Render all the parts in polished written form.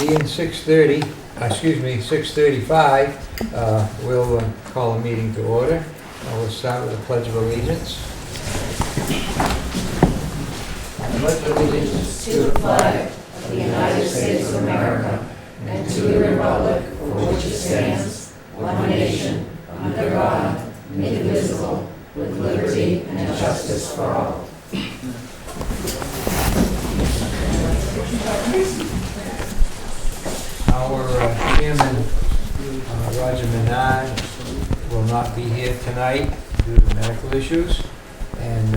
Being 6:35, we'll call a meeting to order. We'll start with the Pledge of Allegiance. I pledge allegiance To the flag of the United States of America and to the republic for which it stands, one nation, under God, indivisible, with liberty and justice for all. Our chairman, Roger Menard, will not be here tonight due to medical issues, and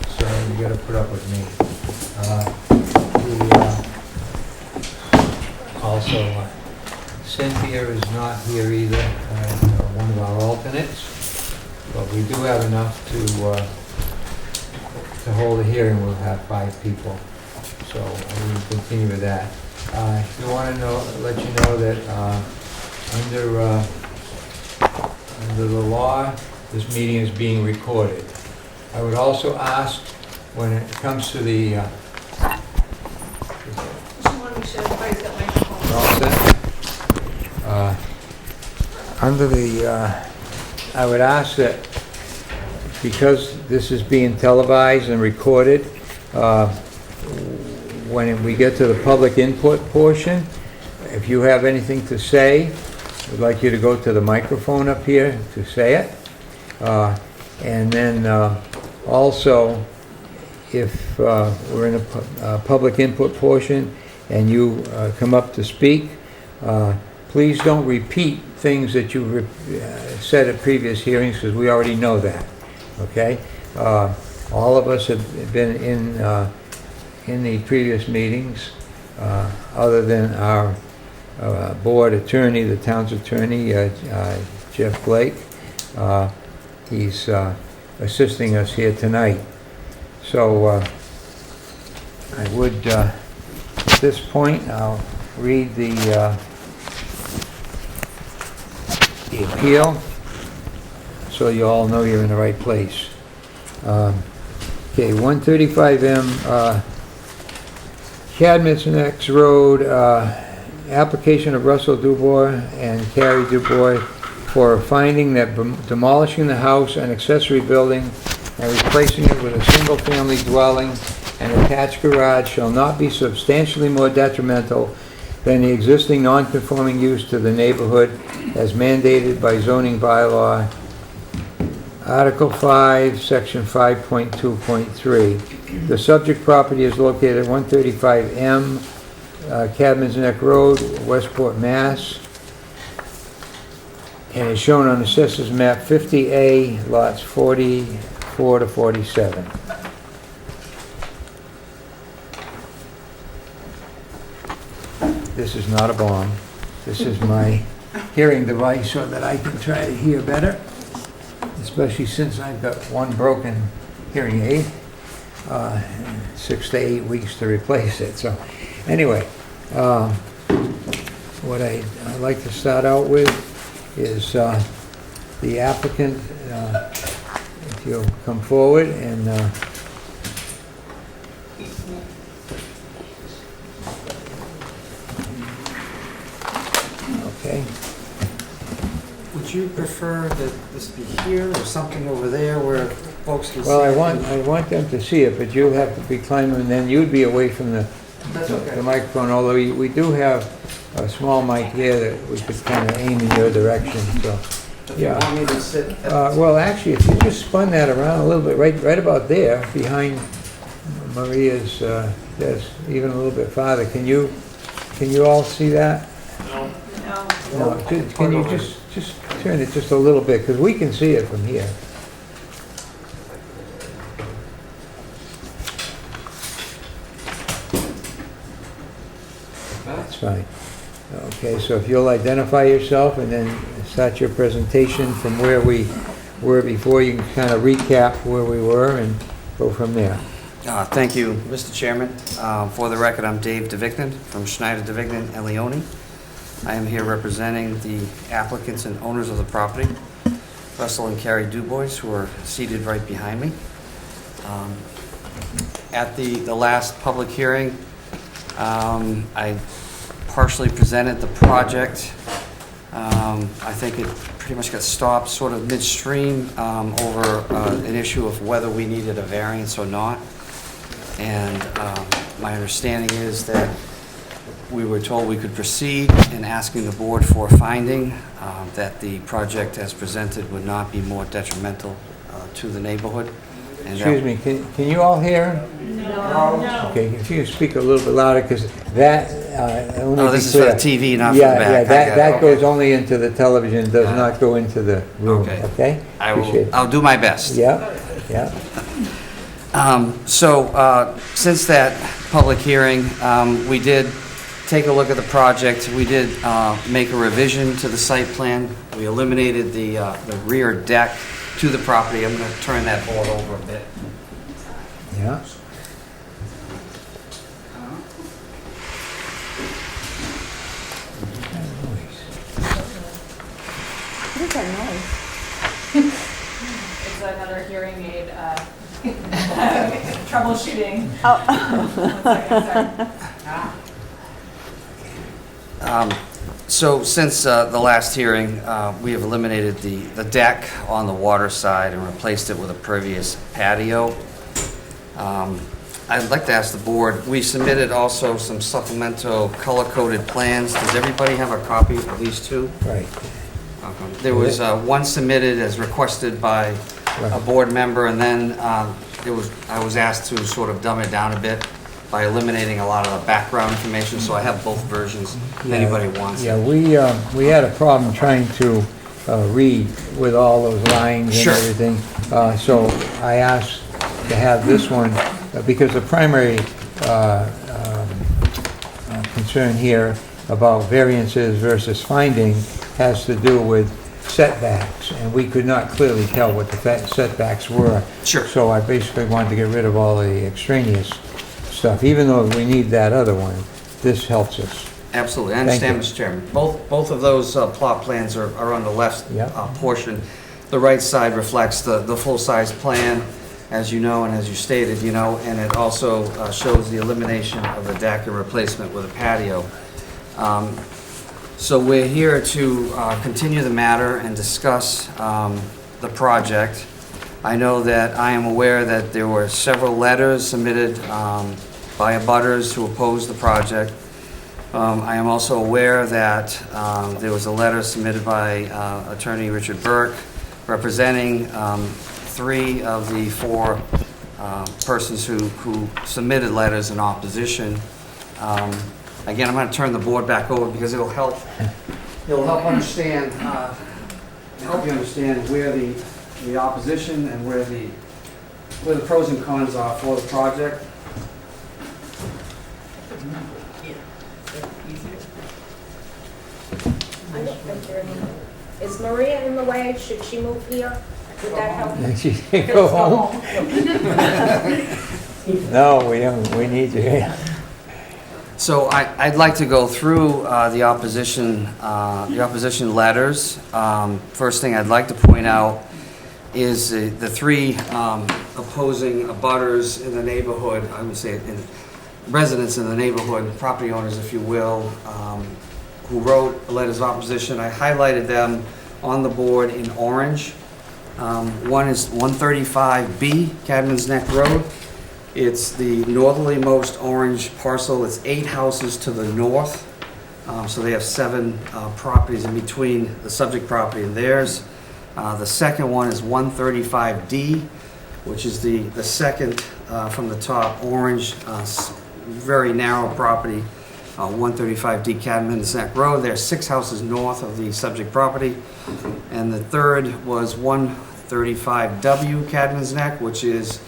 so you got to put up with me. Also, Cynthia is not here either, one of our alternates, but we do have enough to hold a hearing. We'll have 5 people, so we will continue with that. I do want to let you know that under the law, this meeting is being recorded. I would also ask, when it comes to the Just want to make sure everybody's got microphones. all set? Under the, I would ask that, because this is being televised and recorded, when we get to the public input portion, if you have anything to say, we'd like you to go to the microphone up here to say it. And then also, if we're in a public input portion and you come up to speak, please don't repeat things that you said at previous hearings, because we already know that, okay? All of us have been in the previous meetings, other than our board attorney, the town's attorney, Jeff Blake. He's assisting us here tonight. So I would, at this point, I'll read the appeal, so you all know you're in the right place. Okay, 135M Cadmus Road, application of Russell Dubois and Carrie Dubois for a finding that demolishing the house and accessory building and replacing it with a single-family dwelling and attached garage shall not be substantially more detrimental than the existing non-conforming use to the neighborhood as mandated by zoning bylaw Article 5, Section 5.2.3. The subject property is located at 135M Cadman's Neck Road, Westport, Mass. And is shown on Assessors Map 50A, lots 44 to 47. This is not a bomb. This is my hearing device so that I can try to hear better, especially since I've got one broken hearing aid. 6 to 8 weeks to replace it. So anyway, what I'd like to start out with is the applicant, if you'll come forward and okay. Would you prefer that this be here or something over there where folks can see? Well, it? I want them to see it, but you'll have to be climbing, and then you'd be away from the That's okay. the microphone, although we do have a small mic here that we could kind of aim in your direction, so. If you Yeah. want me to sit. Well, actually, if you just spun that around a little bit, right about there, behind Maria's desk, even a little bit farther, can you all see that? No. No, can you just turn it just a little bit, because we can see it from here. That's fine. Okay, so if you'll identify yourself and then start your presentation from where we were before, you can kind of recap where we were and go from there. Thank you, Mr. Chairman. For the record, I'm Dave DeVignan from Schneider DeVignan and Leone. I am here representing the applicants and owners of the property, Russell and Carrie Dubois, who are seated right behind me. At the last public hearing, I partially presented the project. I think it pretty much got stopped sort of midstream over an issue of whether we needed a variance or not. And my understanding is that we were told we could proceed in asking the board for a finding that the project as presented would not be more detrimental to the neighborhood. And that- Excuse me, can you all hear? No. Okay, if you speak a little bit louder, because that, let me Oh, be this is for the clear. TV, not for the Yeah, back. yeah, I that got it. that Okay. goes only into the television, does Got it. not go into the room, Okay. okay? Appreciate it. I'll do my best. Yeah, yeah. Since that public hearing, we did take a look at the project. We did make a revision to the site plan. We eliminated the rear deck to the property. I'm going to turn that board over a bit. Yeah. What is that noise? It's another hearing aid troubleshooting. Oh. 1 second, sorry. So since the last hearing, we have eliminated the deck on the water side and replaced it with a pervious patio. I'd like to ask the board, we submitted also some supplemental color-coded plans. Does everybody have a copy of these two? Right. Okay. There was one submitted as requested by a Right. board member, and then I was asked to sort of dumb it down a bit by eliminating a lot of the background information, so I have both versions if Yeah. anybody wants Yeah, it. we had a problem trying to read with all those lines and Sure. everything. So I asked to have this one, because the primary concern here about variances versus finding has to do with setbacks, and we could not clearly tell what the setbacks were. Sure. So I basically wanted to get rid of all the extraneous stuff, even though we need that other one. This helps us. Absolutely, I Thank understand, you. Mr. Chairman. Both of those plot plans are on the left Yeah. portion. The right side reflects the full-size plan, as you know and as you stated, and it also shows the elimination of the deck and replacement with a patio. So we're here to continue the matter and discuss the project. I know that I am aware that there were several letters submitted by abutters who opposed the project. I am also aware that there was a letter submitted by Attorney Richard Burke representing 3 of the 4 persons who submitted letters in opposition. Again, I'm going to turn the board back over because it'll help understand, help you understand where the opposition and where the pros and cons are for the project. I don't think there is Maria in the way? Should she move here? Would that help? And she can go home? No, we don't, we need you here. So I'd like to go through the opposition letters. First thing I'd like to point out is the 3 opposing abutters in the neighborhood, I would say residents in the neighborhood, property owners, if you will, who wrote letters of opposition. I highlighted them on the board in orange. One is 135B, Cadman's Neck Road. It's the northerlymost orange parcel. It's 8 houses to the north. So they have 7 properties in between the subject property and theirs. The second one is 135D, which is the second from the top, orange, very narrow property, 135D Cadman's Neck Road. There are 6 houses north of the subject property. And the third was 135W Cadman's Neck, which is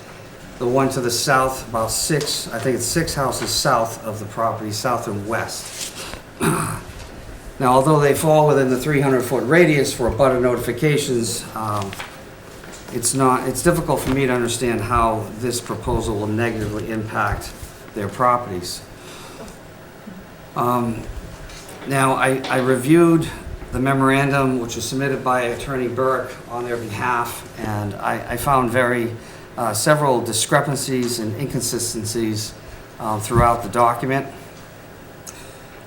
the one to the south, about 6, I think it's 6 houses south of the property, south and west. Now, although they fall within the 300-foot radius for abutter notifications, it's difficult for me to understand how this proposal will negatively impact their properties. Now, I reviewed the memorandum which was submitted by Attorney Burke on their behalf, and I found several discrepancies and inconsistencies throughout the document.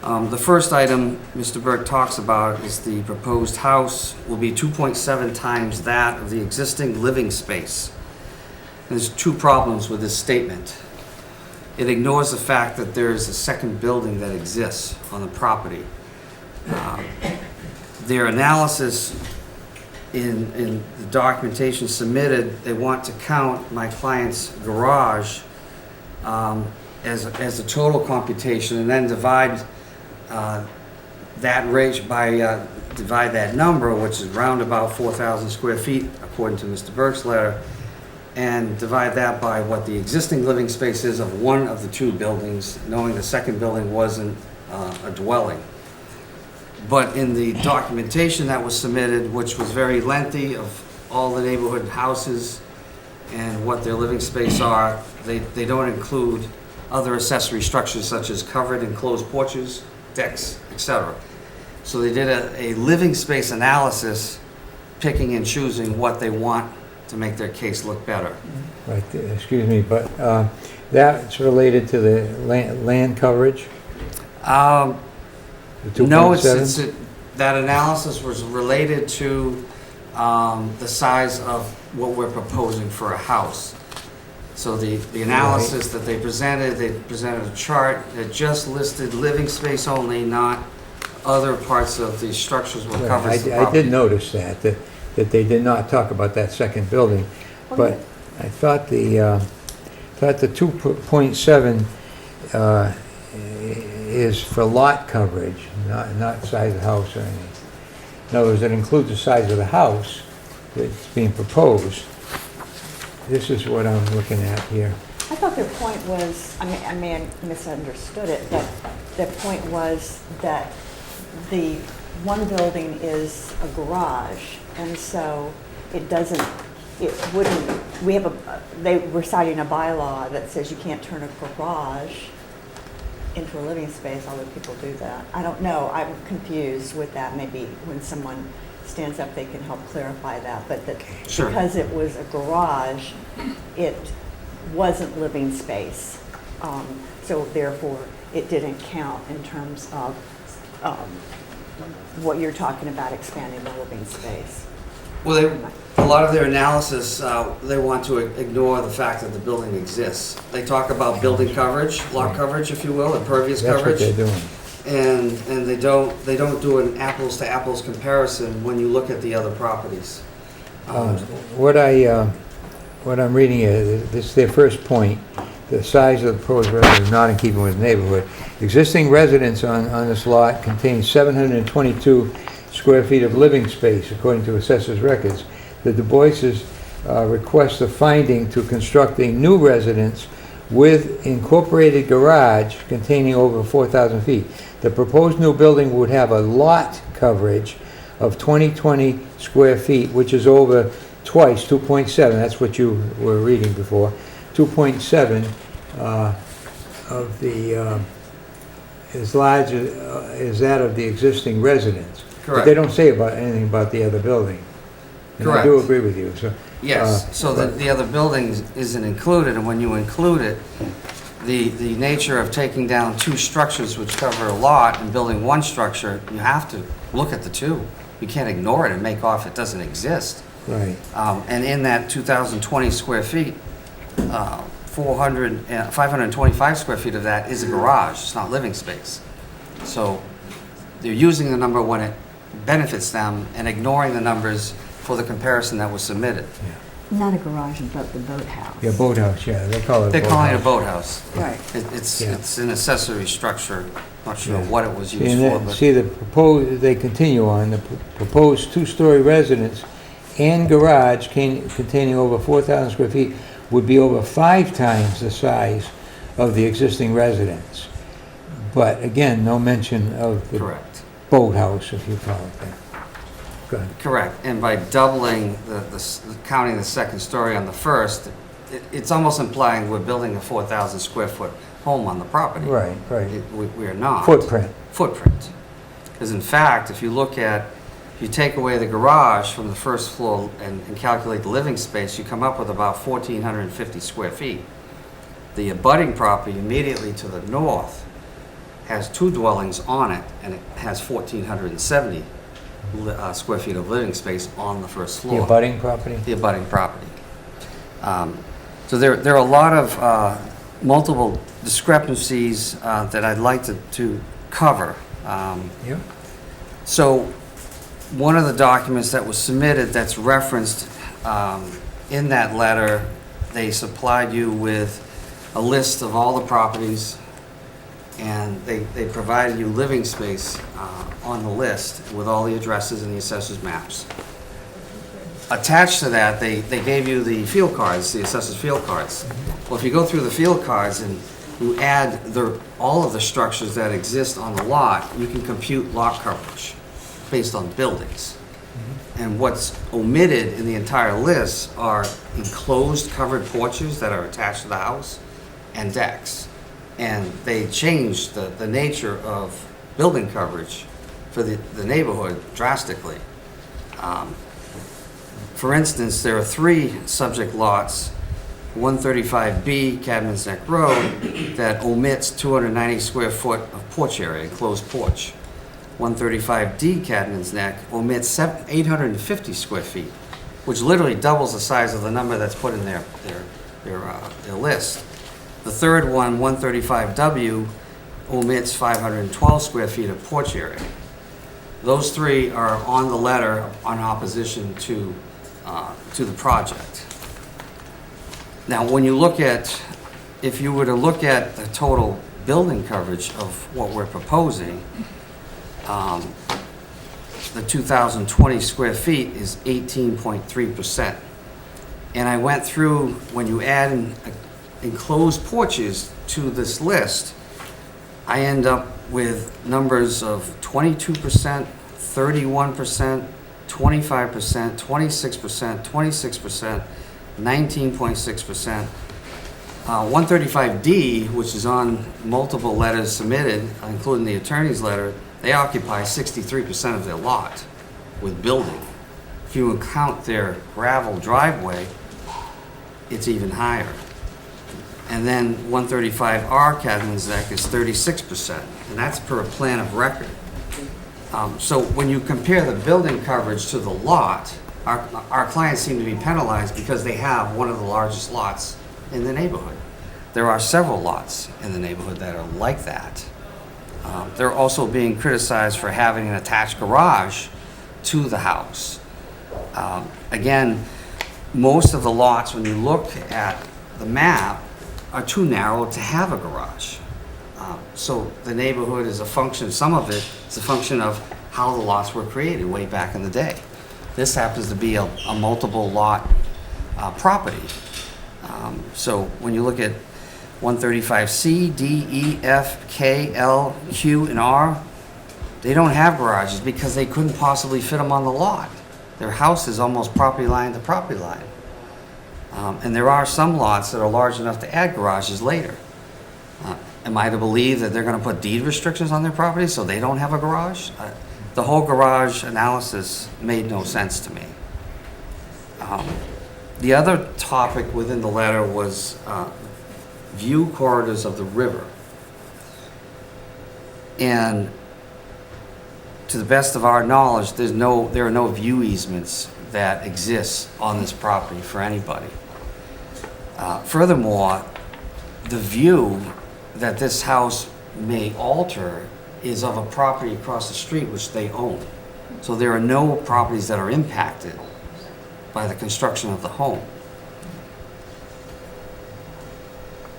The first item Mr. Burke talks about is the proposed house will be 2.7 times that of the existing living space. There's two problems with this statement. It ignores the fact that there is a second building that exists on the property. Their analysis in the documentation submitted, they want to count my client's garage as a total computation and then divide divide that number, which is round about 4,000 square feet, according to Mr. Burke's letter, and divide that by what the existing living space is of one of the two buildings, knowing the second building wasn't a dwelling. But in the documentation that was submitted, which was very lengthy, of all the neighborhood houses and what their living space are, they don't include other accessory structures such as covered and closed porches, decks, etc. So they did a living space analysis, picking and choosing what they want to make their case look better. Right, excuse me, but that's related to the land coverage? The No, 2.7? that analysis was related to the size of what we're proposing for a house. So the analysis that they presented a chart that just listed living space only, not other parts of the structures will cover the I property. did notice that they did not talk about that second building, but I thought the 2.7 is for lot coverage, not size of the house or anything. In other words, it includes the size of the house that's being proposed. This is what I'm looking at here. I thought their point was, I may have misunderstood it, but their point was that the one building is a garage, and so it wouldn't, they were citing a bylaw that says you can't turn a garage into a living space, although people do that. I don't know, I'm confused with that. Maybe when someone stands up, they can help clarify that, but that Sure. because it was a garage, it wasn't living space. So therefore, it didn't count in terms of what you're talking about, expanding the living space. Well, a lot of their analysis, they want to ignore the fact that the building exists. They talk about building coverage, lot coverage, if you will, impervious That's what coverage. they're doing. And they don't do an apples to apples comparison when you look at the other properties. What I'm reading is, this is their first point, the size of the proposed residence is not in keeping with the neighborhood. Existing residence on this lot contains 722 square feet of living space, according to assessor's records. The Du Bois's request a finding to construct a new residence with incorporated garage containing over 4,000 feet. The proposed new building would have a lot coverage of 2020 square feet, which is over twice, 2.7, that's what you were reading before, 2.7 of the, as large as that of the existing residence. But they Correct. don't say anything about the other building. And I do Correct. agree with you, so. Yes, so the other building isn't included, and when you include it, the nature of taking down two structures which cover a lot and building one structure, you have to look at the two. You can't ignore it and make off it doesn't exist. Right. And in that 2,020 square feet, 525 square feet of that is a garage, it's not living space. So they're using the number when it benefits them and ignoring the numbers for the comparison that was submitted. Not a garage, but the boathouse. Yeah, boathouse, yeah, they call it a They're calling it a boathouse. boathouse. Right. Yeah. It's an accessory structure, not sure Yeah. what it was And used for, then, but see, they continue on, the proposed two-story residence and garage containing over 4,000 square feet would be over 5 times the size of the existing residence. But again, no mention of the correct. boathouse, if you call it that. Go ahead. Correct, and by doubling counting the second story on the first, it's almost implying we're building a 4,000 square foot home on the property. Right, right. We are not. Footprint. Footprint. Because in fact, if you look at, if you take away the garage from the first floor and calculate the living space, you come up with about 1,450 square feet. The abutting property immediately to the north has 2 dwellings on it, and it has 1,470 square feet of living space on the first The floor. abutting property? The abutting property. So there are a lot of multiple discrepancies that I'd like to cover. Yep. So one of the documents that was submitted that's referenced in that letter, they supplied you with a list of all the properties, and they provided you living space on the list with all the addresses and the assessor's maps. Attached to that, they gave you the field cards, the assessor's field cards. Well, if you go through the field cards and you add all of the structures that exist on the lot, you can compute lot coverage based on buildings. And what's omitted in the entire list are enclosed covered porches that are attached to the house and decks. And they changed the nature of building coverage for the neighborhood drastically. For instance, there are 3 subject lots, 135B Cadman's Neck Road, that omits 290 square foot of porch area, enclosed porch. 135D Cadman's Neck omits 850 square feet, which literally doubles the size of the number that's put in their list. The third one, 135W, omits 512 square feet of porch area. Those 3 are on the letter on opposition to the project. Now, when you look at, if you were to look at the total building coverage of what we're proposing, the 2,020 square feet is 18.3%. And I went through, when you add in enclosed porches to this list, I end up with numbers of 22%, 31%, 25%, 26%, 26%, 19.6%. 135D, which is on multiple letters submitted, including the attorney's letter, they occupy 63% of their lot with building. If you count their gravel driveway, it's even higher. And then 135R Cadman's Neck is 36%, and that's per plan of record. So when you compare the building coverage to the lot, our clients seem to be penalized because they have one of the largest lots in the neighborhood. There are several lots in the neighborhood that are like that. They're also being criticized for having an attached garage to the house. Again, most of the lots, when you look at the map, are too narrow to have a garage. So the neighborhood is a function, some of it is a function of how the lots were created way back in the day. This happens to be a multiple lot property. So when you look at 135C, D, E, F, K, L, Q, and R, they don't have garages because they couldn't possibly fit them on the lot. Their house is almost property line to property line. And there are some lots that are large enough to add garages later. Am I to believe that they're going to put deed restrictions on their property so they don't have a garage? The whole garage analysis made no sense to me. The other topic within the letter was view corridors of the river. And to the best of our knowledge, there are no view easements that exist on this property for anybody. Furthermore, the view that this house may alter is of a property across the street which they own. So there are no properties that are impacted by the construction of the home.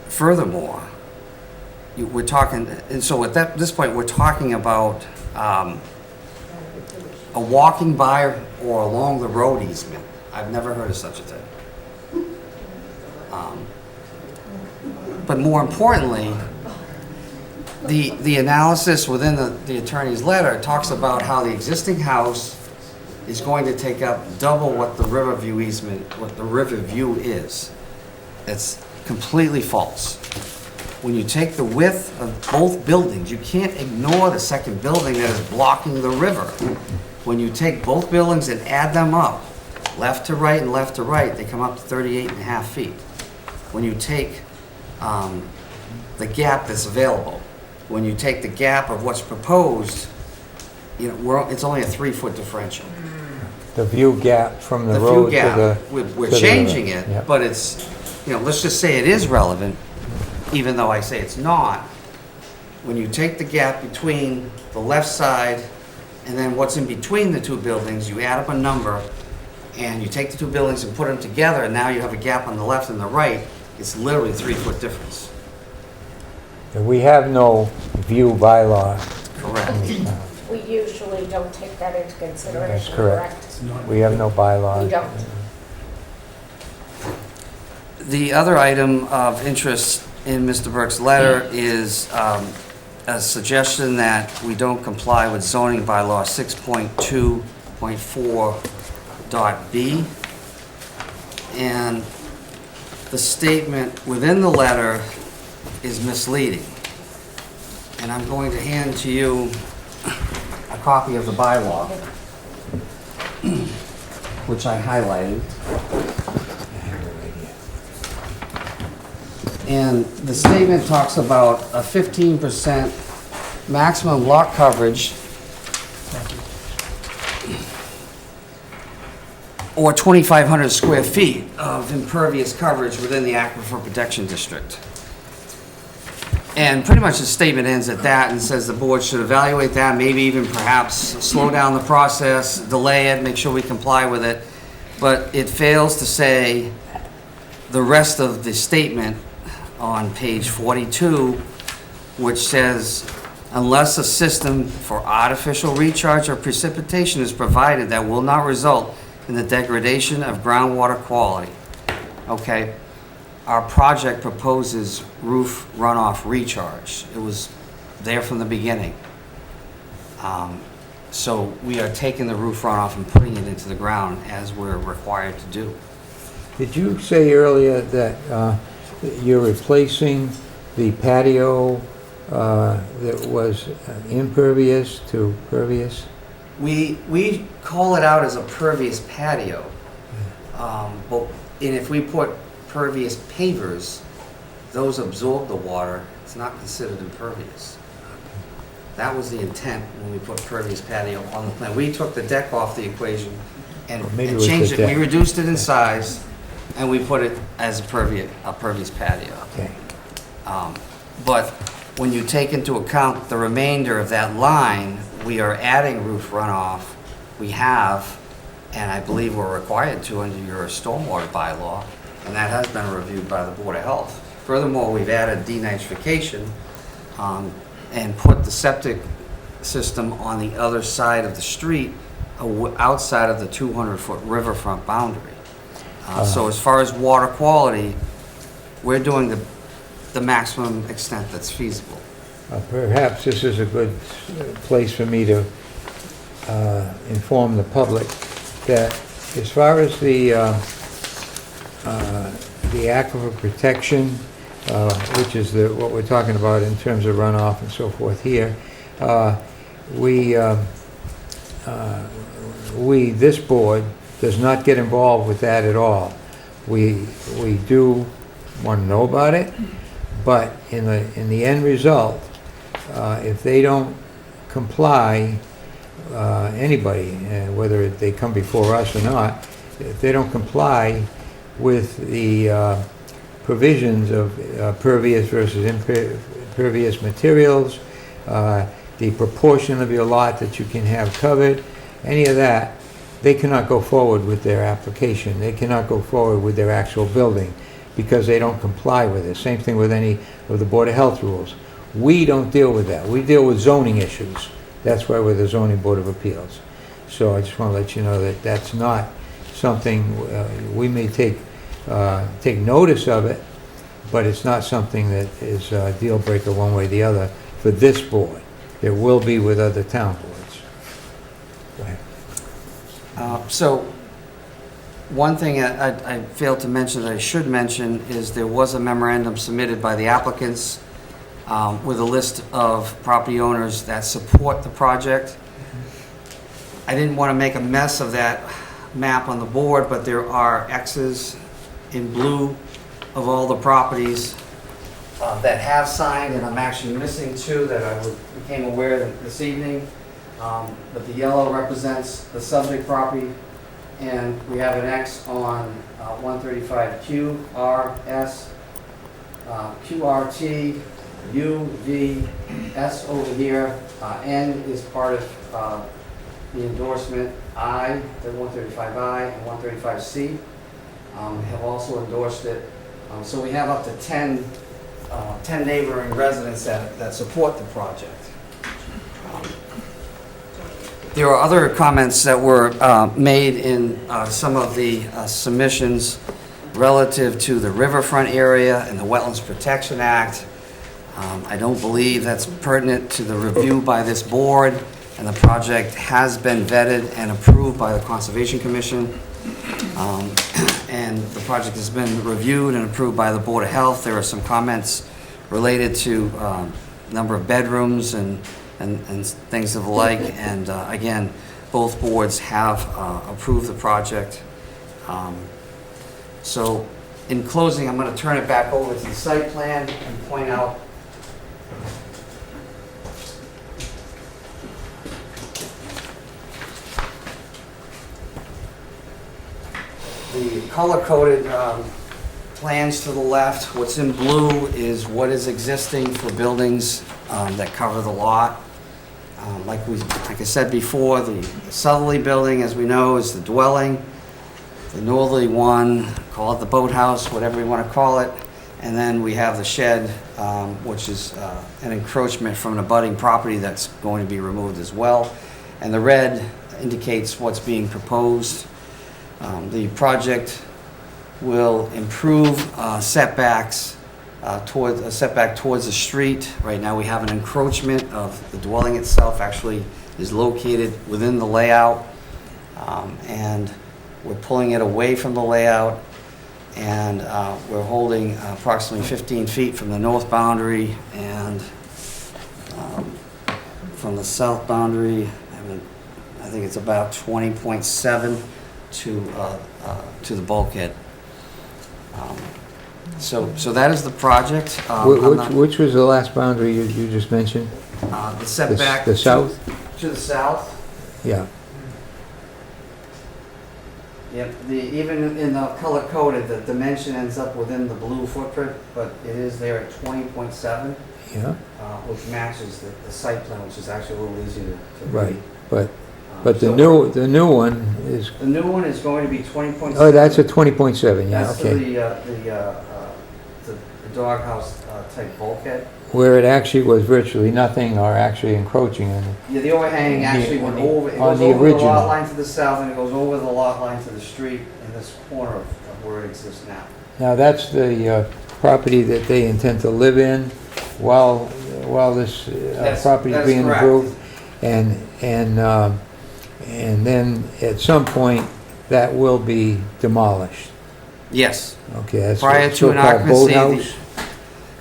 Furthermore, we're talking, and so at this point, we're talking about a walking by or along the road easement. I've never heard of such a thing. But more importantly, the analysis within the attorney's letter talks about how the existing house is going to take up double what the river view easement, what the river view is. It's completely false. When you take the width of both buildings, you can't ignore the second building that is blocking the river. When you take both buildings and add them up, left to right and left to right, they come up to 38.5 feet. When you take the gap that's available, when you take the gap of what's proposed, you know, it's only a 3-foot differential. The view gap from the The road view to the... gap, we're to the changing river. it, Yeah. but it's, you know, let's just say it is relevant, even though I say it's not. When you take the gap between the left side and then what's in between the two buildings, you add up a number, and you take the two buildings and put them together, and now you have a gap on the left and the right, it's literally a 3-foot difference. And we have no view bylaw. Correct. We usually don't take that into consideration, correct. correct? We have no bylaw. We don't. The other item of interest in Mr. Burke's letter is a suggestion that we don't comply with zoning bylaw 6.2.4.b. And the statement within the letter is misleading. And I'm going to hand to you a copy of the bylaw, which I highlighted. And the statement talks about a 15% maximum lot coverage or 2,500 square feet of impervious coverage within the Aquifer Protection District. And pretty much the statement ends at that and says the board should evaluate that, maybe even perhaps slow down the process, delay it, make sure we comply with it. But it fails to say the rest of the statement on page 42, which says, unless a system for artificial recharge or precipitation is provided that will not result in the degradation of groundwater quality. Okay, our project proposes roof runoff recharge. It was there from the beginning. So we are taking the roof runoff and putting it into the ground as we're required to do. Did you say earlier that you're replacing the patio that was impervious to pervious? We call it out as a pervious patio, and if we put pervious pavers, those absorb the water. It's not considered impervious. That was the intent when we put pervious patio on the plan. We took the deck off the equation and Or maybe it was changed the it. We deck. reduced it in size, and we put it as a pervious patio. Okay. But when you take into account the remainder of that line, we are adding roof runoff. We have, and I believe we're required to under your stormwater bylaw, and that has been reviewed by the Board of Health. Furthermore, we've added denitrification and put the septic system on the other side of the street, outside of the 200-foot riverfront boundary. So as far as water quality, we're doing the maximum extent that's feasible. Perhaps this is a good place for me to inform the public that as far as the aquifer protection, which is what we're talking about in terms of runoff and so forth here, this board does not get involved with that at all. We do want to know about it, but in the end result, if they don't comply, anybody, whether they come before us or not, if they don't comply with the provisions of pervious versus impervious materials, the proportion of your lot that you can have covered, any of that, they cannot go forward with their application. They cannot go forward with their actual building because they don't comply with it. Same thing with any of the Board of Health rules. We don't deal with that. We deal with zoning issues. That's why we're the Zoning Board of Appeals. So I just want to let you know that that's not something, we may take notice of it, but it's not something that is a deal breaker one way or the other for this board. There will be with other town boards. Go ahead. So one thing I failed to mention that I should mention is there was a memorandum submitted by the applicants with a list of property owners that support the project. I didn't want to make a mess of that map on the board, but there are X's in blue of all the properties that have signed, and I'm actually missing 2 that became aware this evening. But the yellow represents the subject property, and we have an X on 135 QRS, QRT, U, V, S over here. N is part of the endorsement. I, the 135I and 135C, have also endorsed it. So we have up to 10 neighboring residents that support the project. There are other comments that were made in some of the submissions relative to the riverfront area and the Wetlands Protection Act. I don't believe that's pertinent to the review by this board, and the project has been vetted and approved by the Conservation Commission. And the project has been reviewed and approved by the Board of Health. There are some comments related to number of bedrooms and things of the like. And again, both boards have approved the project. So in closing, I'm going to turn it back over to the site plan and point out the color-coded plans to the left. What's in blue is what is existing for buildings that cover the lot. Like I said before, the southerly building, as we know, is the dwelling. The northerly one, call it the boathouse, whatever you want to call it. And then we have the shed, which is an encroachment from an abutting property that's going to be removed as well. And the red indicates what's being proposed. The project will improve setbacks towards the street. Right now we have an encroachment of the dwelling itself actually is located within the layout, and we're pulling it away from the layout, and we're holding approximately 15 feet from the north boundary and from the south boundary. I think it's about 20.7 to the bulkhead. So that is the project. Which was the last boundary you just mentioned? The setback. The south? To the south. Yeah. Yep, even in the color coded, the dimension ends up within the blue footprint, but it is there at 20.7, Yeah, which matches the site plan, which is actually a little easier to read. right. But the So new one is, the new one is going to be 20.7. oh, that's a 20.7, yeah, That's okay. the doghouse type bulkhead. Where it actually was virtually nothing or actually encroaching on it. Yeah, the overhang actually went over, it on goes the over the original. lot line to the south, and it goes over the lot line to the street in this corner of where it exists now. Now, that's the property that they intend to live in while this property is That's being correct. improved. And then at some point, that will be demolished. Yes. Okay, that's Prior the to an so-called occupancy, boathouse?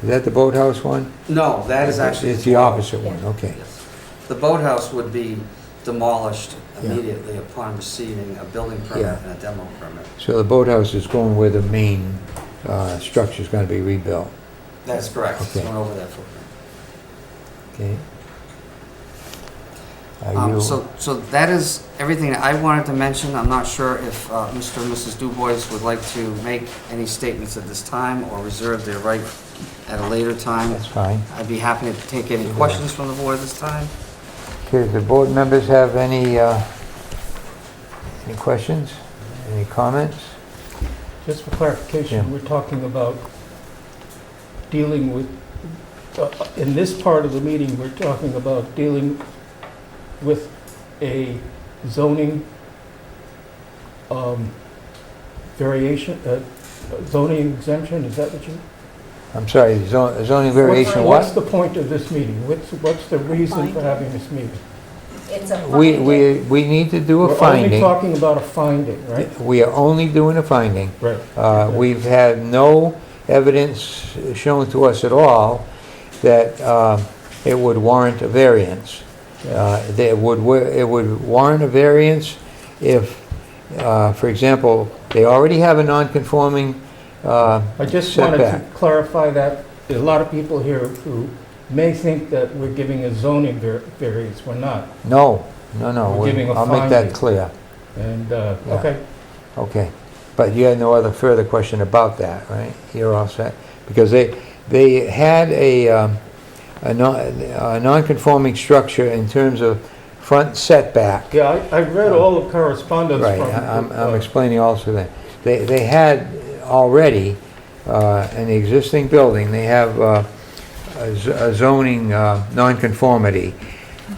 Is that the boathouse one? No, that is actually. It's the opposite one, okay. Yes. The boathouse would be demolished Yeah. immediately upon receiving a building permit Yeah. and a demo permit. So the boathouse is going where the main structure is going to be rebuilt, That's correct. It's Okay. going over that footprint. okay? Are you- So that is everything that I wanted to mention. I'm not sure if Mr. and Mrs. Dubois would like to make any statements at this time or reserve their right at a later time. That's fine. I'd be happy to take any questions from the board at this time. Okay, the board members have any questions? Any comments? Just for clarification, Yeah. we're talking about dealing with, in this part of the meeting, we're talking about dealing with a zoning variation, zoning exemption, is that what you? I'm sorry, zoning variation What's what? the point of this meeting? What's the reason for having this meeting? It's a finding. We need to do a We're only finding. talking about a finding, right? We are only doing a finding. Right. We've had no evidence shown to us at all that it would warrant a variance. It would warrant a variance if, for example, they already have a non-conforming I just wanted to setback. clarify that there's a lot of people here who may think that we're giving a zoning variance. We're not. No, We're giving a I'll make that finding. clear. And, okay. Okay, but you had no other further question about that, right? You're all set? Because they had a non-conforming structure in terms of front setback. Yeah, I read all the correspondence Right, from. I'm explaining also that. They had already, in the existing building, they have a zoning nonconformity.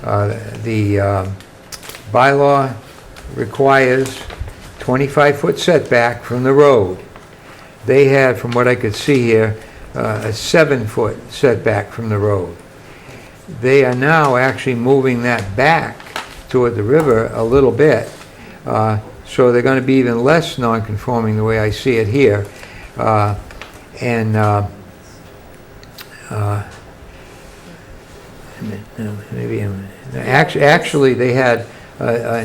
The bylaw requires 25-foot setback from the road. They had, from what I could see here, a 7-foot setback from the road. They are now actually moving that back toward the river a little bit, so they're going to be even less non-conforming the way I see it here. Actually, they had a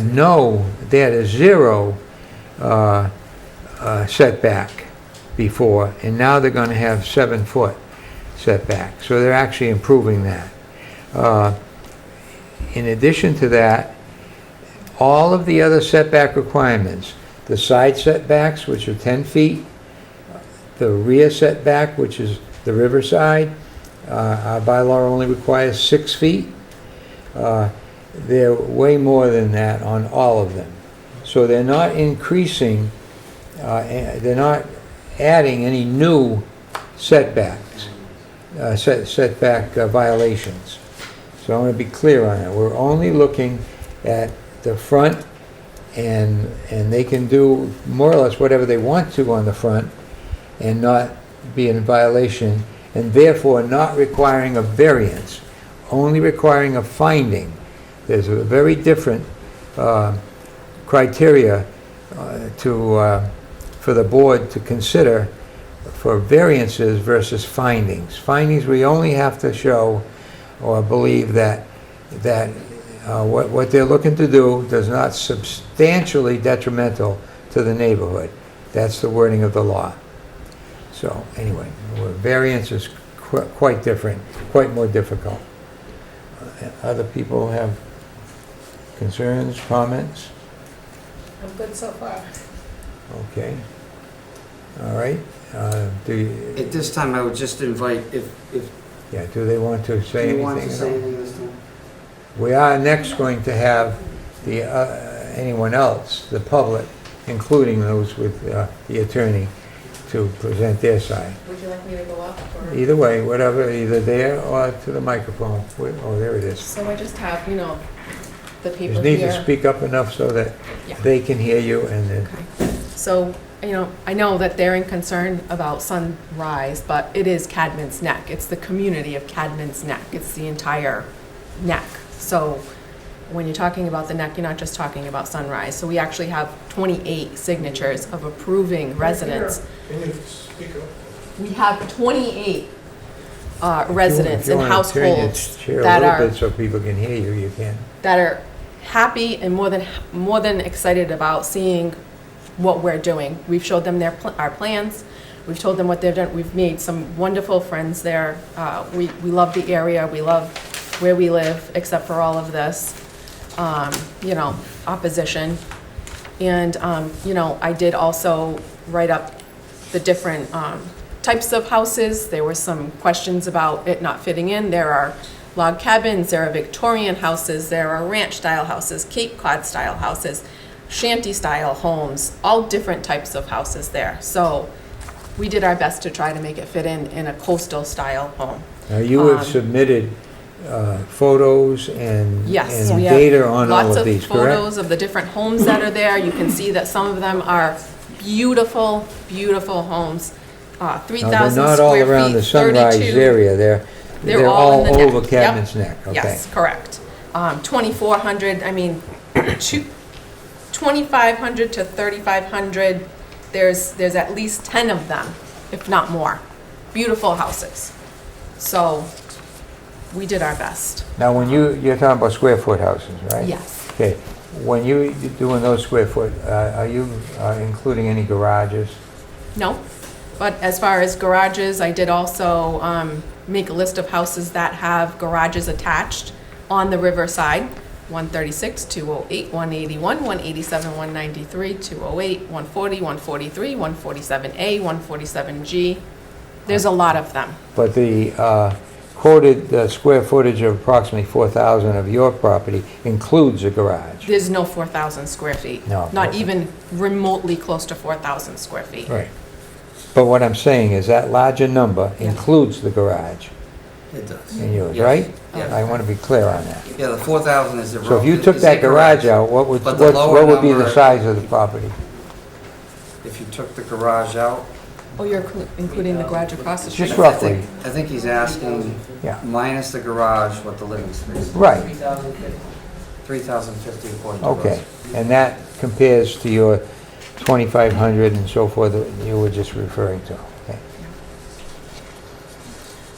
0 setback before, and now they're going to have 7-foot setback. So they're actually improving that. In addition to that, all of the other setback requirements, the side setbacks, which are 10 feet, the rear setback, which is the riverside, our bylaw only requires 6 feet. They're way more than that on all of them. So they're not increasing, they're not adding any new setbacks, setback violations. So I want to be clear on that. We're only looking at the front, and they can do more or less whatever they want to on the front and not be in violation, and therefore not requiring a variance, only requiring a finding. There's a very different criteria for the board to consider for variances versus findings. Findings, we only have to show or believe that what they're looking to do does not substantially detrimental to the neighborhood. That's the wording of the law. So anyway, variance is quite different, quite more difficult. Other people have concerns, comments? I'm good so far. Okay. All right. Do you, At this time, I would just invite, if yeah, do they want to say you want to anything? say at all? anything this time. We are next going to have the anyone else, the public, including those with the attorney, to present their side. Would you like me to go up? Or? Either way, whatever, either there or to the microphone. Oh, there it is. So I just have, the You people just need here. to speak up enough so that Yeah. they can hear you and then, So, I know that they're in concern about Sunrise, but it is Cadman's Neck. It's the community of Cadman's Neck. It's the entire neck. So when you're talking about the neck, you're not just talking about Sunrise. So we actually have 28 signatures of approving residents. Can you speak up? We have 28 residents and If you want to turn your households chair a that little are bit so people can hear you, you can. that are happy and more than excited about seeing what we're doing. We've showed them our plans. We've told them what they've done. We've made some wonderful friends there. We love the area. We love where we live, except for all of this, opposition. And, I did also write up the different types of houses. There were some questions about it not fitting in. There are log cabins, there are Victorian houses, there are ranch-style houses, Cape Cod-style houses, shanty-style homes, all different types of houses there. So we did our best to try to make it fit in a coastal-style home. Now, you have submitted photos and Yes, and we have data on all lots of these, of correct? photos of the different homes that are there. You can see that some of them are beautiful, beautiful homes. Now, 3,000 they're not all square around feet, the Sunrise 32. area, they're all in the all over neck. Cadman's Yep. Neck, okay? Yes, correct. 2,400, 2,500 to 3,500. There's at least 10 of them, if not more. Beautiful houses. So we did our best. Now, when you're talking about square foot houses, right? Yes. Okay, when you're doing those square foot, are you including any garages? No? But as far as garages, I did also make a list of houses that have garages attached on the riverside. 136, 208, 181, 187, 193, 208, 140, 143, 147A, 147G. There's a lot of them. But the quoted square footage of approximately 4,000 of your property includes a garage. There's no 4,000 square feet. No. Not even remotely close to 4,000 square feet. Right. But what I'm saying is that larger number includes the garage It does. in yours, Yes. right? Yes. I want to be clear on that. Yeah, the 4,000 is the. So if you took that garage out, what would, But the lower what would be the number- size of the property? If you took the garage out, Oh, you're including the garage across the street? Just roughly, I think he's asking, yeah. minus the garage, what the living space is. Right, 3,050 according to okay. Russ. And that compares to your 2,500 and so forth that you were just referring to. Okay.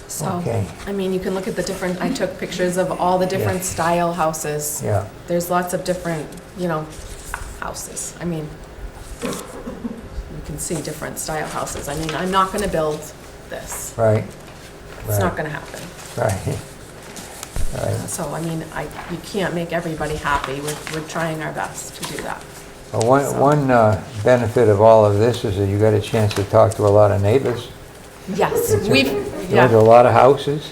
So, Okay. I mean, you can look at the different, I took pictures of all the different style houses. Yeah, There's lots of different, houses. I mean, you can see different style houses. I mean, I'm not gonna build this. right, It's not Right. gonna happen. right. Right. So, I mean, you can't make everybody happy. We're trying our best to do that. Well, one benefit of all of this is that you got a chance to talk to a lot of neighbors. Yes, There's yeah, a lot of houses.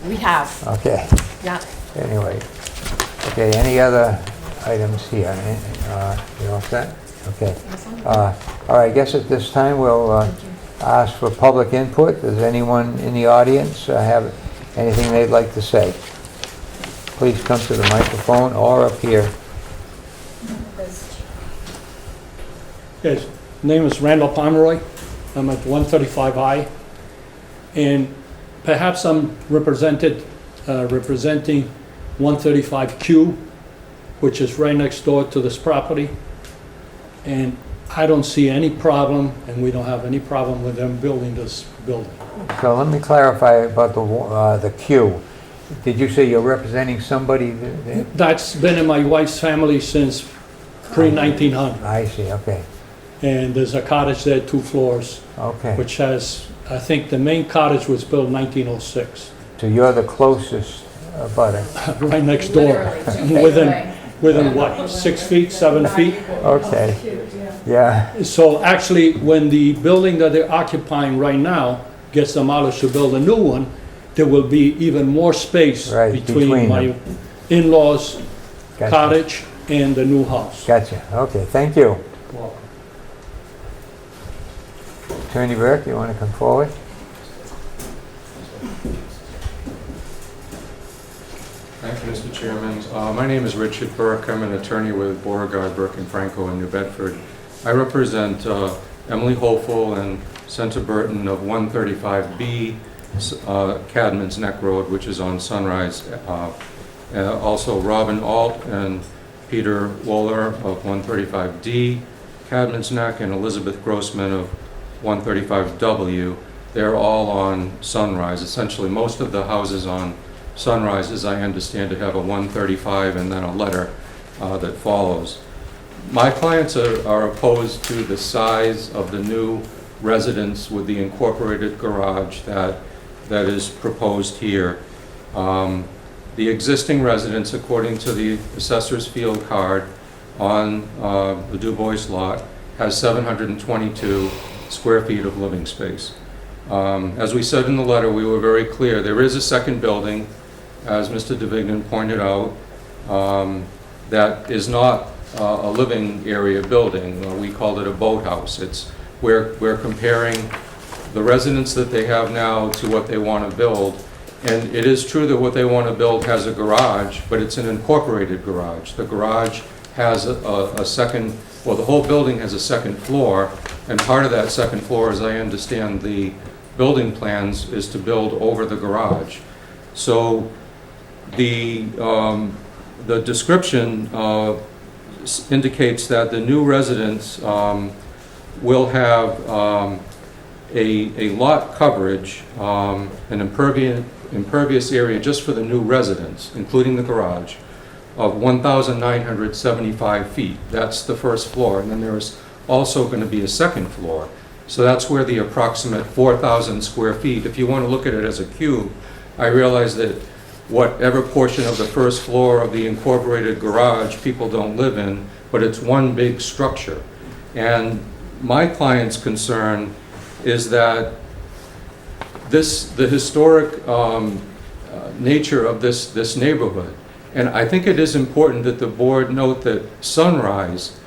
we have, Okay, yeah. anyway. Okay, any other items here? You all set? Okay. All right, I guess at this time we'll ask for public input. Does anyone in the audience have anything they'd like to say? Please come to the microphone or up here. Yes, name is Randall Pomeroy. I'm at 135I. And perhaps I'm representing 135Q, which is right next door to this property. And I don't see any problem, and we don't have any problem with them building this building. So let me clarify about the queue. Did you say you're representing somebody? That's been in my wife's family since pre-1900. I see, okay, And there's a cottage there, 2 floors, okay. which has, I think the main cottage was built in 1906, So you're the closest butter. right next door. Within what, 6 feet, 7 feet? Okay, yeah, So actually, when the building that they're occupying right now gets demolished to build a new one, there will be even more space Right, between between my in-laws' gotcha. cottage and the new house. Gotcha, okay, thank you. Attorney Burke, you want to come forward? Thank you, Mr. Chairman. My name is Richard Burke. I'm an attorney with Beauregard, Burke and Franco in New Bedford. I represent Emily Hopeful and Senta Burton of 135B, Cadman's Neck Road, which is on Sunrise. Also Robin Alt and Peter Wohler of 135D, Cadman's Neck, and Elizabeth Grossman of 135W. They're all on Sunrise. Essentially, most of the houses on Sunrise, as I understand it, have a 135 and then a letter that follows. My clients are opposed to the size of the new residence with the incorporated garage that is proposed here. The existing residence, according to the assessor's field card on the Du Bois lot, has 722 square feet of living space. As we said in the letter, we were very clear. There is a second building, as Mr. Davignon pointed out, that is not a living area building. We called it a boathouse. We're comparing the residence that they have now to what they want to build. And it is true that what they want to build has a garage, but it's an incorporated garage. The garage has a second, well, the whole building has a second floor, and part of that second floor, as I understand the building plans, is to build over the garage. So the description indicates that the new residence will have a lot coverage, an impervious area just for the new residence, including the garage, of 1,975 feet. That's the first floor, and then there is also going to be a second floor. So that's where the approximate 4,000 square feet, if you want to look at it as a cube, I realize that whatever portion of the first floor of the incorporated garage people don't live in, but it's one big structure. And my client's concern is that the historic nature of this neighborhood, and I think it is important that the board note that Sunrise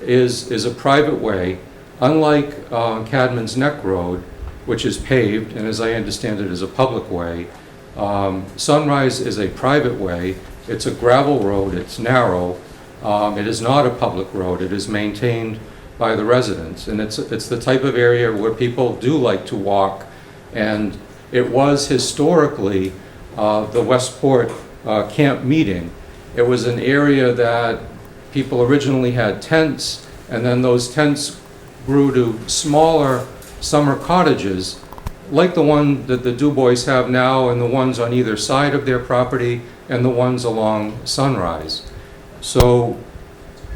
is a private way, unlike Cadman's Neck Road, which is paved, and as I understand it is a public way. Sunrise is a private way. It's a gravel road, it's narrow. It is not a public road. It is maintained by the residents, and it's the type of area where people do like to walk, and it was historically the Westport camp meeting. It was an area that people originally had tents, and then those tents grew to smaller summer cottages, like the one that the Du Bois have now, and the ones on either side of their property, and the ones along Sunrise. So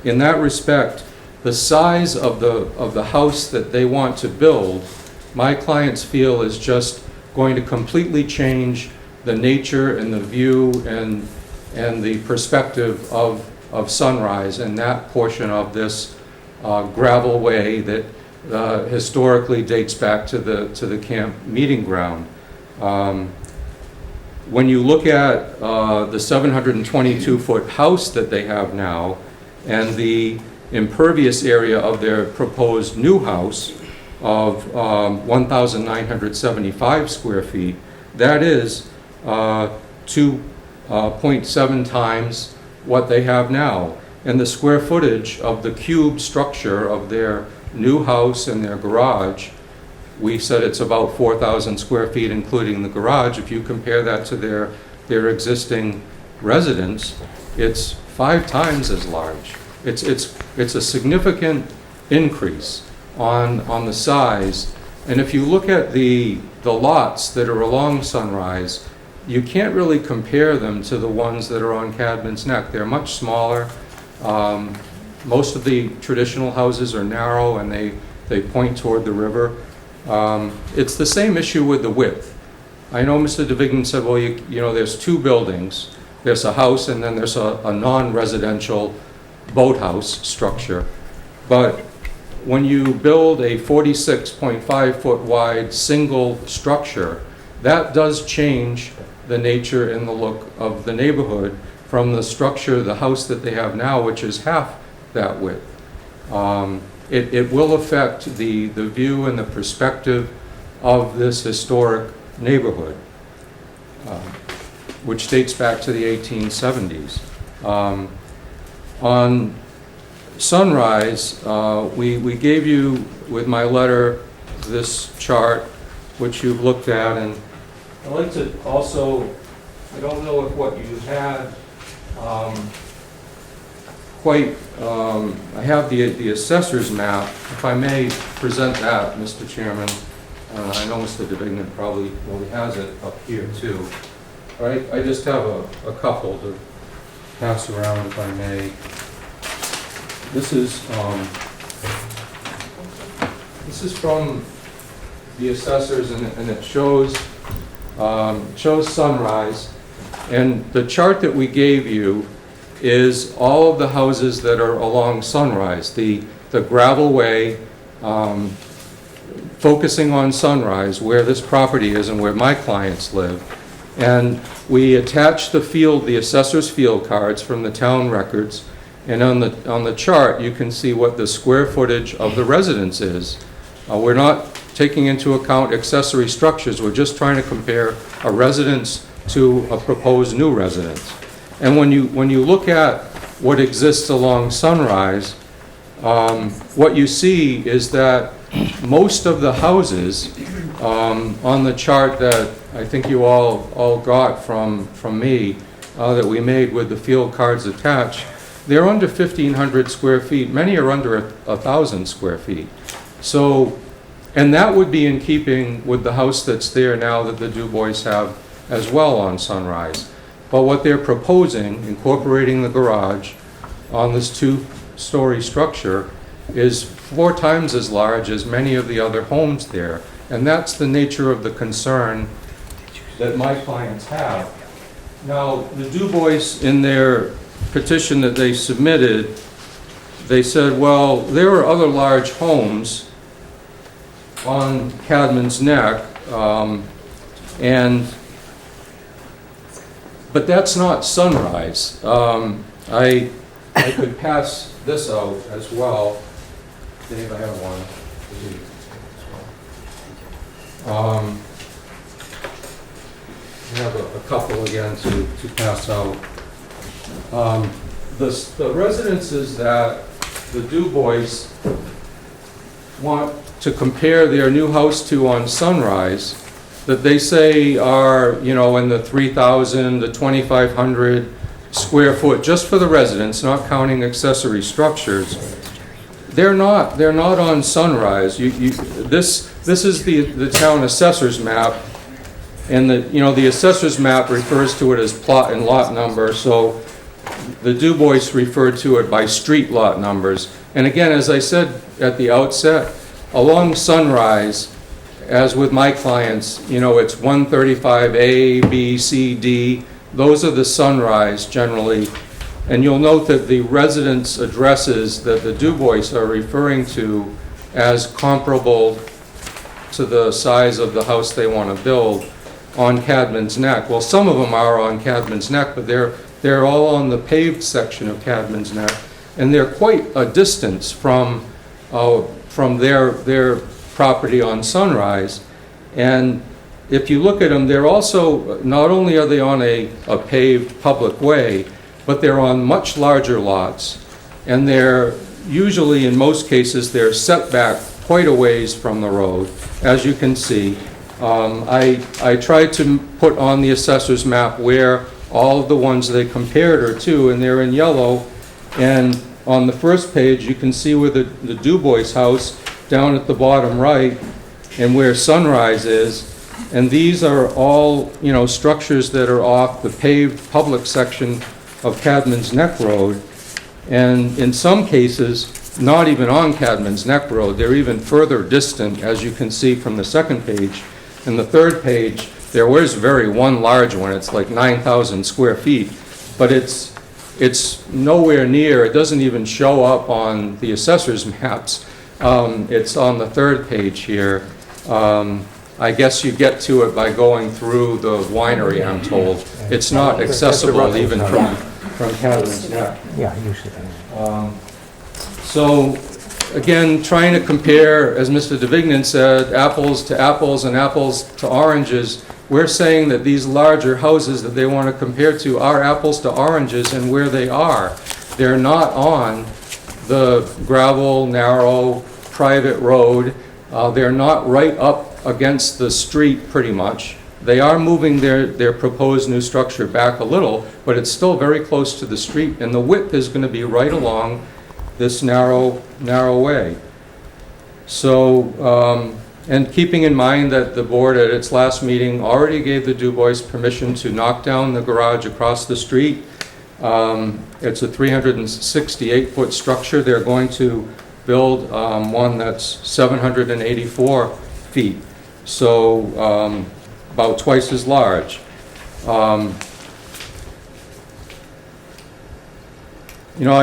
in that respect, the size of the house that they want to build, my clients feel is just going to completely change the nature and the view and the perspective of Sunrise and that portion of this gravel way that historically dates back to the camp meeting ground. When you look at the 722-foot house that they have now and the impervious area of their proposed new house of 1,975 square feet, that is 2.7 times what they have now. And the square footage of the cube structure of their new house and their garage, we said it's about 4,000 square feet, including the garage. If you compare that to their existing residence, it's 5 times as large. It's a significant increase on the size. And if you look at the lots that are along Sunrise, you can't really compare them to the ones that are on Cadman's Neck. They're much smaller. Most of the traditional houses are narrow and they point toward the river. It's the same issue with the width. I know Mr. DeVignan said, well, you know, there's 2 buildings. There's a house and then there's a non-residential boathouse structure. But when you build a 46.5 foot wide single structure, that does change the nature and the look of the neighborhood from the structure, the house that they have now, which is half that width. It will affect the view and the perspective of this historic neighborhood, which dates back to the 1870s. On Sunrise, we gave you, with my letter, this chart, which you've looked at, and I'd like to also, I don't know if what you had I have the assessor's map, if I may present that, Mr. Chairman. I know Mr. DeVignan probably has it up here too. Right? I just have a couple to pass around, if I may. This is from the assessors, and it shows Sunrise. And the chart that we gave you is all of the houses that are along Sunrise, the gravel way, focusing on Sunrise, where this property is and where my clients live. And we attach the assessor's field cards from the town records, and on the chart you can see what the square footage of the residence is. We're not taking into account accessory structures, we're just trying to compare a residence to a proposed new residence. And when you look at what exists along Sunrise, what you see is that most of the houses on the chart that I think you all got from me, that we made with the field cards attached, they're under 1,500 square feet. Many are under 1,000 square feet. So, and that would be in keeping with the house that's there now that the Du Bois have as well on Sunrise. But what they're proposing, incorporating the garage on this 2-story structure, is 4 times as large as many of the other homes there. And that's the nature of the concern that my clients have. Now, the Du Bois, in their petition that they submitted, they said, well, there are other large homes on Cadman's Neck, but that's not Sunrise. I could pass this out as well. Dave, I have one. I have a couple again to pass out. The residences that the Du Bois want to compare their new house to on Sunrise, that they say are, you know, in the 3,000 to 2,500 square foot, just for the residents, not counting accessory structures. They're not on Sunrise. This is the town assessor's map, and the assessor's map refers to it as plot and lot number, so the Du Bois referred to it by street lot numbers. And again, as I said at the outset, along Sunrise, as with my clients, it's 135A, B, C, D. Those are the Sunrise generally. And you'll note that the residence addresses that the Du Bois are referring to as comparable to the size of the house they want to build on Cadman's Neck. Well, some of them are on Cadman's Neck, but they're all on the paved section of Cadman's Neck, and they're quite a distance from their property on Sunrise. And if you look at them, they're also, not only are they on a paved public way, but they're on much larger lots, and they're usually, in most cases, they're set back quite a ways from the road, as you can see. I tried to put on the assessor's map where all of the ones they compared are to, and they're in yellow. And on the first page, you can see where the Du Bois house down at the bottom right, and where Sunrise is. And these are all, structures that are off the paved public section of Cadman's Neck Road. And in some cases, not even on Cadman's Neck Road. They're even further distant, as you can see from the second page. And the third page, there was one large one. It's like 9,000 square feet. But it's nowhere near, it doesn't even show up on the assessor's maps. It's on the third page here. I guess you get to it by going through the winery, I'm told. It's not accessible even from Cadman's Neck. Yeah, you should. So, again, trying to compare, as Mr. DeVignan said, apples to apples and apples to oranges, we're saying that these larger houses that they want to compare to are apples to oranges, and where they are. They're not on the gravel, narrow, private road. They're not right up against the street, pretty much. They are moving their proposed new structure back a little, but it's still very close to the street, and the width is going to be right along this narrow way. So, and keeping in mind that the board at its last meeting already gave the Du Bois permission to knock down the garage across the street. It's a 368-foot structure. They're going to build one that's 784 feet, so about twice as large. I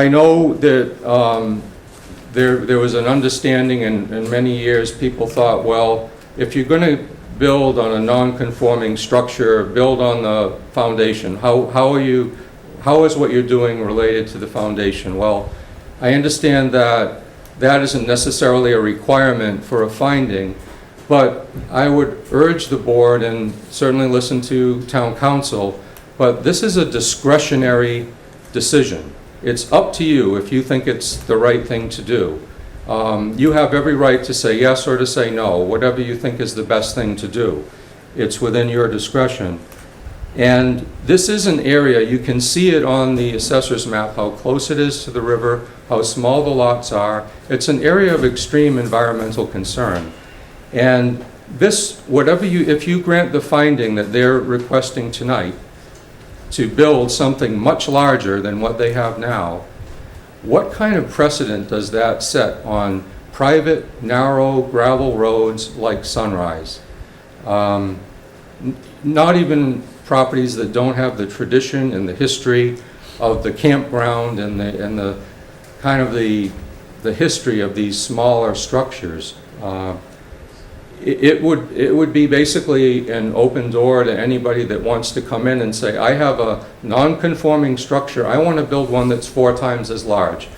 know that there was an understanding, and in many years people thought, well, if you're going to build on a non-conforming structure, build on the foundation. How is what you're doing related to the foundation? Well, I understand that isn't necessarily a requirement for a finding, but I would urge the board, and certainly listen to town council, but this is a discretionary decision. It's up to you if you think it's the right thing to do. You have every right to say yes or to say no, whatever you think is the best thing to do. It's within your discretion. And this is an area, you can see it on the assessor's map, how close it is to the river, how small the lots are. It's an area of extreme environmental concern. And this, if you grant the finding that they're requesting tonight to build something much larger than what they have now, what kind of precedent does that set on private, narrow gravel roads like Sunrise? Not even properties that don't have the tradition and the history of the campground and the kind of the history of these smaller structures. It would be basically an open door to anybody that wants to come in and say, I have a non-conforming structure, I want to build one that's 4 times as large.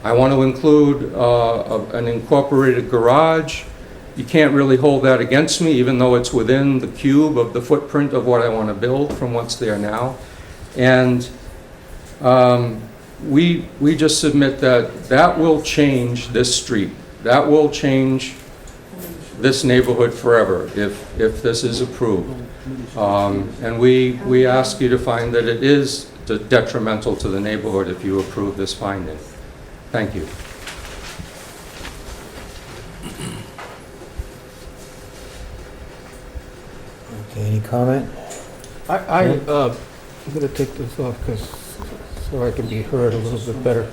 I want to include an incorporated garage. You can't really hold that against me, even though it's within the cube of the footprint of what I want to build from what's there now. And we just submit that will change this street. That will change this neighborhood forever if this is approved. And we ask you to find that it is detrimental to the neighborhood if you approve this finding. Thank you. Okay, any comment? I'm going to take this off so I can be heard a little bit better.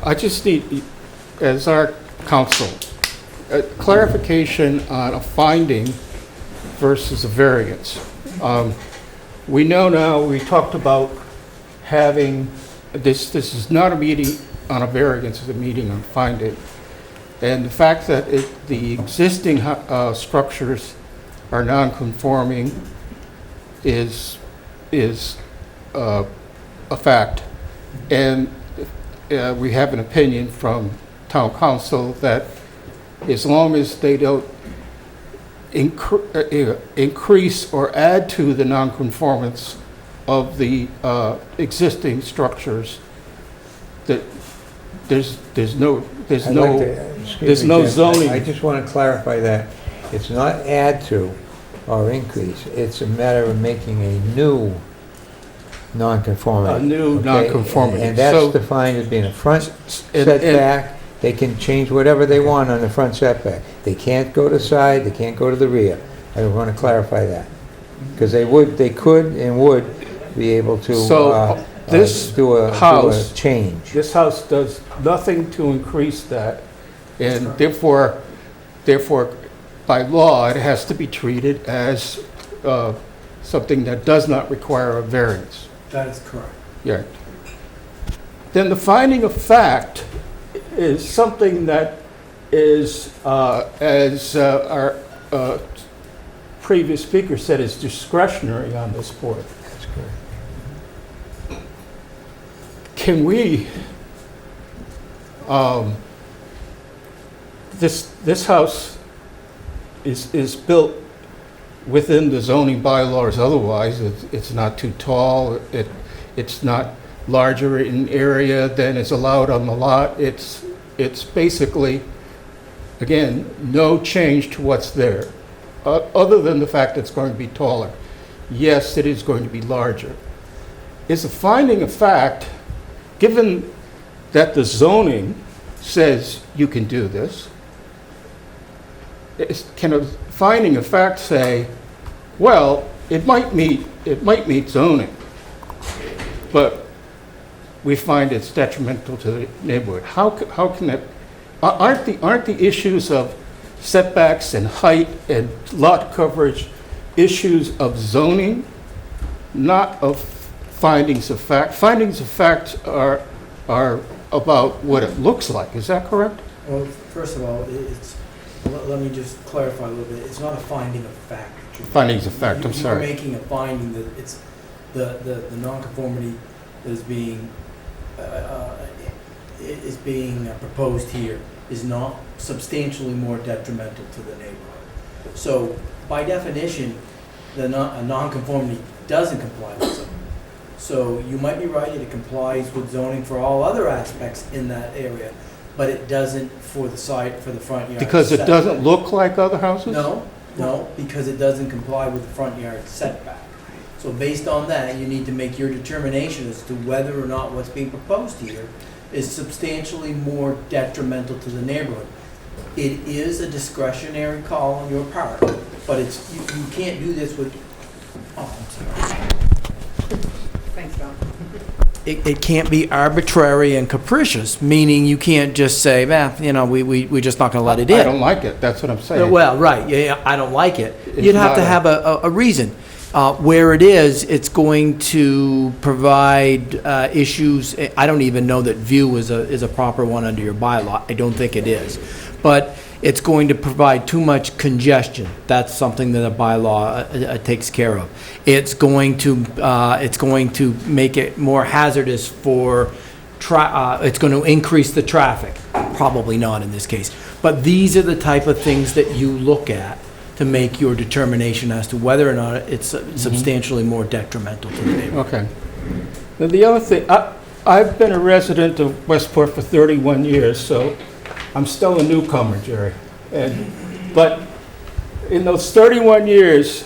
I just need, as our counsel, a clarification on a finding versus a variance. We know now, we talked about having, this is not a meeting on a variance, it's a meeting on finding. And the fact that the existing structures are non-conforming is a fact. And we have an opinion from town council that as long as they don't increase or add to the non-conformance of the existing structures, that there's no zoning. I just want to clarify that. It's not add to or increase. It's a matter of making a new non-conformity. A new okay? non-conformity. And that's So- defined as being a front and- setback. They can change whatever they want on the front setback. They can't go to the side, they can't go to the rear. I want to clarify that. Because they could and would be able to So, this do a house- change. This house does nothing to increase that, and therefore, by law, it has to be treated as something that does not require a variance. That is correct. Yeah. Then the finding of fact is something that is, as our previous speaker said, is discretionary on this board. That's correct. Can we, this house is built within the zoning bylaws, otherwise it's not too tall, it's not larger in area than is allowed on the lot. It's basically, again, no change to what's there, other than the fact that it's going to be taller. Yes, it is going to be larger. Is a finding of fact, given that the zoning says you can do this, can a finding of fact say, well, it might meet zoning, but we find it's detrimental to the neighborhood? How can that, aren't the issues of setbacks and height and lot coverage issues of zoning, not of findings of fact? Findings of fact are about what it looks like, is that correct? Well, first of all, let me just clarify a little bit. It's not a finding of fact. Findings of fact, I'm sorry. You're making a finding that it's the nonconformity that is being proposed here is not substantially more detrimental to the neighborhood. So by definition, a nonconformity doesn't comply with zoning. So you might be right, it complies with zoning for all other aspects in that area, but it doesn't for the front yard. Because it setback. doesn't look like other houses? No, because it doesn't comply with the front yard setback. So based on that, you need to make your determination as to whether or not what's being proposed here is substantially more detrimental to the neighborhood. It is a discretionary call on your part, but you can't do this with Thanks, John. It can't be arbitrary and capricious, meaning you can't just say, we're just not going to let it in. I don't like it, that's what I'm saying. Well, right, yeah, I don't like it. It's You'd have to not have a reason. Where it is, it's going to provide issues. I don't even know that view is a proper one under your bylaw. I don't think it is. But it's going to provide too much congestion. That's something that a bylaw takes care of. It's going to make it more hazardous for, it's going to increase the traffic. Probably not in this case. But these are the type of things that you look at to make your determination as to whether or not it's substantially more detrimental to the neighborhood. Okay. Now, the other thing, I've been a resident of Westport for 31 years, so I'm still a newcomer, Jerry. But in those 31 years,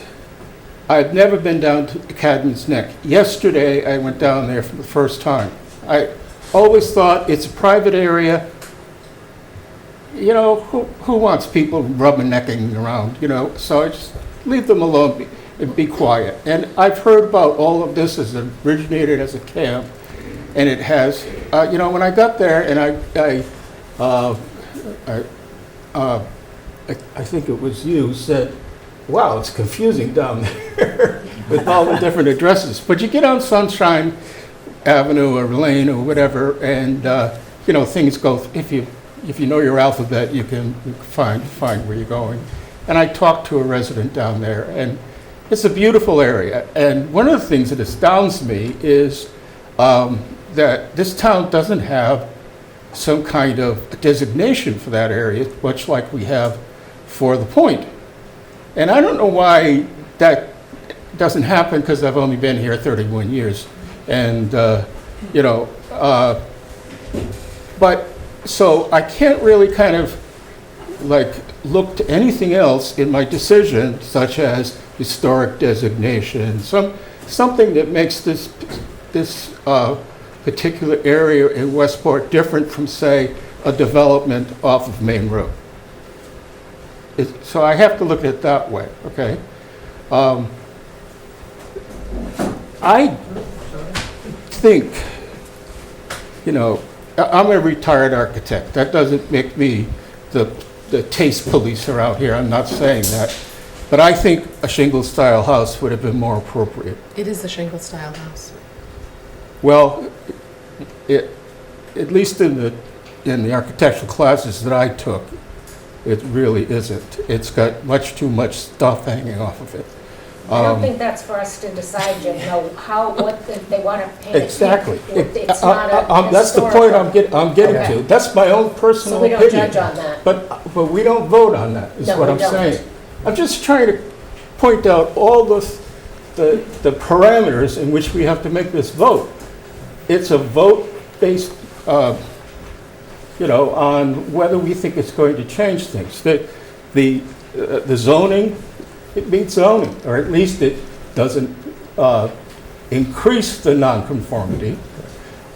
I've never been down to Cadman's Neck. Yesterday, I went down there for the first time. I always thought it's a private area. You know, who wants people rubbernecking around, you know? So I just leave them alone and be quiet. And I've heard about all of this as it originated as a camp, and it has, when I got there and I think it was you said, wow, it's confusing down there with all the different addresses. But you get on Sunshine Avenue or Lane or whatever, and, things go, if you know your alphabet, you can find where you're going. And I talked to a resident down there, and it's a beautiful area. And one of the things that astounds me is that this town doesn't have some kind of designation for that area, much like we have for the Point. And I don't know why that doesn't happen, because I've only been here 31 years. And, but so I can't really kind of look to anything else in my decision, such as historic designation, something that makes this particular area in Westport different from, say, a development off of Main Road. So I have to look at it that way, okay? I think, I'm a retired architect. That doesn't make me the taste police around here. I'm not saying that. But I think a shingle-style house would have been more appropriate. It is a shingle-style house. Well, at least in the architectural classes that I took, it really isn't. It's got much too much stuff hanging off of it. I don't think that's for us to decide, Jim, what they want to paint. Exactly. It's not a That's the point I'm getting Okay. to. That's my own personal So we opinion. don't judge on that. But we don't vote on that, is No, what we I'm don't. saying. I'm just trying to point out all the parameters in which we have to make this vote. It's a vote based, on whether we think it's going to change things. The zoning, it meets zoning, or at least it doesn't increase the nonconformity.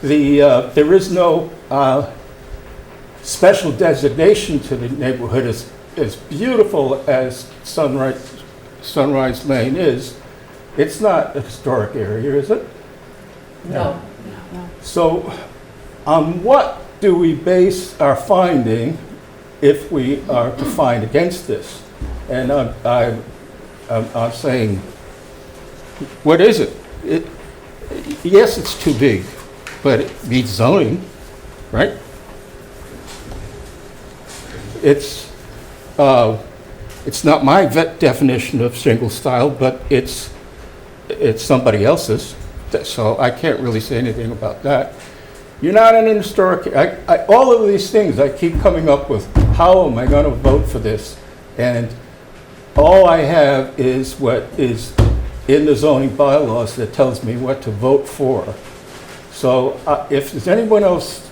There is no special designation to the neighborhood. As beautiful as Sunrise Lane is, it's not a historic area, is it? No. So on what do we base our finding if we are to find against this? And I'm saying, what is it? Yes, it's too big, but it meets zoning, right? It's not my definition of single style, but it's somebody else's, so I can't really say anything about that. You're not an historic, all of these things I keep coming up with, how am I going to vote for this? And all I have is what is in the zoning bylaws that tells me what to vote for. So if there's anyone else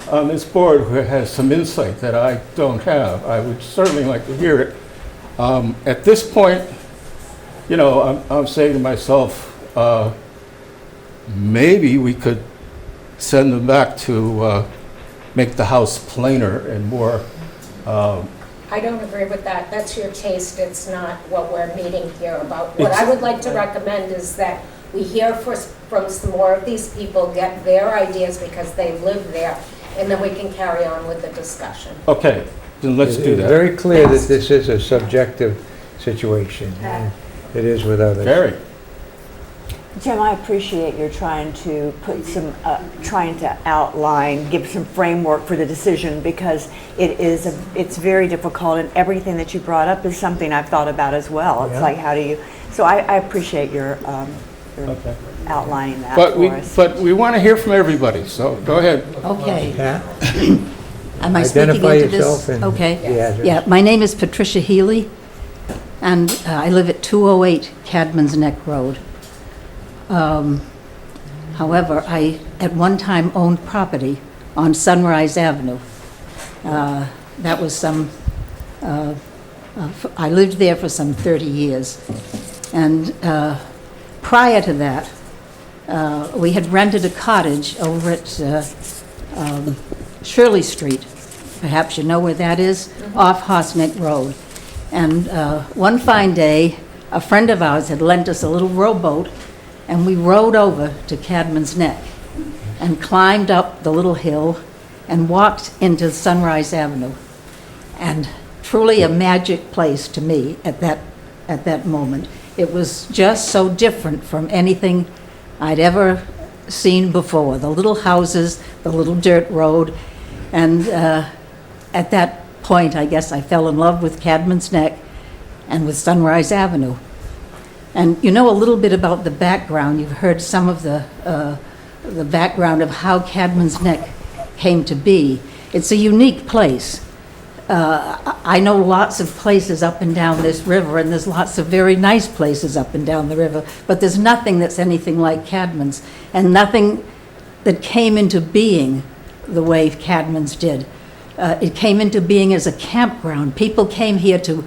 on this board who has some insight that I don't have, I would certainly like to hear it. At this point, I'm saying to myself, maybe we could send them back to make the house plainer and more I don't agree with that. That's your taste. It's not what we're meeting here about. What I would like to recommend is that we hear from some more of these people, get their ideas because they live there, and then we can carry on with the discussion. Okay, then let's do It's that. very clear that this is a subjective situation, and it is with others. Very. Jim, I appreciate your trying to put some, trying to outline, give some framework for the decision, because it's very difficult, and everything that you brought up is something I've thought about as well. It's Yeah. like, how do you, so I appreciate your Okay. outlining that But for us. we want to hear from everybody, so go ahead. Okay. Pat? Am I speaking Identify into yourself this? and Okay. the address. Yeah, my name is Patricia Healy, and I live at 208 Cadman's Neck Road. However, I at one time owned property on Sunrise Avenue. That was I lived there for some 30 years. And prior to that, we had rented a cottage over at Shirley Street. Perhaps you know where that is, off Horse Neck Road. And one fine day, a friend of ours had lent us a little rowboat, and we rowed over to Cadman's Neck and climbed up the little hill and walked into Sunrise Avenue. And truly a magic place to me at that moment. It was just so different from anything I'd ever seen before. The little houses, the little dirt road, and at that point, I guess I fell in love with Cadman's Neck and with Sunrise Avenue. And you know a little bit about the background. You've heard some of the background of how Cadman's Neck came to be. It's a unique place. I know lots of places up and down this river, and there's lots of very nice places up and down the river, but there's nothing that's anything like Cadman's, and nothing that came into being the way Cadman's did. It came into being as a campground. People came here to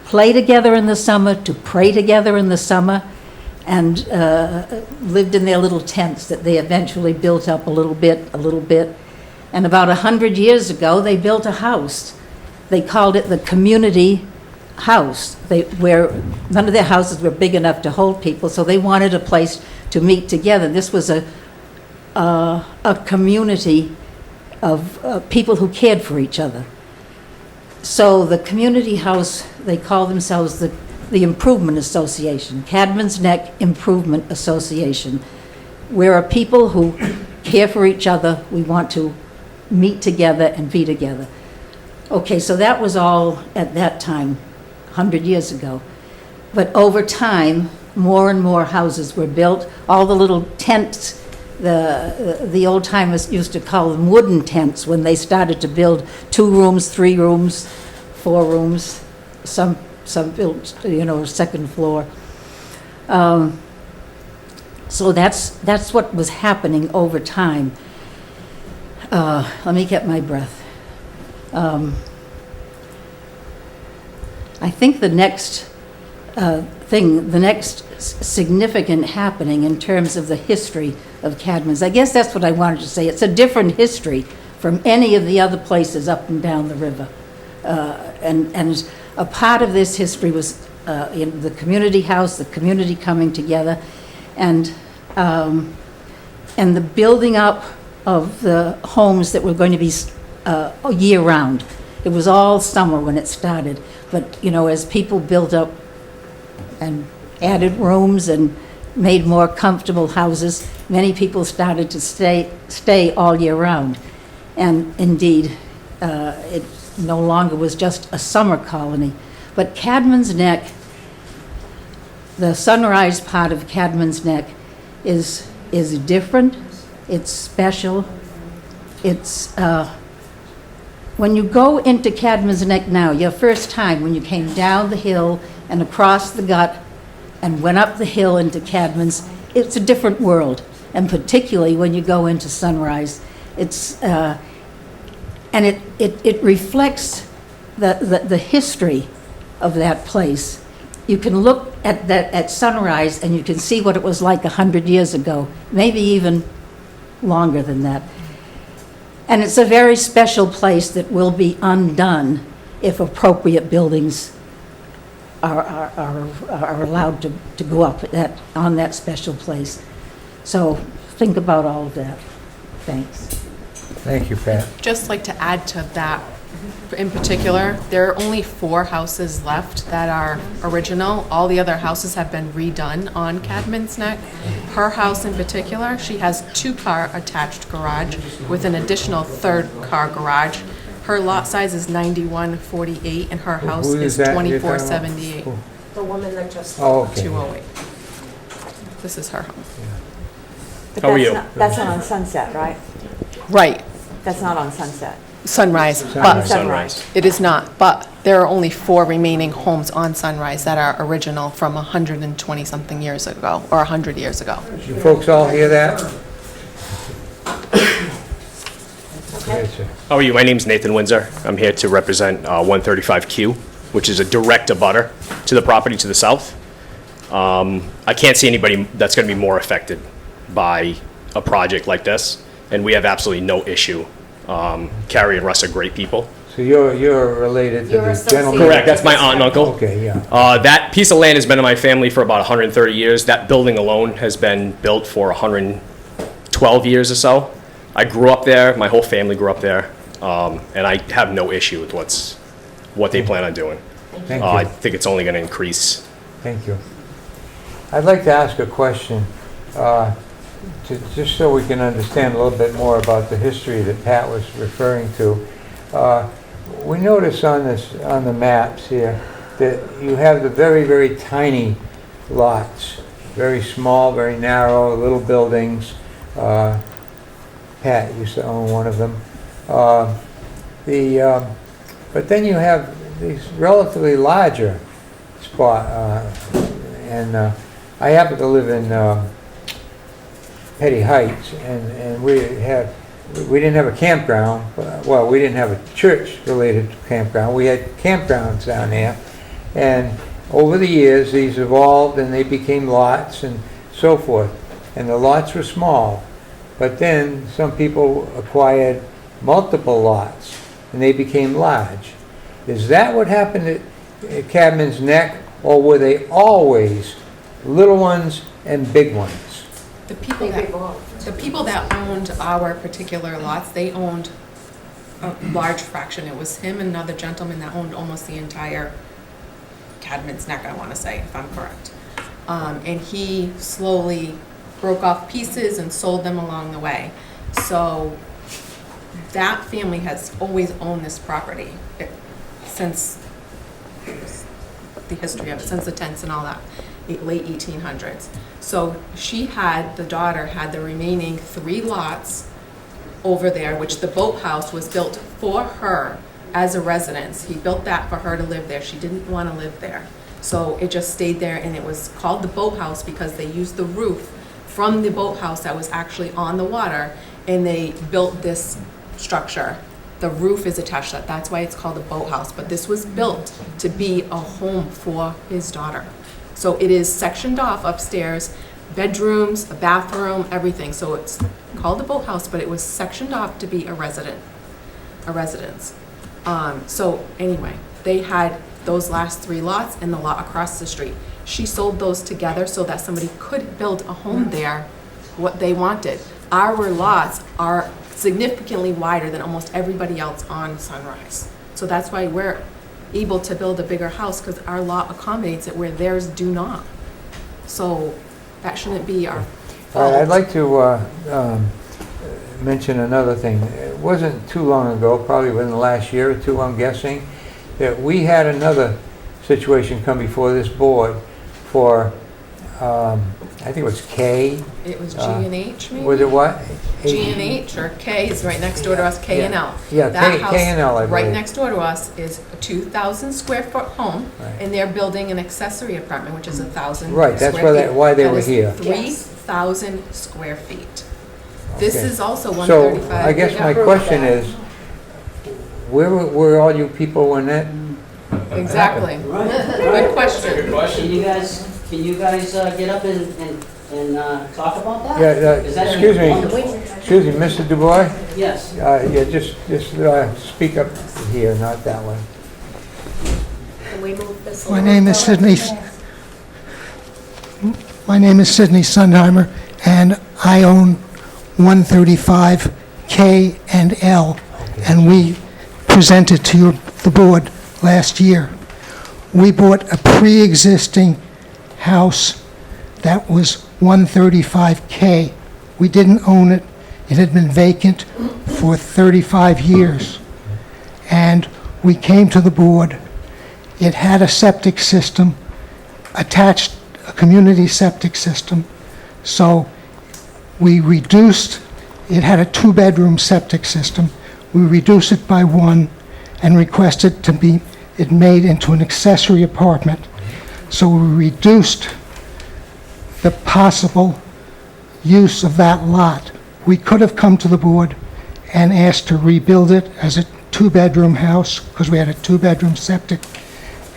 play together in the summer, to pray together in the summer, and lived in their little tents that they eventually built up a little bit. And about 100 years ago, they built a house. They called it the community house, where none of their houses were big enough to hold people, so they wanted a place to meet together. This was a community of people who cared for each other. So the community house, they call themselves the Improvement Association, Cadman's Neck Improvement Association. We're a people who care for each other. We want to meet together and be together. Okay, so that was all at that time, 100 years ago. But over time, more and more houses were built. All the little tents, the old timers used to call them wooden tents when they started to build 2 rooms, 3 rooms, 4 rooms. Some built, second floor. So that's what was happening over time. Let me get my breath. I think the next significant happening in terms of the history of Cadman's, I guess that's what I wanted to say. It's a different history from any of the other places up and down the river. And a part of this history was in the community house, the community coming together, and the building up of the homes that were going to be year-round. It was all summer when it started, but as people built up and added rooms and made more comfortable houses, many people started to stay all year round. And indeed, it no longer was just a summer colony. But Cadman's Neck, the Sunrise part of Cadman's Neck, is different. It's special. It's when you go into Cadman's Neck now, your first time when you came down the hill and across the gut and went up the hill into Cadman's, it's a different world. And particularly when you go into Sunrise, it's and it reflects the history of that place. You can look at Sunrise and you can see what it was like 100 years ago, maybe even longer than that. And it's a very special place that will be undone if appropriate buildings are allowed to go up on that special place. So think about all of that. Thanks. Thank you, Pat. Just like to add to that, in particular, there are only 4 houses left that are original. All the other houses have been redone on Cadman's Neck. Her house in particular, she has 2-car attached garage with an additional 3rd-car garage. Her lot size is 9148 and her house Who is is that you're talking about? 2478, Who? The woman that just. Oh, okay. 208. This is her home. But How are that's you? not- That's not on Sunset, right? Right, That's not on Sunset. Sunrise, Sunrise. but Sunrise. it is not. But there are only 4 remaining homes on Sunrise that are original from 120-something years ago, or 100 years ago. You folks all hear that? Yes, sir. How are you? My name's Nathan Windsor. I'm here to represent 135Q, which is a direct abutter to the property to the south. I can't see anybody that's going to be more affected by a project like this, and we have absolutely no issue. Carrie and Russ are great people. So you're related to You're the gentleman? Correct, that's my aunt and uncle. Okay, yeah. That piece of land has been in my family for about 130 years. That building alone has been built for 112 years or so. I grew up there, my whole family grew up there, and I have no issue with what they plan on doing. Thank I you, think it's only going to increase. thank you. I'd like to ask a question, just so we can understand a little bit more about the history that Pat was referring to. We notice on the maps here, that you have the very, very tiny lots, very small, very narrow, little buildings. Pat used to own one of them. But then you have these relatively larger spot, and I happen to live in Petty Heights, and we didn't have a campground. Well, we didn't have a church-related campground. We had campgrounds down there, and over the years, these evolved and they became lots and so forth. And the lots were small, but then some people acquired multiple lots, and they became large. Is that what happened at Cadman's Neck, or were they always little ones and big ones? The people They that, evolved. the people that owned our particular lots, they owned a large fraction. It was him and another gentleman that owned almost the entire Cadman's Neck, I want to say, if I'm correct. And he slowly broke off pieces and sold them along the way. So that family has always owned this property since the history of it, since the tents and all that, late 1800s. So the daughter had the remaining 3 lots over there, which the boathouse was built for her as a residence. He built that for her to live there. She didn't want to live there. So it just stayed there, and it was called the boathouse because they used the roof from the boathouse that was actually on the water, and they built this structure. The roof is attached to that. That's why it's called a boathouse. But this was built to be a home for his daughter. So it is sectioned off upstairs, bedrooms, a bathroom, everything. So it's called a boathouse, but it was sectioned off to be a residence. So anyway, they had those last 3 lots and the lot across the street. She sold those together so that somebody could build a home there, what they wanted. Our lots are significantly wider than almost everybody else on Sunrise. So that's why we're able to build a bigger house, because our lot accommodates it where theirs do not. So that shouldn't be our fault. I'd like to mention another thing. It wasn't too long ago, probably within the last year or 2, I'm guessing, that we had another situation come before this board for, I think it was K. It was G and H, maybe? Was it what? G and H, or K is right next door to us, K and L. Yeah, That K and L, I house right believe. next door to us is a 2,000 square foot home, Right. and they're building an accessory apartment, which is 1,000 Right, that's square feet. why they That were is here. 3,000 square feet. This Okay. is also So 135. I guess my question is, where were all you people when that? Exactly. Good question. Can you guys get up and talk about that? Yeah, Is that excuse me, important? excuse me, Mr. Du Bois? Yes. Yeah, just speak up here, not that way. Just a My little name is further. Sidney. My name is Sidney Sundheimer, and I own 135 K and L, and we presented to the board last year. We bought a pre-existing house that was 135 K. We didn't own it. It had been vacant for 35 years. And we came to the board. It had a septic system attached, a community septic system. So we reduced, it had a two-bedroom septic system. We reduced it by one and requested to be it made into an accessory apartment. So we reduced the possible use of that lot. We could have come to the board and asked to rebuild it as a two-bedroom house, because we had a two-bedroom septic.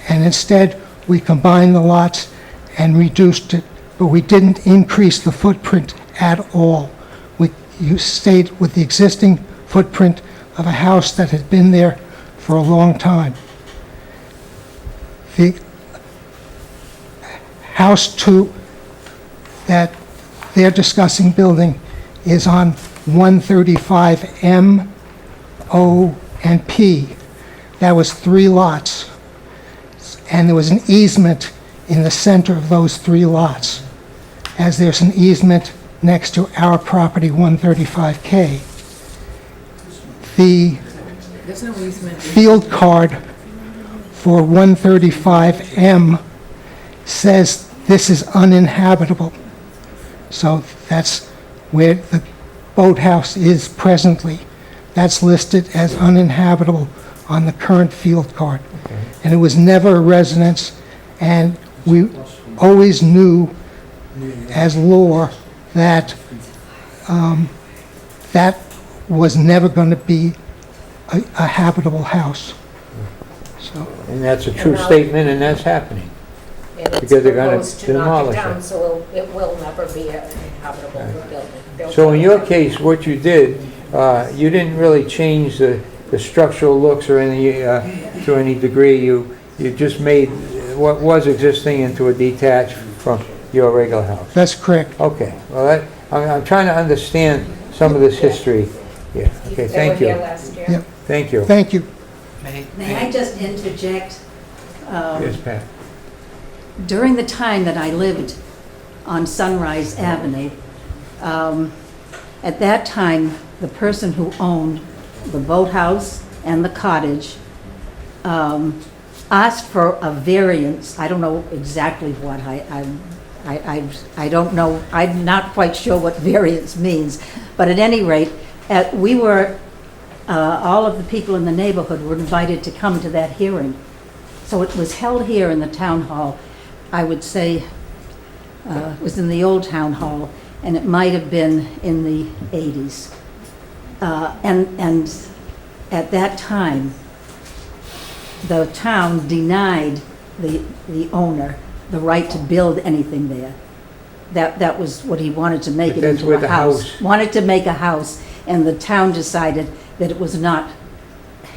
And instead, we combined the lots and reduced it, but we didn't increase the footprint at all. You stayed with the existing footprint of a house that had been there for a long time. The house that they're discussing building is on 135 M, O, and P. That was 3 lots. And there was an easement in the center of those 3 lots, as there's an easement next to our property, 135K. The There's no easement. field card for 135M says this is uninhabitable. So that's where the boathouse is presently. That's listed as uninhabitable on the current field card. And it was never a residence, and we always knew as law that that was never going to be a habitable house. So, And that's a true statement, and that's happening. And it's Because they're gonna proposed to knock it demolish down, it. so it will never be a habitable building. So in your case, what you did, you didn't really change the structural looks or any, to any degree. You just made what was existing into a detached from your regular house. that's correct. Okay, well, I'm trying to understand some of this history. Yeah, okay, thank They were here you. last year. Yep. Thank you. Thank you. May I just interject? Yes, Pat. During the time that I lived on Sunrise Avenue, at that time, the person who owned the boathouse and the cottage asked for a variance. I don't know exactly what, I don't know, I'm not quite sure what variance means, but at any rate, we were, all of the people in the neighborhood were invited to come to that hearing. So it was held here in the town hall. I would say it was in the old town hall, and it might have been in the 80s. And at that time, the town denied the owner the right to build anything there. That was what he wanted, to make But it that's into where a the house. house- Wanted to make a house, and the town decided that it was not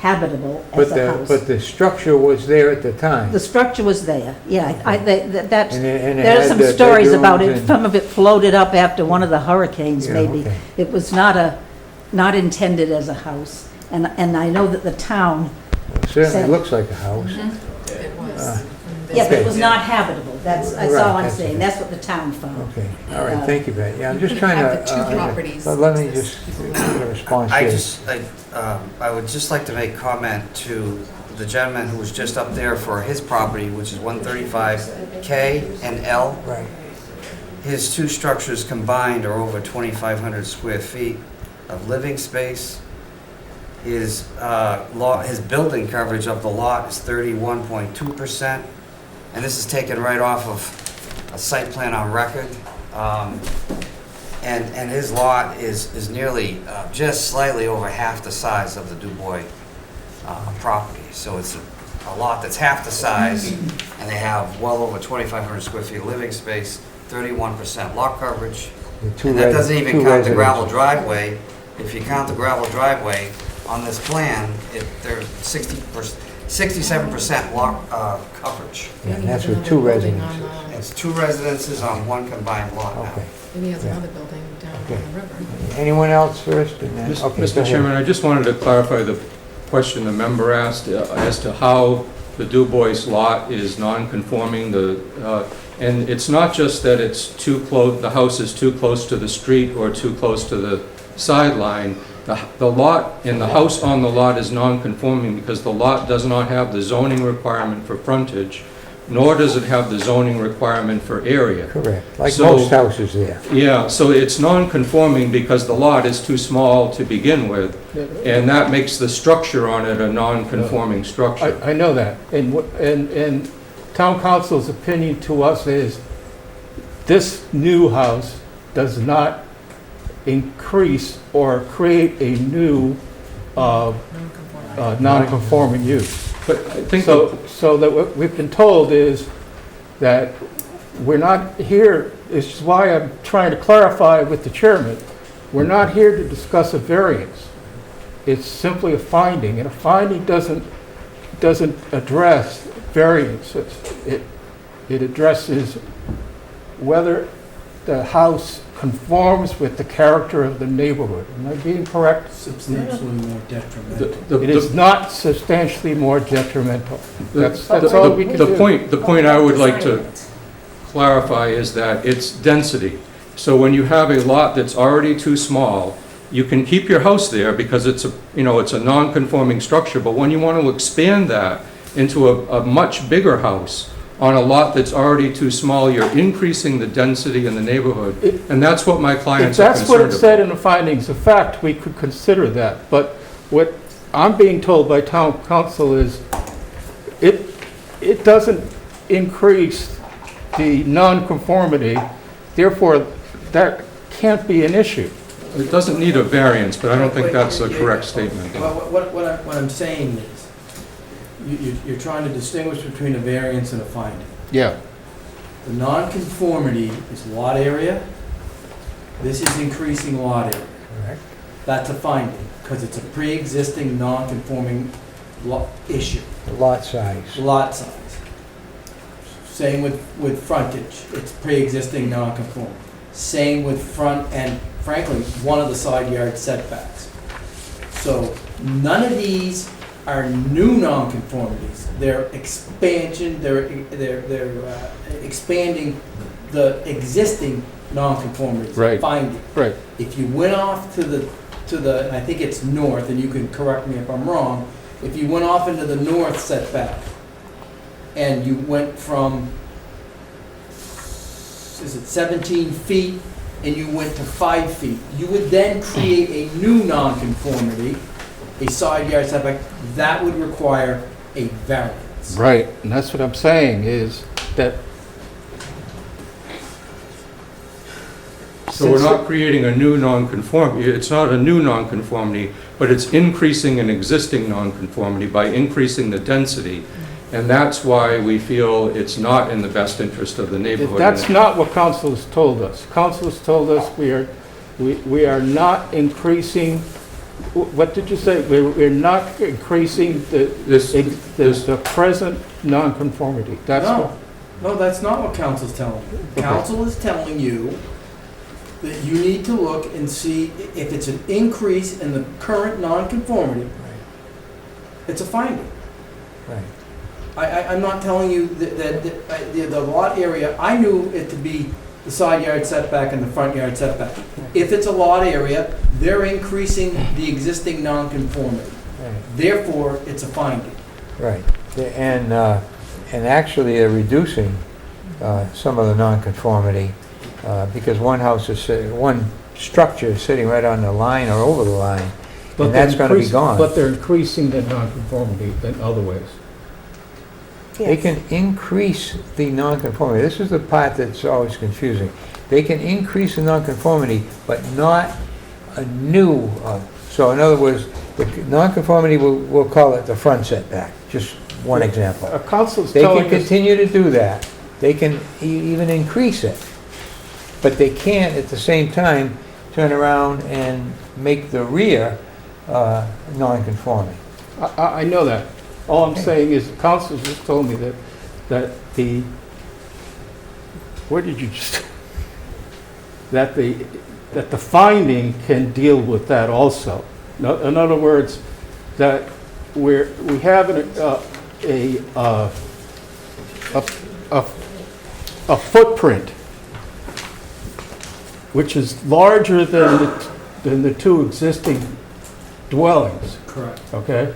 habitable as a house. But the structure was there at the time. The structure was there, yeah. That's, And it there are had some the stories about bedrooms it. and- Some of it floated up after one of the hurricanes, Yeah, maybe. okay. It was not intended as a house. And I know that the town, It certainly said- looks like a house. It was. yeah, but it Okay. was not habitable. That's Right, all I'm that's saying. okay. That's what the town found. Okay, all right, thank you, Pat. Yeah, I'm just trying Have to, the two properties. let me just get a response here. I would just like to make comment to the gentleman who was just up there for his property, which is 135K and L. Right. His 2 structures combined are over 2,500 square feet of living space. His building coverage of the lot is 31.2%, and this is taken right off of a site plan on record. And his lot is nearly, just slightly over half the size of the DuBois property. So it's a lot that's half the size, and they have well over 2,500 square feet of living space, 31% lot coverage. And that doesn't even count the gravel driveway. If you count the gravel driveway on this plan, there's 67% lot coverage. Yeah, and that's Maybe with he has two another building residences. on, It's 2 residences on 1 combined lot now. Okay. maybe he has Yeah. another building down on Okay. the river. Anyone else first? And then, okay, go Mr. ahead. Chairman, I just wanted to clarify the question the member asked as to how the Du Bois lot is non-conforming. And it's not just that it's too close, the house is too close to the street or too close to the sideline. The lot, and the house on the lot is non-conforming because the lot does not have the zoning requirement for frontage, nor does it have the zoning requirement for area. Correct, like So- most houses there. Yeah, so it's non-conforming because the lot is too small to begin with, and that makes the structure on it a non-conforming structure. I know that, and town council's opinion to us is, this new house does not increase or create a new Non-conforming. non-conforming use. But I think, So that what we've been told is that we're not here, this is why I'm trying to clarify with the chairman, we're not here to discuss a variance. It's simply a finding, and a finding doesn't address variance. It addresses whether the house conforms with the character of the neighborhood. Am I being correct? Substantially more detrimental. It is not substantially more detrimental. That's the- all we can do. the point I would like to clarify is that it's density. So when you have a lot that's already too small, you can keep your house there because it's a non-conforming structure, but when you want to expand that into a much bigger house on a lot that's already too small, you're increasing the density in the neighborhood, and that's what my If clients are that's what concerned it said about. in the findings of fact, we could consider that. But what I'm being told by town council is, it doesn't increase the nonconformity, therefore, that can't be an issue. It doesn't need a variance, but I don't think that's a correct statement. Well, what I'm saying is, you're trying to distinguish between a variance and a finding. Yeah. The nonconformity is lot area. This is increasing lot area. Correct. That's a finding, because it's a pre-existing non-conforming issue, The lot size. lot size. Same with frontage, it's pre-existing non-conforming. Same with front and, frankly, one of the side yard setbacks. So none of these are new nonconformities. They're expansion, they're expanding the existing nonconformities. Right. Finding. Right. If you went off to the, I think it's north, and you can correct me if I'm wrong, if you went off into the north setback, and you went from, is it 17 feet, and you went to 5 feet, you would then create a new nonconformity, a side yard setback, that would require a variance. Right, and that's what I'm saying, is that So we're not creating a new nonconformity, it's not a new nonconformity, but it's increasing an existing nonconformity by increasing the density. And that's why we feel it's not in the best interest of the neighborhood. That's not what council has told us. Council has told us we are not increasing, what did you say? We're not increasing the present nonconformity. That's what. No, that's not what council's telling you. Council is telling you that you need to look and see if it's an increase in the current nonconformity. It's a finding. Right. I'm not telling you that the lot area, I knew it to be the side yard setback and the front yard setback. If it's a lot area, they're increasing the existing nonconformity. Right. Therefore, it's a finding. Right. And actually, they're reducing some of the nonconformity because one structure is sitting right on the line or over the line, and that's going to be gone. But they're increasing the nonconformity in other ways. They can increase the nonconformity. This is the part that's always confusing. They can increase the nonconformity, but not a new. So in other words, the nonconformity, we'll call it the front setback, just one example. Council's They telling can us, continue to do that. They can even increase it. But they can't, at the same time, turn around and make the rear non-conforming. I know that, All I'm saying is, the council just told me that the, what did you just, that the finding can deal with that also. In other words, that we have a footprint which is larger than the two existing dwellings, Correct. okay?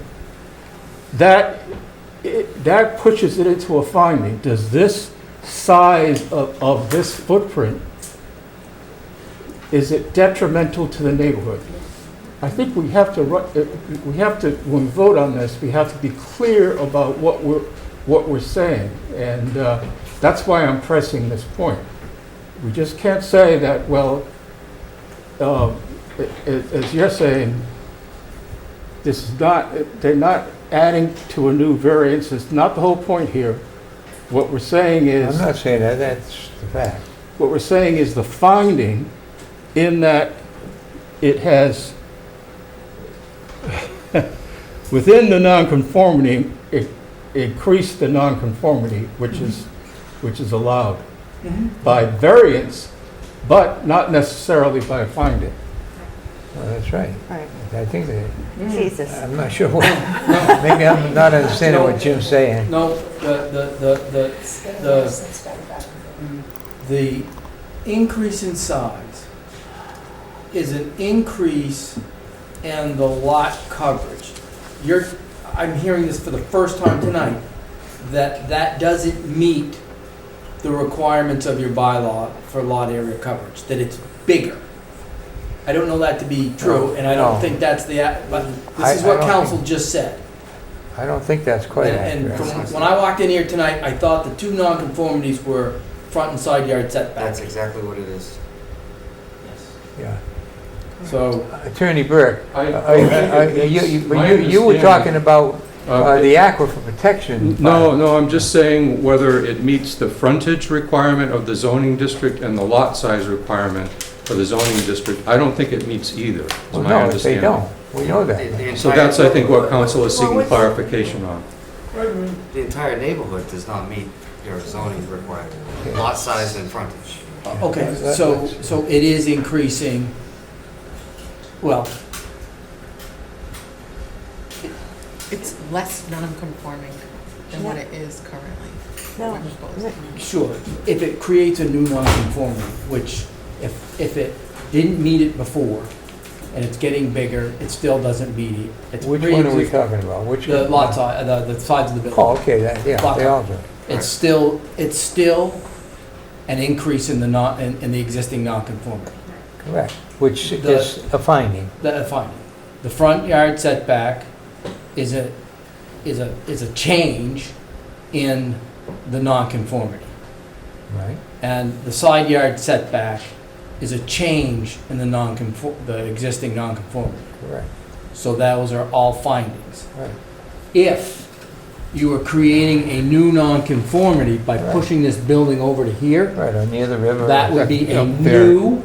That pushes it into a finding. Does this size of this footprint, is it detrimental to the neighborhood? I think we have to, when we vote on this, we have to be clear about what we're saying. And that's why I'm pressing this point. We just can't say that, well, as you're saying, this is not, they're not adding to a new variance. It's not the whole point here. What we're saying is... I'm not saying that, that's the fact. What we're saying is the finding in that it has, within the nonconformity, it increased the nonconformity, which is allowed by variance, but not necessarily by finding. Well, that's right. Right. I think that, Jesus. I'm not sure what, maybe I'm not understanding what Jim's saying. No, the increase in size is an increase in the lot coverage. I'm hearing this for the first time tonight, that doesn't meet the requirements of your bylaw for lot area coverage, that it's bigger. I don't know that to be true, and I don't No. think that's but this is I what don't council just said. I don't think that's quite And accurate. from when I walked in here tonight, I thought the two nonconformities were front and side yard setback. That's exactly what it is. Yeah. So, Attorney Burke, I- you were talking about the aquifer protection. No, I'm just saying whether it meets the frontage requirement of the zoning district and the lot size requirement for the zoning district. I don't think it meets either, is Well, my no, they understanding. don't. We know that. So that's, I think, what council is seeking clarification on. The entire neighborhood does not meet your zoning requirement, lot size and frontage. okay, so it is increasing, well, It's less non-conforming than what it is currently. No. What we're proposing. sure, if it creates a new nonconformity, which if it didn't meet it before, and it's getting bigger, it still doesn't meet it. It's Which one are we pre-existing- talking about? Which The one? lot size, the sides of the building. Oh, okay, yeah, Lot they all do. It's still an increase in the existing nonconformity. Correct. Which is a finding. Finding. The front yard setback is a change in the nonconformity. Right. And the side yard setback is a change in the existing nonconformity. Correct. So those are all findings. Right. If you are creating a new nonconformity by Right. pushing this building over to here, Right, or near the river. that would be a There. new,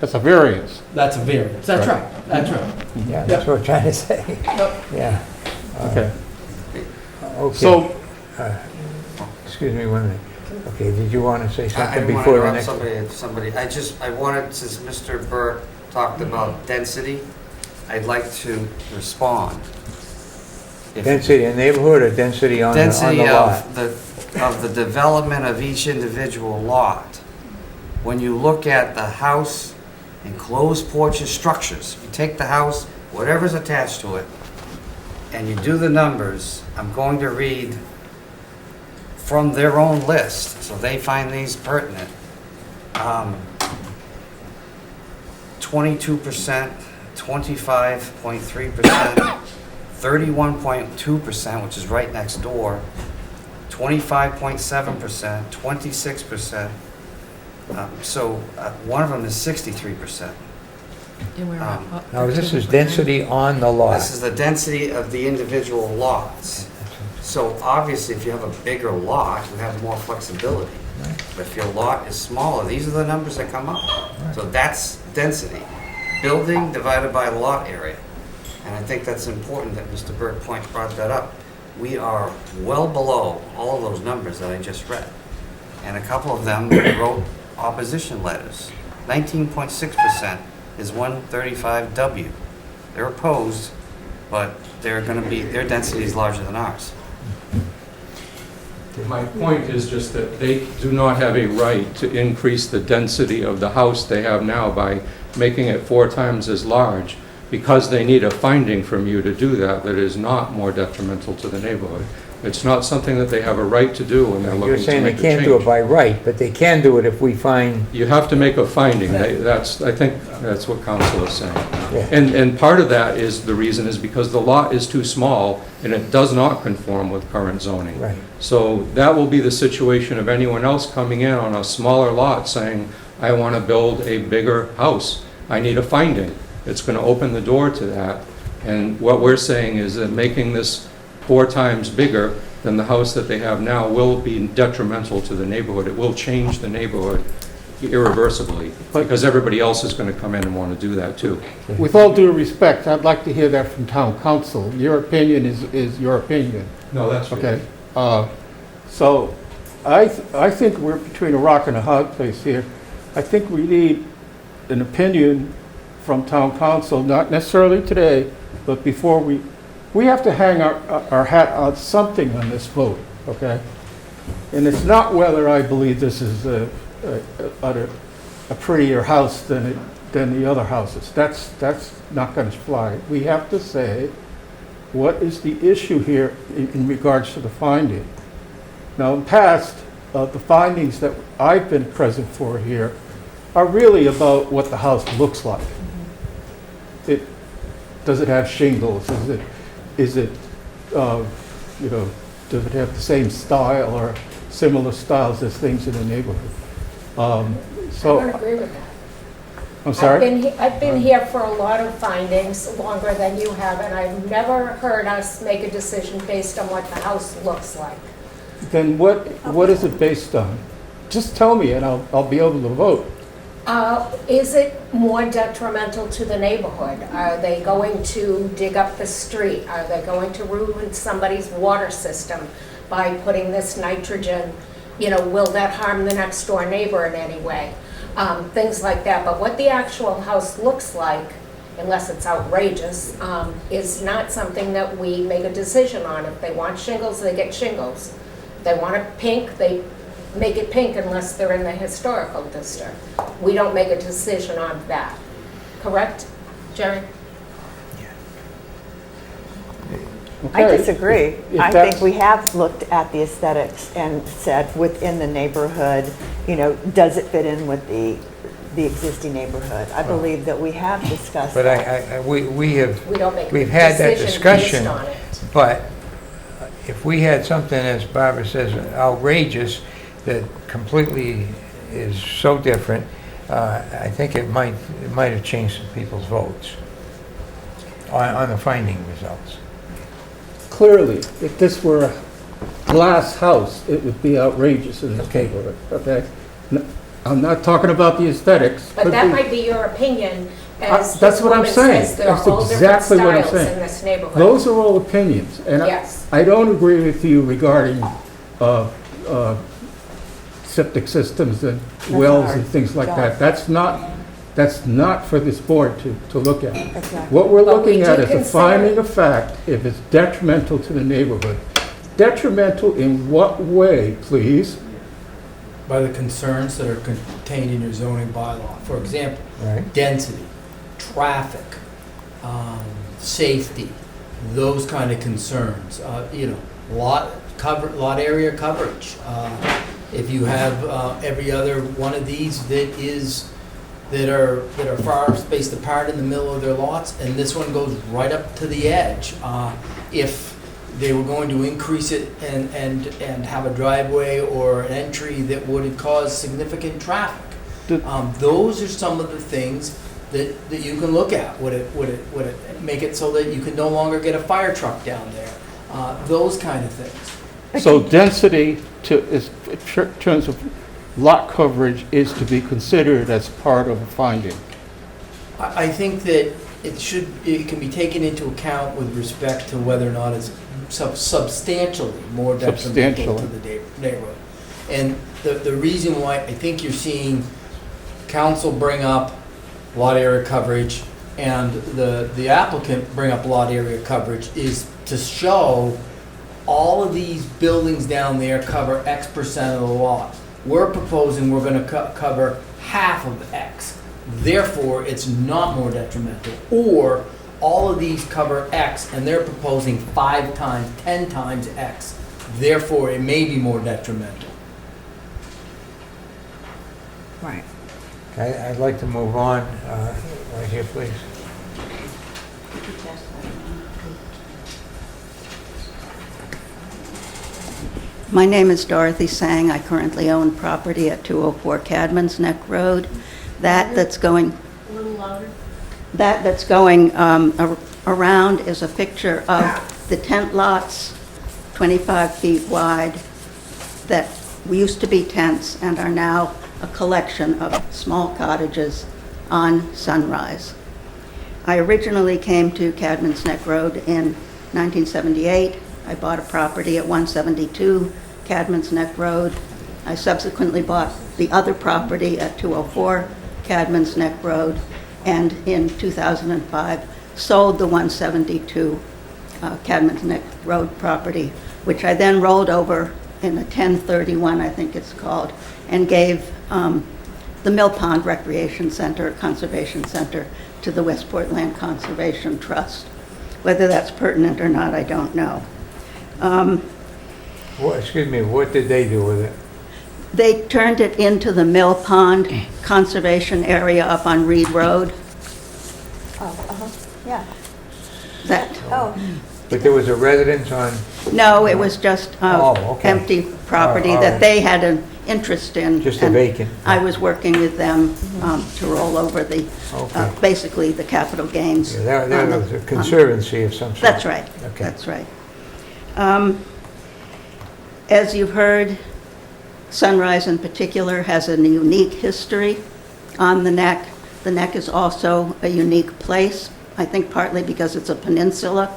That's a variance. that's a variance. That's Right. right, that's right. Yeah, that's what we're trying to say. Yep. Yeah. Okay. Okay. So, Excuse me one minute. Okay, did you want to say I something didn't want to before the interrupt next? somebody. I wanted, since Mr. Burke talked about density, I'd like to respond. If- Density in the neighborhood or density on the Density lot? of the development of each individual lot. When you look at the house, enclosed porches, structures, you take the house, whatever's attached to it, and you do the numbers, I'm going to read from their own list, so they find these pertinent. 22%, 25.3%, 31.2%, which is right next door, 25.7%, 26%. So one of them is 63%. And we're Um, up Now, this is 13%. density on the lot. This is the density of the individual lots. So obviously, if you have a bigger lot, you have more flexibility. But if your lot is smaller, these are the numbers that come up. So that's density. Building divided by lot area. And I think that's important that Mr. Burke brought that up. we are well below all of those numbers that I just read. And a couple of them wrote opposition letters. 19.6% is 135W. They're opposed, but their density is larger than ours. My point is just that they do not have a right to increase the density of the house they have now by making it 4 times as large, because they need a finding from you to do that that is not more detrimental to the neighborhood. It's not something that they have a right to do when they're You're looking to saying they make a change. can't do it by right, but they can do it if we find, You have to make a finding. I think that's what council is saying. Yeah. And part of that is, the reason is because the lot is too small and it does not conform with current zoning. right. So that will be the situation of anyone else coming in on a smaller lot saying, I want to build a bigger house. I need a finding. It's going to open the door to that. And what we're saying is that making this 4 times bigger than the house that they have now will be detrimental to the neighborhood. It will change the neighborhood irreversibly, because everybody else is going to come in and want to do that too. With all due respect, I'd like to hear that from town council. Your opinion is your opinion, No, that's okay? So I think we're between a rock and a hard place here. I think we need an opinion from town council, not necessarily today, but before we have to hang our hat on something on this vote, okay? And it's not whether I believe this is a prettier house than the other houses. That's not going to fly. We have to say, what is the issue here in regards to the finding? Now, in the past, the findings that I've been present for here are really about what the house looks like. Does it have shingles? Is it does it have the same style or similar styles as things in the neighborhood? I don't agree with that. I'm sorry? I've been here for a lot of findings, longer than you have, and I've never heard us make a decision based on what the house looks like. Then what is it based on? Just tell me and I'll be able to vote. Is it more detrimental to the neighborhood? Are they going to dig up the street? Are they going to ruin somebody's water system by putting this nitrogen? Will that harm the next door neighbor in any way? Things like that. But what the actual house looks like, unless it's outrageous, is not something that we make a decision on. If they want shingles, they get shingles. If they want it pink, they make it pink unless they're in the historical district. We don't make a decision on that. Correct, Jerry? I Okay. disagree. If I that's- think we have looked at the aesthetics and said within the neighborhood, does it fit in with the existing neighborhood? I believe that we have discussed But that. we have, We don't make a we've had that decision discussion, based on it. but if we had something, as Barbara says, outrageous, that completely is so different, I think it might have changed some people's votes on the finding results. Clearly, if this were a glass house, it would be outrageous in this Okay. neighborhood, okay? I'm not talking about the aesthetics. But Could that be- might be your opinion, as That's this what I'm woman saying. says, there are That's all different exactly what I'm styles saying. in this neighborhood. Those are all opinions, and Yes. I don't agree with you regarding septic systems and wells and things like that. That's not for this board to look at. Exactly. What we're But we looking at do is a consider- finding of fact if it's detrimental to the neighborhood. Detrimental in what way, please? By the concerns that are contained in your zoning bylaw. For example, Right. density, traffic, safety, those kind of concerns. Lot area coverage. If you have every other one of these that are far spaced apart in the middle of their lots, and this one goes right up to the edge. If they were going to increase it and have a driveway or an entry that would cause significant traffic. Those are some of the things that you can look at. Would it make it so that you can no longer get a fire truck down there? Those kind of things. So density in terms of lot coverage is to be considered as part of a finding. I think that it can be taken into account with respect to whether or not it's substantially more detrimental to the neighborhood. And the reason why I think you're seeing council bring up lot area coverage and the applicant bring up lot area coverage is to show all of these buildings down there cover X% of the lot. We're proposing we're gonna cover half of X. Therefore, it's not more detrimental. Or all of these cover X and they're proposing 5 times, 10 times X. Therefore, it may be more detrimental. Right. I'd like to move on, right here, please. My name is Dorothy Sang. I currently own property at 204 Cadman's Neck Road. That's going around is a picture of the tent lots, 25 feet wide, that used to be tents and are now a collection of small cottages on Sunrise. I originally came to Cadman's Neck Road in 1978. I bought a property at 172 Cadman's Neck Road. I subsequently bought the other property at 204 Cadman's Neck Road, and in 2005 sold the 172 Cadman's Neck Road property, which I then rolled over in a 1031, I think it's called, and gave the Mill Pond Recreation Center, Conservation Center, to the Westport Land Conservation Trust. Whether that's pertinent or not, I don't know. Excuse me, what did they do with it? They turned it into the Mill Pond Conservation Area up on Reed Road. Yeah. That, But there was a residence on, no, it was just okay. empty property All that right. they had an interest in. just a and vacant? I was working with them to roll over the, Okay. basically the capital gains. Yeah, that on the- was a conservancy of some sort. That's right, Okay. that's right. As you've heard, Sunrise in particular has a unique history on the neck. The neck is also a unique place, I think partly because it's a peninsula.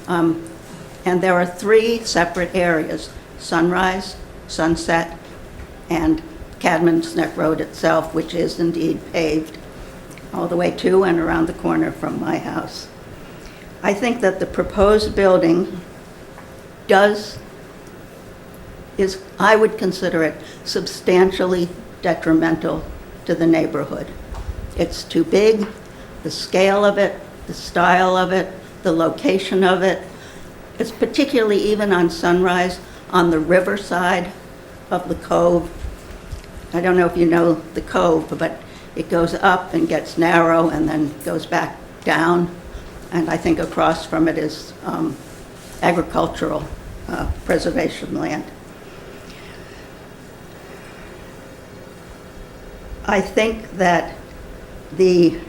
And there are 3 separate areas: Sunrise, Sunset, and Cadman's Neck Road itself, which is indeed paved all the way to and around the corner from my house. I think that the proposed building I would consider it substantially detrimental to the neighborhood. It's too big, the scale of it, the style of it, the location of it. It's particularly even on Sunrise, on the river side of the cove. I don't know if you know the cove, but it goes up and gets narrow and then goes back down. And I think across from it is agricultural preservation land. I think that the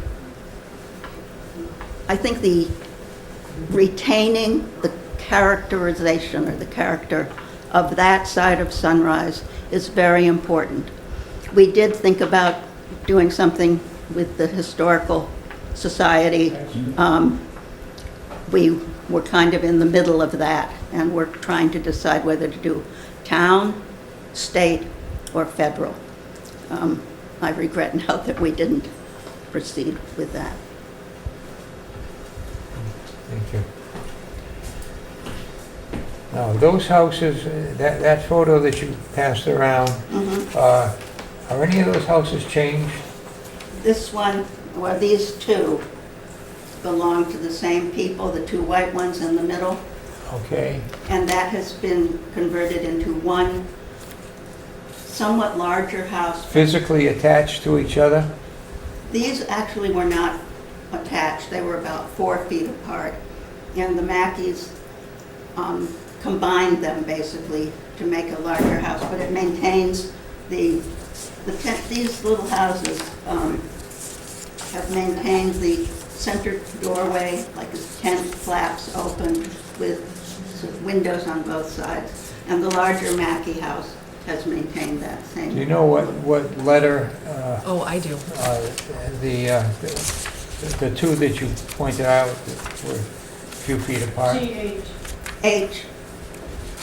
retaining the characterization or the character of that side of Sunrise is very important. We did think about doing something with the Historical Society. We were kind of in the middle of that, and we're trying to decide whether to do town, state, or federal. I regret now that we didn't proceed with that. Thank you. Now, those houses, that photo that you passed around, are any of those houses changed? This one, well, these 2 belong to the same people, the 2 white ones in the middle, Okay. and that has been converted into one somewhat larger house. Physically attached to each other? These actually were not attached. They were about 4 feet apart. And the Mackeys combined them basically to make a larger house, but it maintains these little houses have maintained the center doorway, like a tent flaps open with windows on both sides. And the larger Mackey house has maintained that same. Do you know what letter Oh, I do. the 2 that you pointed out were a few feet apart? H.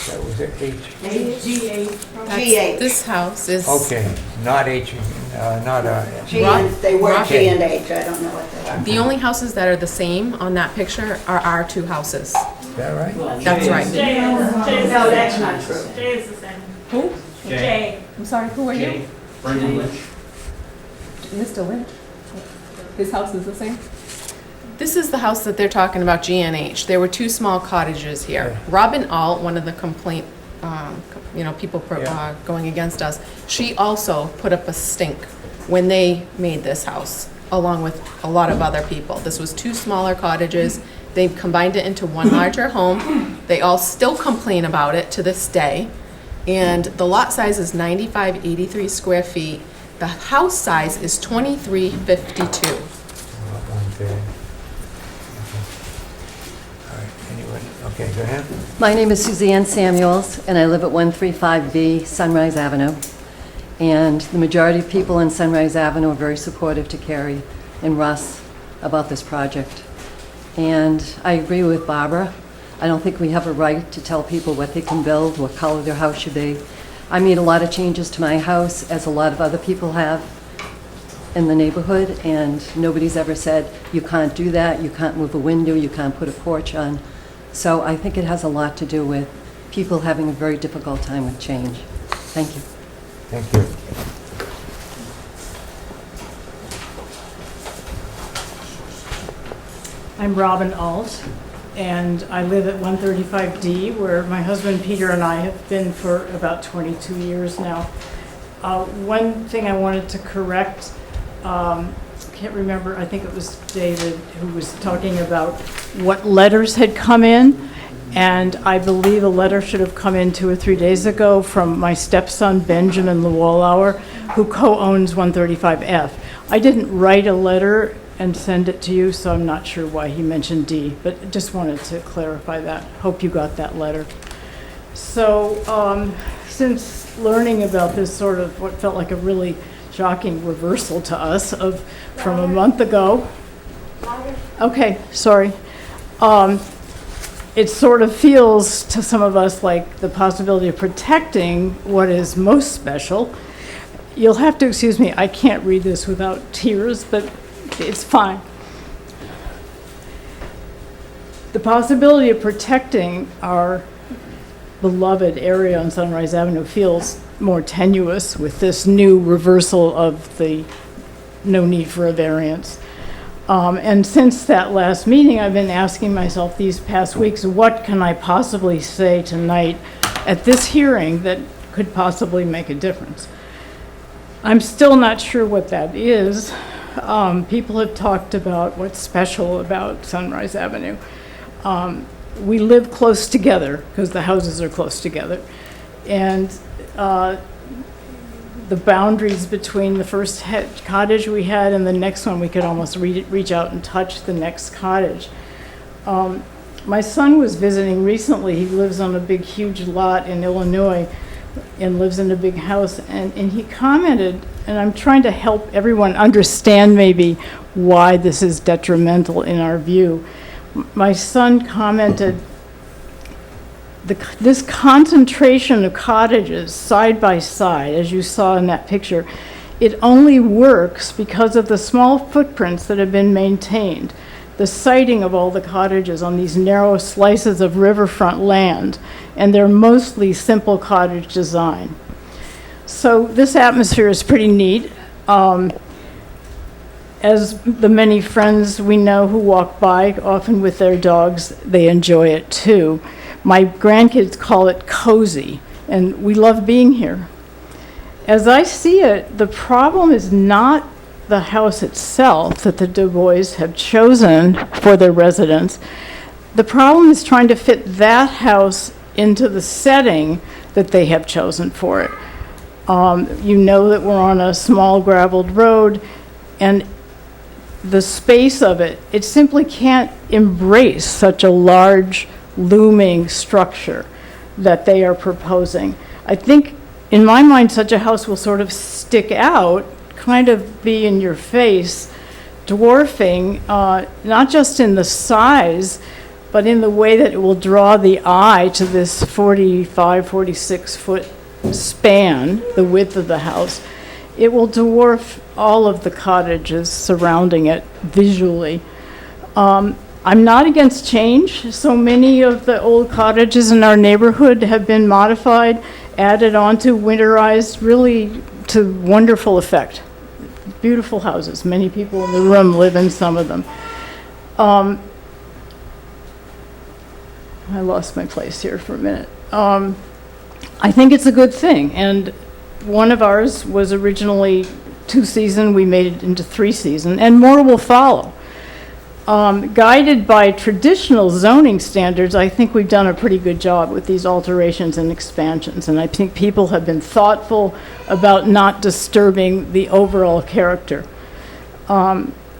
That was it, H? G8. This house is. Okay, not H, not G and, they were Rock- G and H, I don't know what they are. The only houses that are the same on that picture are our two houses. is that right? That's right. No, that's not true. Jay is the same. Who? Jay. I'm sorry, who are you? Brendan Lynch. Mr. Lynch? His house is the same? This is the house that they're talking about, GNH. There were two small cottages here. Robin Alt, one of the complaint, people Yeah. going against us, she also put up a stink when they made this house, along with a lot of other people. This was two smaller cottages. They've combined it into one larger home. They all still complain about it to this day. And the lot size is 9583 square feet. The house size is 2352. One there. All right, anybody? Okay, go ahead. My name is Suzanne Samuels, and I live at 135B Sunrise Avenue. And the majority of people on Sunrise Avenue are very supportive to Carrie and Russ about this project. And I agree with Barbara. I don't think we have a right to tell people what they can build, what color their house should be. I made a lot of changes to my house, as a lot of other people have in the neighborhood, and nobody's ever said, you can't do that, you can't move a window, you can't put a porch on. So I think it has a lot to do with people having a very difficult time with change. Thank you. Thank you. I'm Robin Alt, and I live at 135D, where my husband Peter and I have been for about 22 years now. One thing I wanted to correct, can't remember, I think it was David who was talking about what letters had come in, and I believe a letter should have come in 2 or 3 days ago from my stepson Benjamin Lewallauer, who co-owns 135F. I didn't write a letter and send it to you, so I'm not sure why he mentioned D, but just wanted to clarify that. Hope you got that letter. So since learning about this sort of what felt like a really shocking reversal to us from a month ago. Okay, sorry. It sort of feels to some of us like the possibility of protecting what is most special. You'll have to excuse me, I can't read this without tears, but it's fine. The possibility of protecting our beloved area on Sunrise Avenue feels more tenuous with this new reversal of the no need for a variance. And since that last meeting, I've been asking myself these past weeks, what can I possibly say tonight at this hearing that could possibly make a difference? I'm still not sure what that is. People have talked about what's special about Sunrise Avenue. We live close together because the houses are close together. And the boundaries between the first cottage we had and the next one, we could almost reach out and touch the next cottage. My son was visiting recently. He lives on a big, huge lot in Illinois and lives in a big house. And he commented, and I'm trying to help everyone understand maybe why this is detrimental in our view. My son commented, this concentration of cottages side by side, as you saw in that picture, it only works because of the small footprints that have been maintained. The siting of all the cottages on these narrow slices of riverfront land, and they're mostly simple cottage design. So this atmosphere is pretty neat. As the many friends we know who walk by, often with their dogs, they enjoy it too. My grandkids call it cozy, and we love being here. As I see it, the problem is not the house itself that the Du Bois have chosen for their residence. The problem is trying to fit that house into the setting that they have chosen for it. You know that we're on a small graveled road, and the space of it, it simply can't embrace such a large looming structure that they are proposing. I think, in my mind, such a house will sort of stick out, kind of be in your face, dwarfing, not just in the size, but in the way that it will draw the eye to this 45, 46-foot span, the width of the house. It will dwarf all of the cottages surrounding it visually. I'm not against change. So many of the old cottages in our neighborhood have been modified, added onto, winterized, really to wonderful effect. Beautiful houses. Many people in the room live in some of them. I lost my place here for a minute. I think it's a good thing, and one of ours was originally 2-season, we made it into 3-season, and more will follow. Guided by traditional zoning standards, I think we've done a pretty good job with these alterations and expansions, and I think people have been thoughtful about not disturbing the overall character.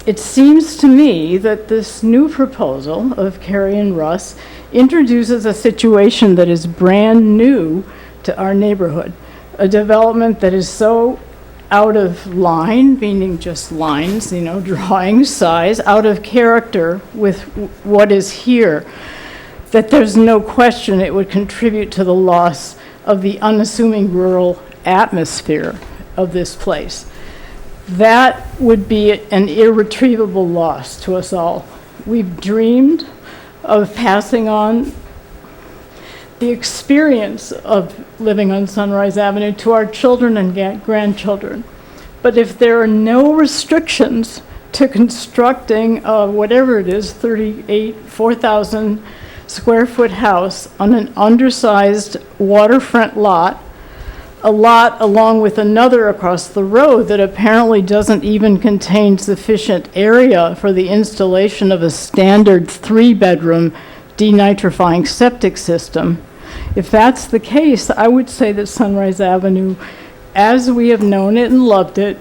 It seems to me that this new proposal of Carrie and Russ introduces a situation that is brand new to our neighborhood, a development that is so out of line, meaning just lines, drawing size, out of character with what is here, that there's no question it would contribute to the loss of the unassuming rural atmosphere of this place. That would be an irretrievable loss to us all. We've dreamed of passing on the experience of living on Sunrise Avenue to our children and grandchildren. But if there are no restrictions to constructing whatever it is, 4,000 square foot house on an undersized waterfront lot, a lot along with another across the road that apparently doesn't even contain sufficient area for the installation of a standard 3-bedroom denitrifying septic system. If that's the case, I would say that Sunrise Avenue, as we have known it and loved it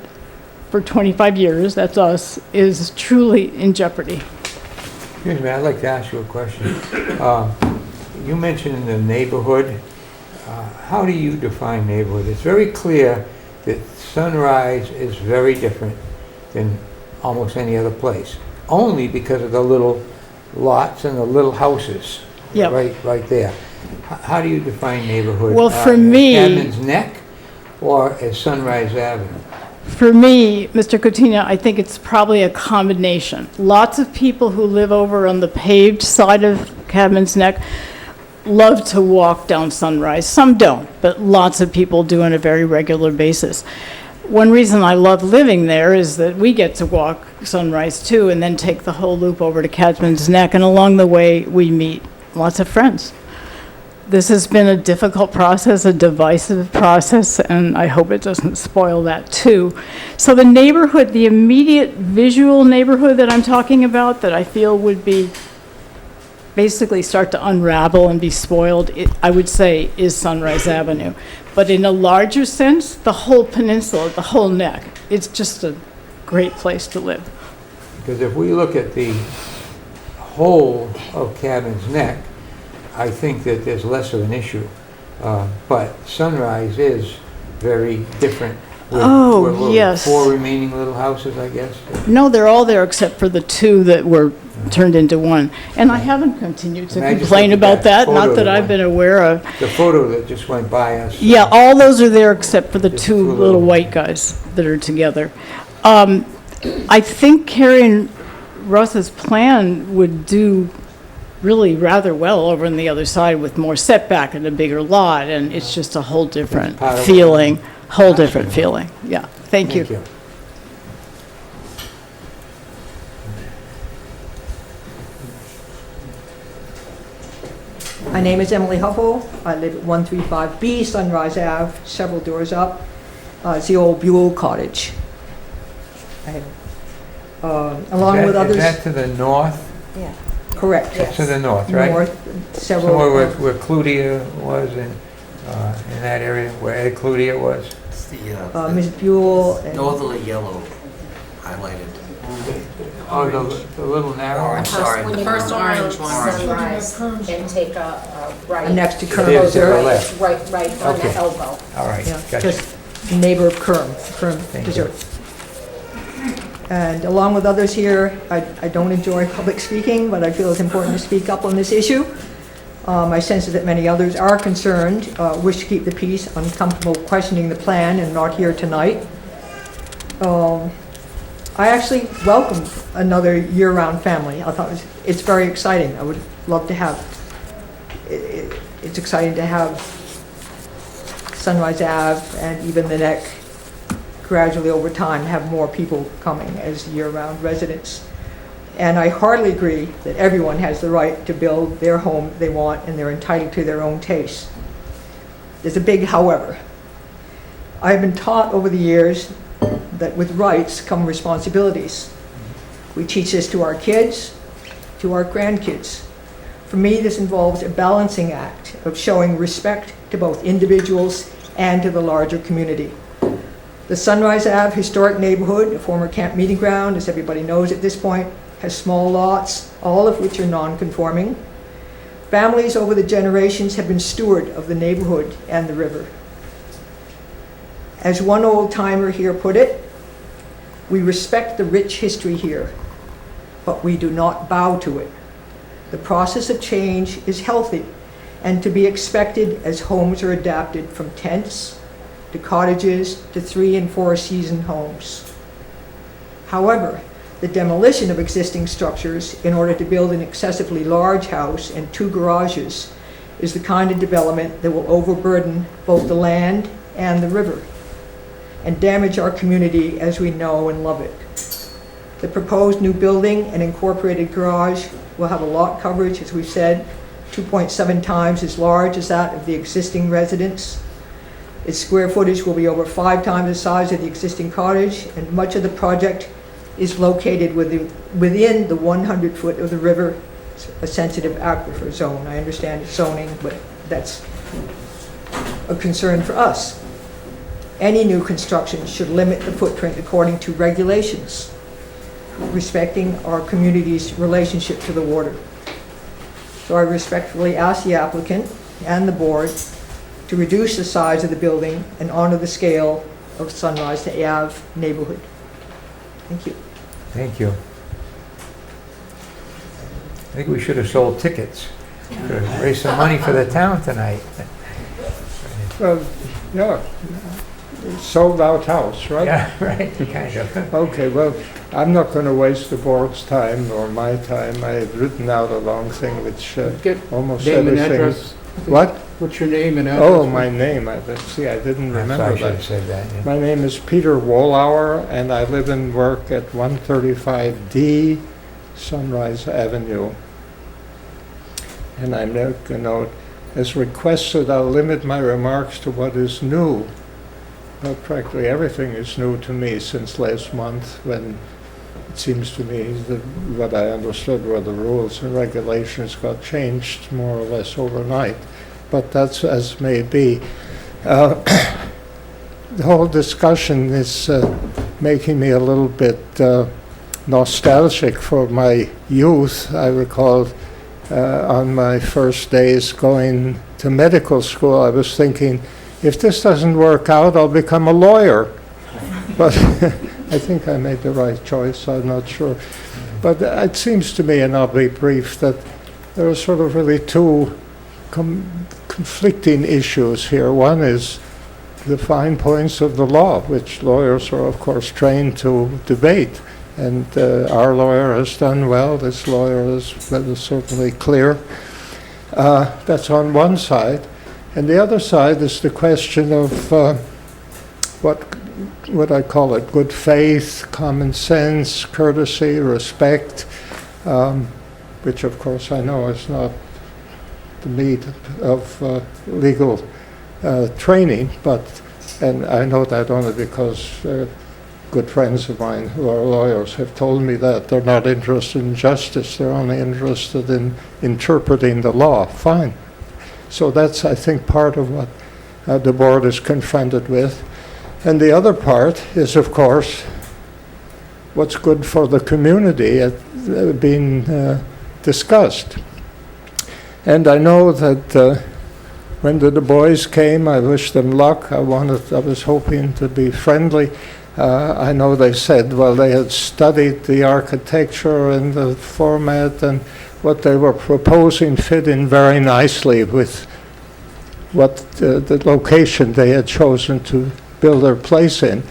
for 25 years, that's us, is truly in jeopardy. Excuse me, I'd like to ask you a question. You mentioned the neighborhood. How do you define neighborhood? It's very clear that Sunrise is very different than almost any other place, only because of the little lots and the little houses. Yep. Right there. How do you define neighborhood? Well, for me- Cadman's Neck or as Sunrise Avenue? For me, Mr. Coutinho, I think it's probably a combination. Lots of people who live over on the paved side of Cadman's Neck love to walk down Sunrise. Some don't, but lots of people do on a very regular basis. One reason I love living there is that we get to walk Sunrise too, and then take the whole loop over to Cadman's Neck, and along the way we meet lots of friends. This has been a difficult process, a divisive process, and I hope it doesn't spoil that too. So the neighborhood, the immediate visual neighborhood that I'm talking about, that I feel would be basically start to unravel and be spoiled, I would say is Sunrise Avenue. But in a larger sense, the whole peninsula, the whole neck, it's just a great place to live. Because if we look at the whole of Cadman's Neck, I think that there's less of an issue. But Sunrise is very different. Oh, We're little, yes. 4 remaining little houses, I guess. No, they're all there except for the 2 that were turned into 1. And I haven't continued to And I just complain looked at about that that, not photo that that I've been aware of. The photo that just went by us. Yeah, all those are there except for the Just 2 two little little- white guys that are together. I think Carrie and Russ's plan would do really rather well over on the other side with more setback and a bigger lot, and it's just a whole different Part of it. feeling, whole different feeling. Yeah, thank you. My name is Emily Huffle. I live at 135B Sunrise Ave, several doors up. It's the old Buell Cottage. Along with others. Is that to the north? Yeah. Correct. To the north, right? North, several. Somewhere where Cludia was in that area, where Ed Cludia was? It's the Ms. Buell. And northerly yellow highlighted. Oh, the little narrow? I'm sorry. When you first come around orange one. Sunrise and take a right. Next to There's Kerm. to the Dessert. left. Right on the Okay. elbow. All right, Yeah, gotcha. just neighbor of Kerm Thank you. Dessert. And along with others here, I don't enjoy public speaking, but I feel it's important to speak up on this issue. I sense that many others are concerned, wish to keep the peace, uncomfortable questioning the plan, and not here tonight. I actually welcomed another year-round family. I thought it's very exciting. I would love to have, it's exciting to have Sunrise Ave and even the Neck gradually over time have more people coming as year-round residents. And I heartily agree that everyone has the right to build their home they want and they're entitled to their own taste. There's a big however. I have been taught over the years that with rights come responsibilities. We teach this to our kids, to our grandkids. For me, this involves a balancing act of showing respect to both individuals and to the larger community. The Sunrise Ave historic neighborhood, a former camp meeting ground, as everybody knows at this point, has small lots, all of which are non-conforming. Families over the generations have been steward of the neighborhood and the river. As one old timer here put it, we respect the rich history here, but we do not bow to it. The process of change is healthy and to be expected as homes are adapted from tents to cottages to 3- and 4-season homes. However, the demolition of existing structures in order to build an excessively large house and 2 garages is the kind of development that will overburden both the land and the river and damage our community as we know and love it. The proposed new building and incorporated garage will have a lot coverage, as we've said, 2.7 times as large as that of the existing residence. Its square footage will be over 5 times the size of the existing cottage, and much of the project is located within the 100-foot of the river, a sensitive aquifer zone. I understand it's zoning, but that's a concern for us. Any new construction should limit the footprint according to regulations, respecting our community's relationship to the water. So I respectfully ask the applicant and the board to reduce the size of the building and honor the scale of Sunrise Ave neighborhood. Thank you. Thank you. I think we should have sold tickets. Could have raised some money for the town tonight. Well, yeah, sold out house, right? Yeah, right, kind of. Okay, well, I'm not going to waste the board's time or my time. I have written out a long thing which almost Name and everything. address. What? What's your name and address? Oh, my name. See, I didn't remember I should that. have said that. Yeah. My name is Peter Wollauer, and I live and work at 135D Sunrise Avenue. And I make a note, as requested, I'll limit my remarks to what is new. Well, practically everything is new to me since last month, when it seems to me that what I understood were the rules and regulations got changed more or less overnight. But that's as may be. The whole discussion is making me a little bit nostalgic for my youth. I recall on my first days going to medical school, I was thinking, if this doesn't work out, I'll become a lawyer. But I think I made the right choice, I'm not sure. But it seems to me, and I'll be brief, that there are sort of really 2 conflicting issues here. One is the fine points of the law, which lawyers are, of course, trained to debate. And our lawyer has done well. This lawyer is certainly clear. That's on one side. And the other side is the question of what I call it, good faith, common sense, courtesy, respect, which, of course, I know is not the meat of legal training, and I know that only because good friends of mine who are lawyers have told me that they're not interested in justice, they're only interested in interpreting the law. Fine. So that's, I think, part of what the board is confronted with. And the other part is, of course, what's good for the community being discussed. And I know that when the Du Bois came, I wished them luck. I was hoping to be friendly. I know they said, well, they had studied the architecture and the format, and what they were proposing fit in very nicely with what the location they had chosen to build their place in.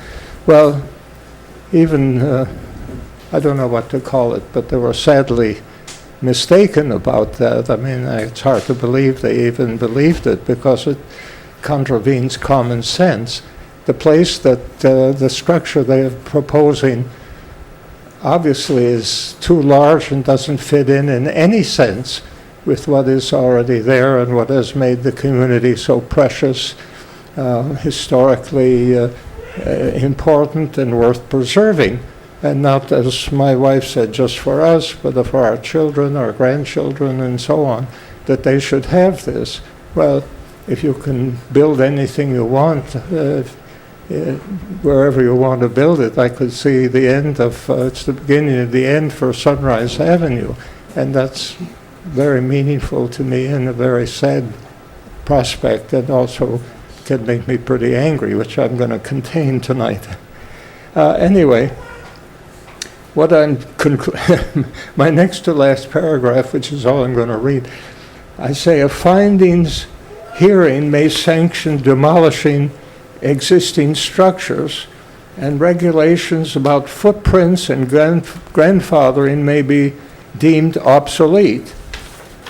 Well, even, I don't know what to call it, but they were sadly mistaken about that. I mean, it's hard to believe they even believed it because it contravenes common sense. The place that the structure they're proposing obviously is too large and doesn't fit in any sense with what is already there and what has made the community so precious, historically important and worth preserving. And not, as my wife said, just for us, but for our children, our grandchildren, and so on, that they should have this. Well, if you can build anything you want, wherever you want to build it, I could see the end of, it's the beginning of the end for Sunrise Avenue. And that's very meaningful to me and a very sad prospect, and also can make me pretty angry, which I'm going to contain tonight. Anyway, what I'm my next to last paragraph, which is all I'm going to read, I say a findings hearing may sanction demolishing existing structures, and regulations about footprints and grandfathering may be deemed obsolete.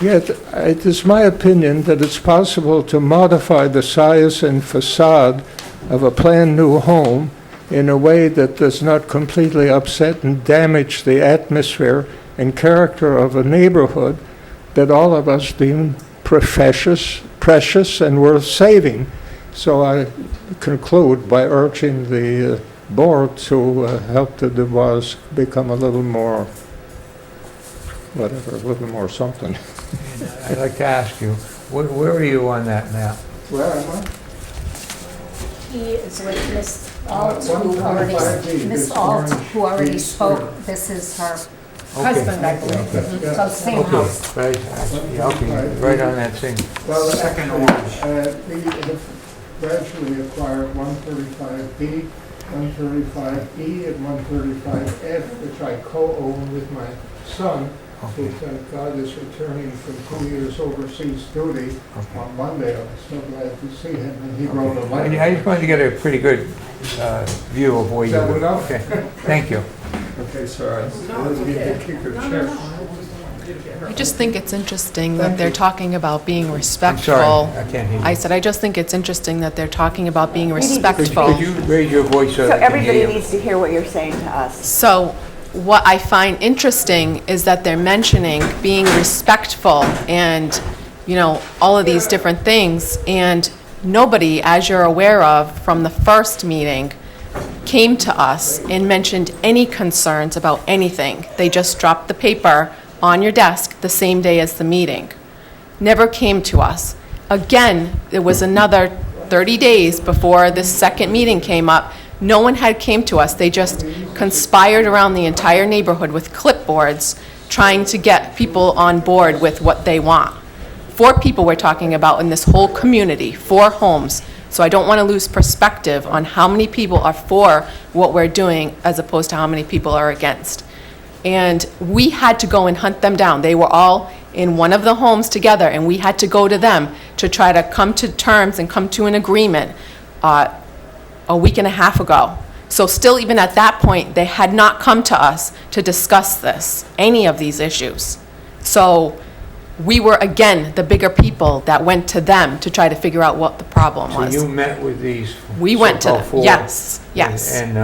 Yet, it is my opinion that it's possible to modify the size and facade of a planned new home in a way that does not completely upset and damage the atmosphere and character of a neighborhood that all of us deem precious and worth saving. So I conclude by urging the board to help the Dubois become a little more, whatever, a little more something. I'd like to ask you, where are you on that map? Where am I? He is with Miss Alt, who already spoke. This is her husband, I believe. Okay. So same Okay, house. right, yeah, okay, right on that same. Well, we gradually acquired 135B, 135E, and 135F, which I co-own with my son, who, thank God, is returning from 2 years overseas duty on Monday. I'm so glad to see him, and he wrote a letter. I just wanted to get a pretty good view of where you Is that were. enough? Okay, thank you. Okay, sorry. I just think it's interesting that they're talking about being respectful. I'm sorry, I can't hear you. I said, I just think it's interesting that they're talking about being Could respectful. you raise your voice so So I can hear everybody you? needs to hear what you're saying to us. So what I find interesting is that they're mentioning being respectful and, you know, all of these different things. And nobody, as you're aware of from the first meeting, came to us and mentioned any concerns about anything. They just dropped the paper on your desk the same day as the meeting. Never came to us. Again, it was another 30 days before this second meeting came up. No one had came to us. They just conspired around the entire neighborhood with clipboards, trying to get people on board with what they want. 4 people we're talking about in this whole community, 4 homes. So I don't want to lose perspective on how many people are for what we're doing as opposed to how many people are against. And we had to go and hunt them down. They were all in one of the homes together, and we had to go to them to try to come to terms and come to an agreement a week and a half ago. So still, even at that point, they had not come to us to discuss this, any of these issues. So we were, again, the bigger people that went to them to try to figure out what the problem was. So you met with these We went to so-called them, 4? yes, yes. And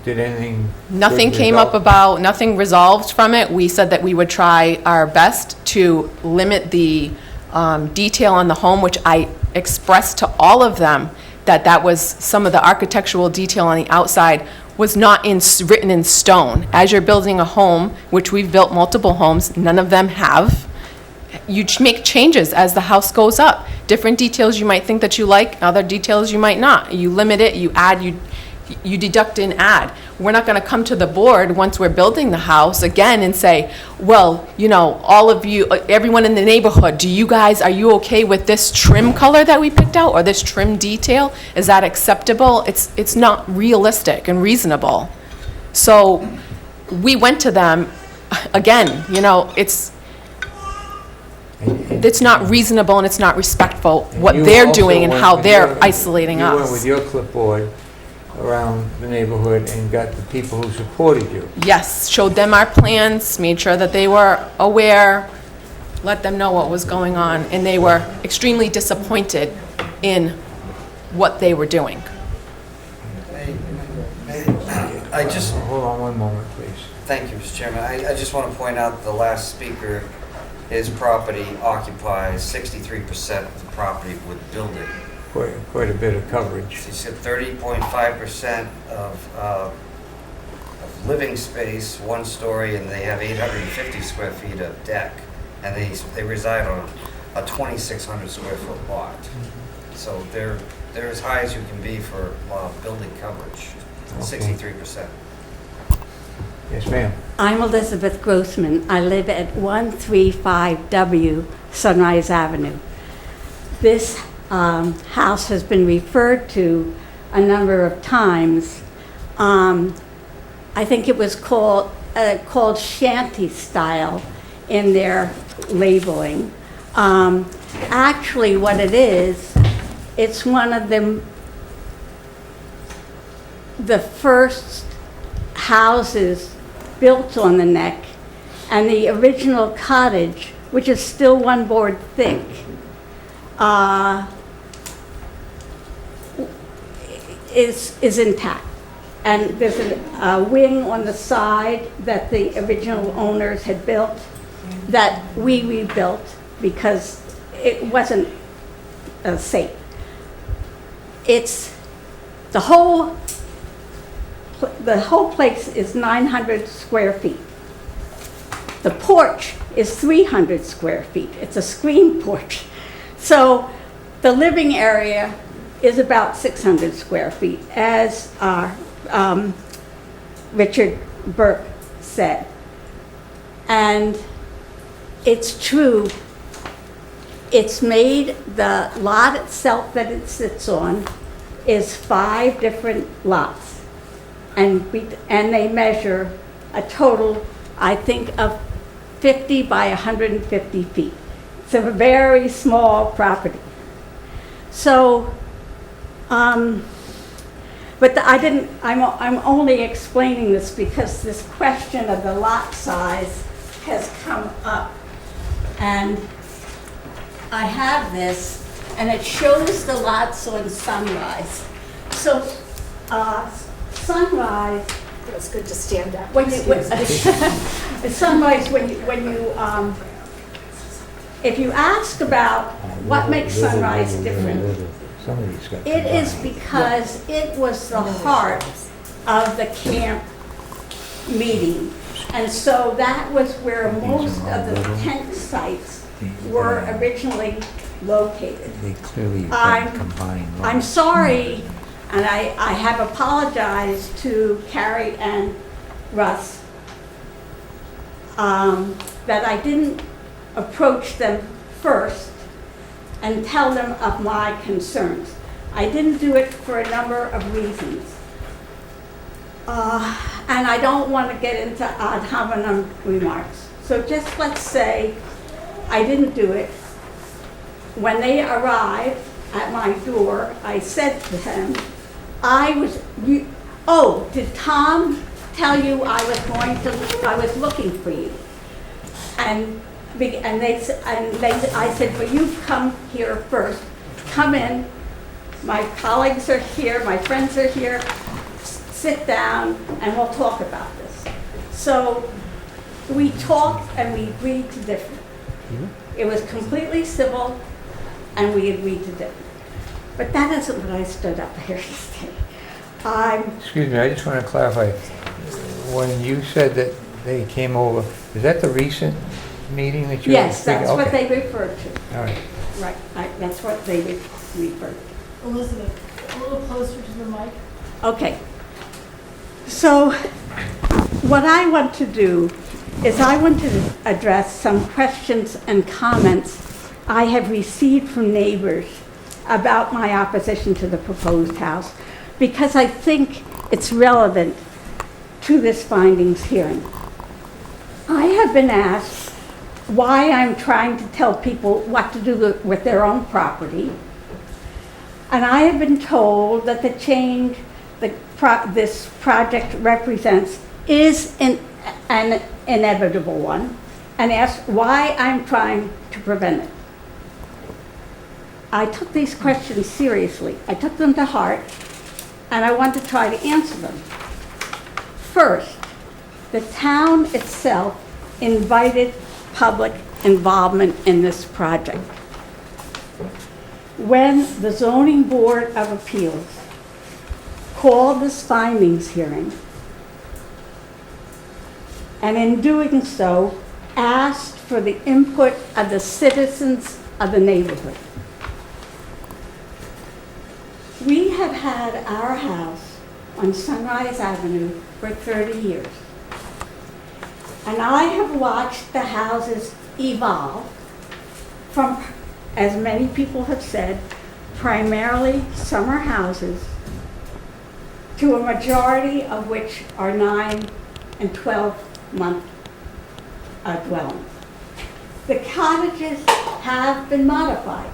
did anything? Nothing good came up result? about, nothing resolved from it. We said that we would try our best to limit the detail on the home, which I expressed to all of them, that was some of the architectural detail on the outside was not written in stone. As you're building a home, which we've built multiple homes, none of them have, you make changes as the house goes up. Different details you might think that you like, other details you might not. You limit it, you add, you deduct and add. We're not going to come to the board once we're building the house again and say, well, you know, all of you, everyone in the neighborhood, are you okay with this trim color that we picked out or this trim detail? Is that acceptable? It's not realistic and reasonable. So we went to them, again, you know, it's not reasonable and it's not respectful what they're doing and how they're isolating us. You went with your clipboard around the neighborhood and got the people who supported you. Yes, showed them our plans, made sure that they were aware, let them know what was going on, and they were extremely disappointed in what they were doing. I just, Hold on one moment, please. thank you, Mr. Chairman. I just want to point out the last speaker, his property occupies 63% of the property with building. Quite a bit of coverage. He said 30.5% of living space, one story, and they have 850 square feet of deck, and they reside on a 2,600 square foot lot. So they're as high as you can be for building coverage, 63%. Yes, ma'am. I'm Elizabeth Grossman. I live at 135W Sunrise Avenue. This house has been referred to a number of times. I think it was called shanty style in their labeling. Actually, what it is, it's one of the first houses built on the neck, and the original cottage, which is still one board thick, is intact. And there's a wing on the side that the original owners had built that we rebuilt because it wasn't safe. It's the whole place is 900 square feet. The porch is 300 square feet. It's a screen porch. So the living area is about 600 square feet, as Richard Burke said. And it's true. It's made, the lot itself that it sits on is 5 different lots. And they measure a total, I think, of 50 by 150 feet. It's a very small property. So, but I'm only explaining this because this question of the lot size has come up. And I have this, and it shows the lots on Sunrise. So, Sunrise. It's good to stand up. Sunrise, if you ask about what makes Sunrise different, it is because it was the heart of the camp meeting. And so that was where most of the tent sites were originally located. They clearly combined. I'm sorry, and I have apologized to Carrie and Russ that I didn't approach them first and tell them of my concerns. I didn't do it for a number of reasons. And I don't want to get into ad hominem remarks. So just let's say I didn't do it. When they arrived at my door, I said to them, did Tom tell you I was looking for you? And I said, well, you've come here first. Come in. My colleagues are here. My friends are here. Sit down, and we'll talk about this. So we talked, and we agreed to differ. It was completely civil, and we agreed to differ. But that isn't what I stood up here to say. Excuse me, I just want to clarify. When you said that they came over, is that the recent meeting that you were Yes, speaking? that's what Okay. they referred to. All right. Right, that's what they referred to. Elizabeth, a little closer to the mic. Okay, So what I want to do is I want to address some questions and comments I have received from neighbors about my opposition to the proposed house, because I think it's relevant to this findings hearing. I have been asked why I'm trying to tell people what to do with their own property, and I have been told that the change this project represents is an inevitable one, and asked why I'm trying to prevent it. I took these questions seriously. I took them to heart, and I want to try to answer them. First, the town itself invited public involvement in this project. When the Zoning Board of Appeals called this findings hearing, and in doing so, asked for the input of the citizens of the neighborhood. We have had our house on Sunrise Avenue for 30 years. And I have watched the houses evolve from, as many people have said, primarily summer houses to a majority of which are 9 and 12-month dwellings. The cottages have been modified.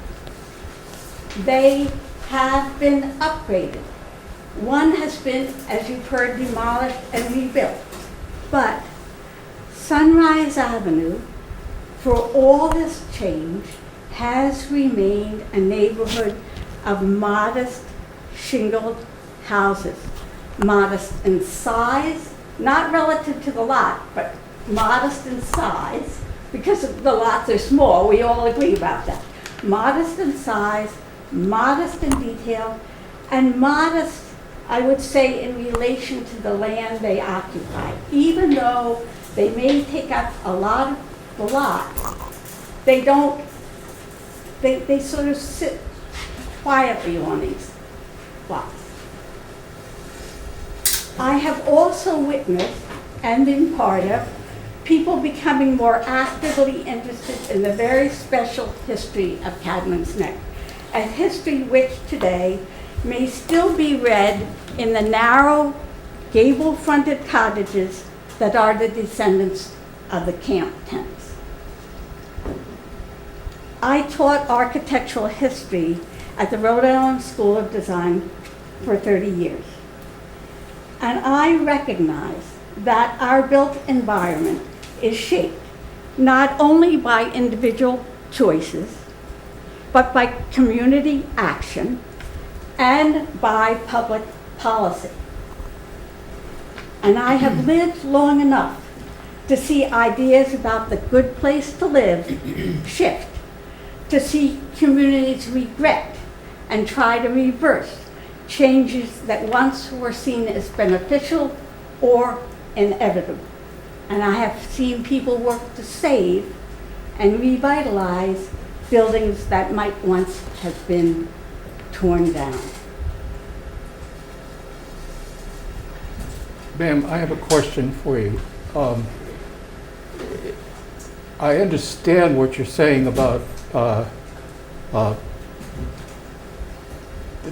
They have been upgraded. One has been, as you've heard, demolished and rebuilt. But Sunrise Avenue, for all this change, has remained a neighborhood of modest shingled houses. Modest in size, not relative to the lot, but modest in size, because the lots are small, we all agree about that. Modest in size, modest in detail, and modest, I would say, in relation to the land they occupy. Even though they may take up a lot of the lot, they don't, they sort of sit quietly on these lots. I have also witnessed, and been part of, people becoming more actively interested in the very special history of Cadman's Neck, a history which today may still be read in the narrow, gable-fronted cottages that are the descendants of the camp tents. I taught architectural history at the Rhode Island School of Design for 30 years. And I recognize that our built environment is shaped not only by individual choices, but by community action and by public policy. And I have lived long enough to see ideas about the good place to live shift, to see communities regret and try to reverse changes that once were seen as beneficial or inevitable. And I have seen people work to save and revitalize buildings that might once have been torn down. Ma'am, I have a question for you. I understand what you're saying about the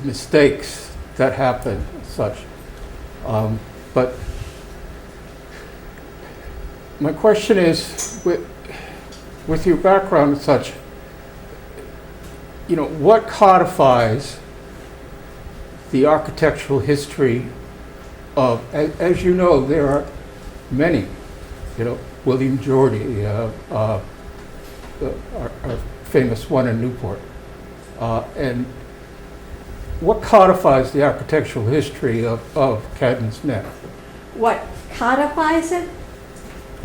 mistakes that happen and such. But my question is, with your background and such, you know, what codifies the architectural history of, as you know, there are many, you know, William Geordie, our famous one in Newport. And what codifies the architectural history of Cadman's Neck? What codifies it?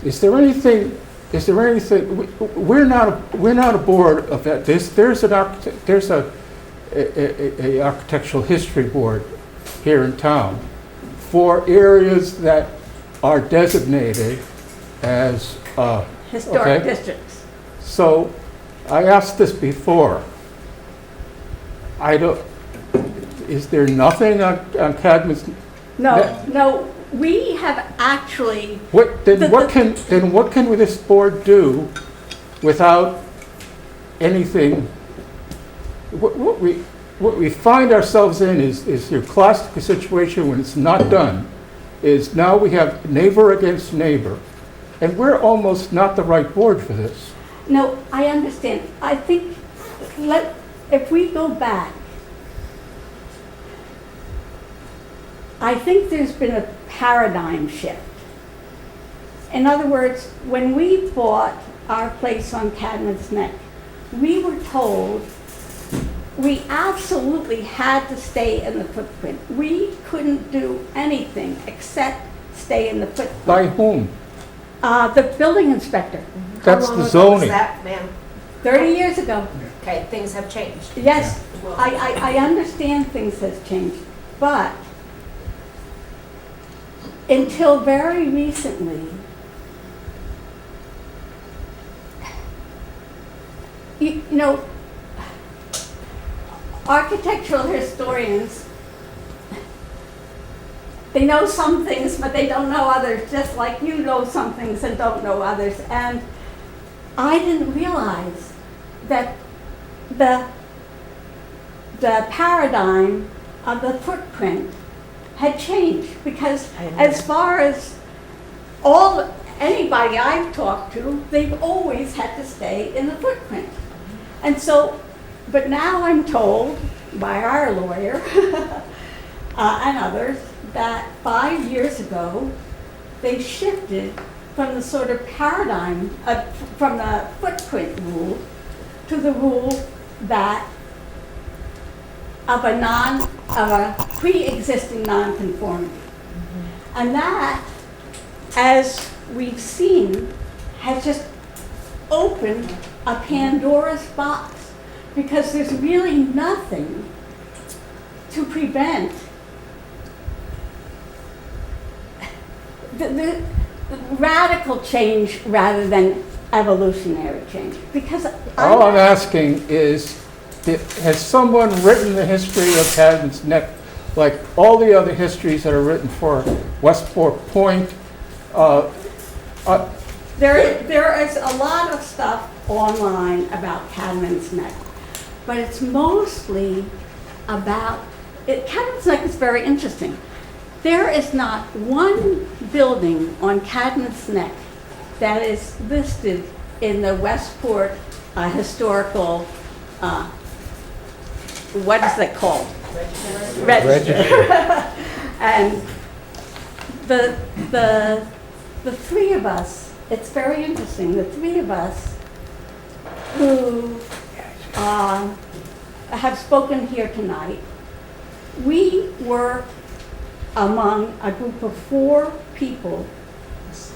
Is there anything? We're not a board of that. There's a architectural history board here in town for areas that are designated as historic districts. So I asked this before. Is there nothing on Cadman's? No, we have actually, Then what can this board do without anything? What we find ourselves in is your classic situation when it's not done, is now we have neighbor against neighbor, and we're almost not the right board for this. no, I understand. I think, if we go back, I think there's been a paradigm shift. In other words, when we bought our place on Cadman's Neck, we were told we absolutely had to stay in the footprint. We couldn't do anything except stay in the footprint. By whom? The building inspector. That's the zoning. How long ago was that, ma'am? 30 years ago. Okay, things have changed. Yes, I understand things have changed, but until very recently, you know, architectural historians, they know some things, but they don't know others, just like you know some things and don't know others. And I didn't realize that the paradigm of the footprint had changed, because as far as anybody I've talked to, they've always had to stay in the footprint. And so, but now I'm told by our lawyer and others that 5 years ago, they shifted from the sort of paradigm, from the footprint rule to the rule that of a pre-existing nonconformity. And that, as we've seen, has just opened a Pandora's box, because there's really nothing to prevent the radical change rather than evolutionary change. Because All I'm asking is, has someone written the history of Cadman's Neck like all the other histories that are written for Westport Point? There is a lot of stuff online about Cadman's Neck, but it's mostly about, Cadman's Neck is very interesting. There is not one building on Cadman's Neck that is listed in the Westport historical, what is that called? Register. And the three of us, it's very interesting, the three of us who have spoken here tonight, we were among a group of 4 people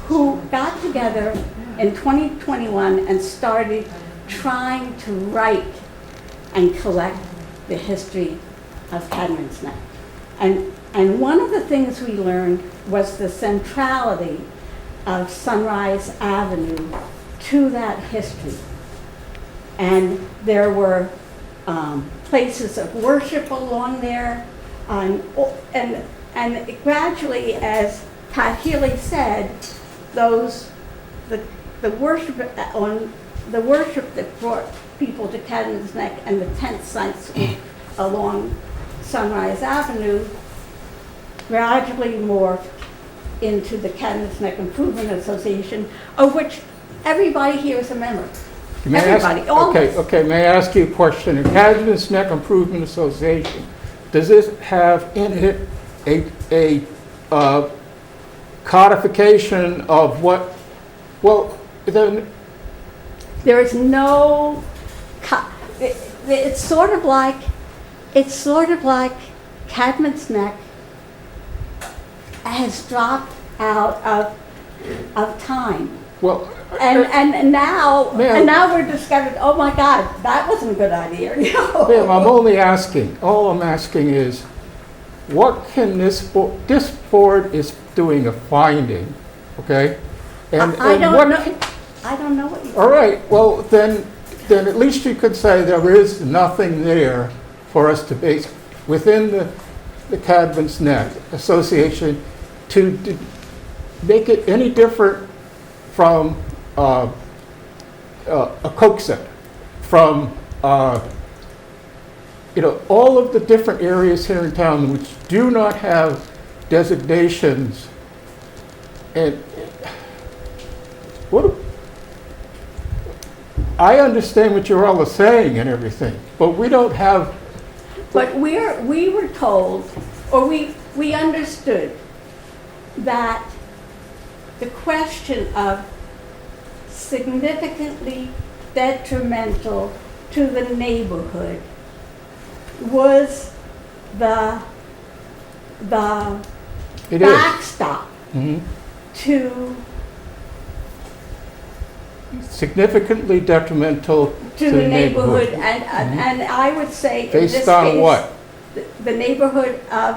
who got together in 2021 and started trying to write and collect the history of Cadman's Neck. And one of the things we learned was the centrality of Sunrise Avenue to that history. And there were places of worship along there, and gradually, as Pat Healy said, the worship that brought people to Cadman's Neck and the tent sites along Sunrise Avenue gradually morphed into the Cadman's Neck Improvement Association, of which everybody here is a member. Everybody, all of us. Okay, may I ask you a question? The Cadman's Neck Improvement Association, does this have in it a codification of what, well, then... There is no, it's sort of like Cadman's Neck has dropped out of time. Well, and now we're discovering, oh my God, that wasn't a good idea. Ma'am, all I'm asking is, what can this board is doing a finding, okay? I don't know what you... All right, well, then at least you could say there is nothing there for us to base within the Cadman's Neck Association. to make it any different from a Coke Center, from all of the different areas here in town which do not have designations. And I understand what you're all saying and everything, but we don't have. But we were told, or we understood that the question of significantly detrimental to the neighborhood was the It is. backstop Mhm. to Significantly detrimental to the neighborhood, and I would say in this Based on case, what? the neighborhood of,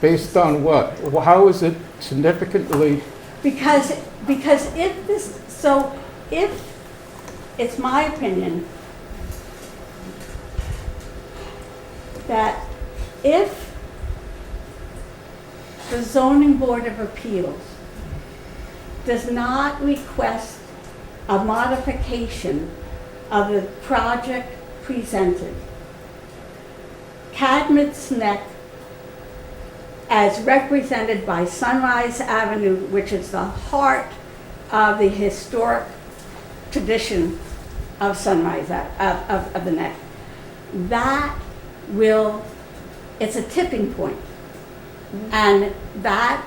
Based on what? How is it significantly? because if this, so if, it's my opinion, that if the zoning board of appeals does not request a modification of the project presented, Cadmus Neck, as represented by Sunrise Avenue, which is the heart of the historic tradition of Sunrise, of the Neck, that will, it's a tipping point. And that,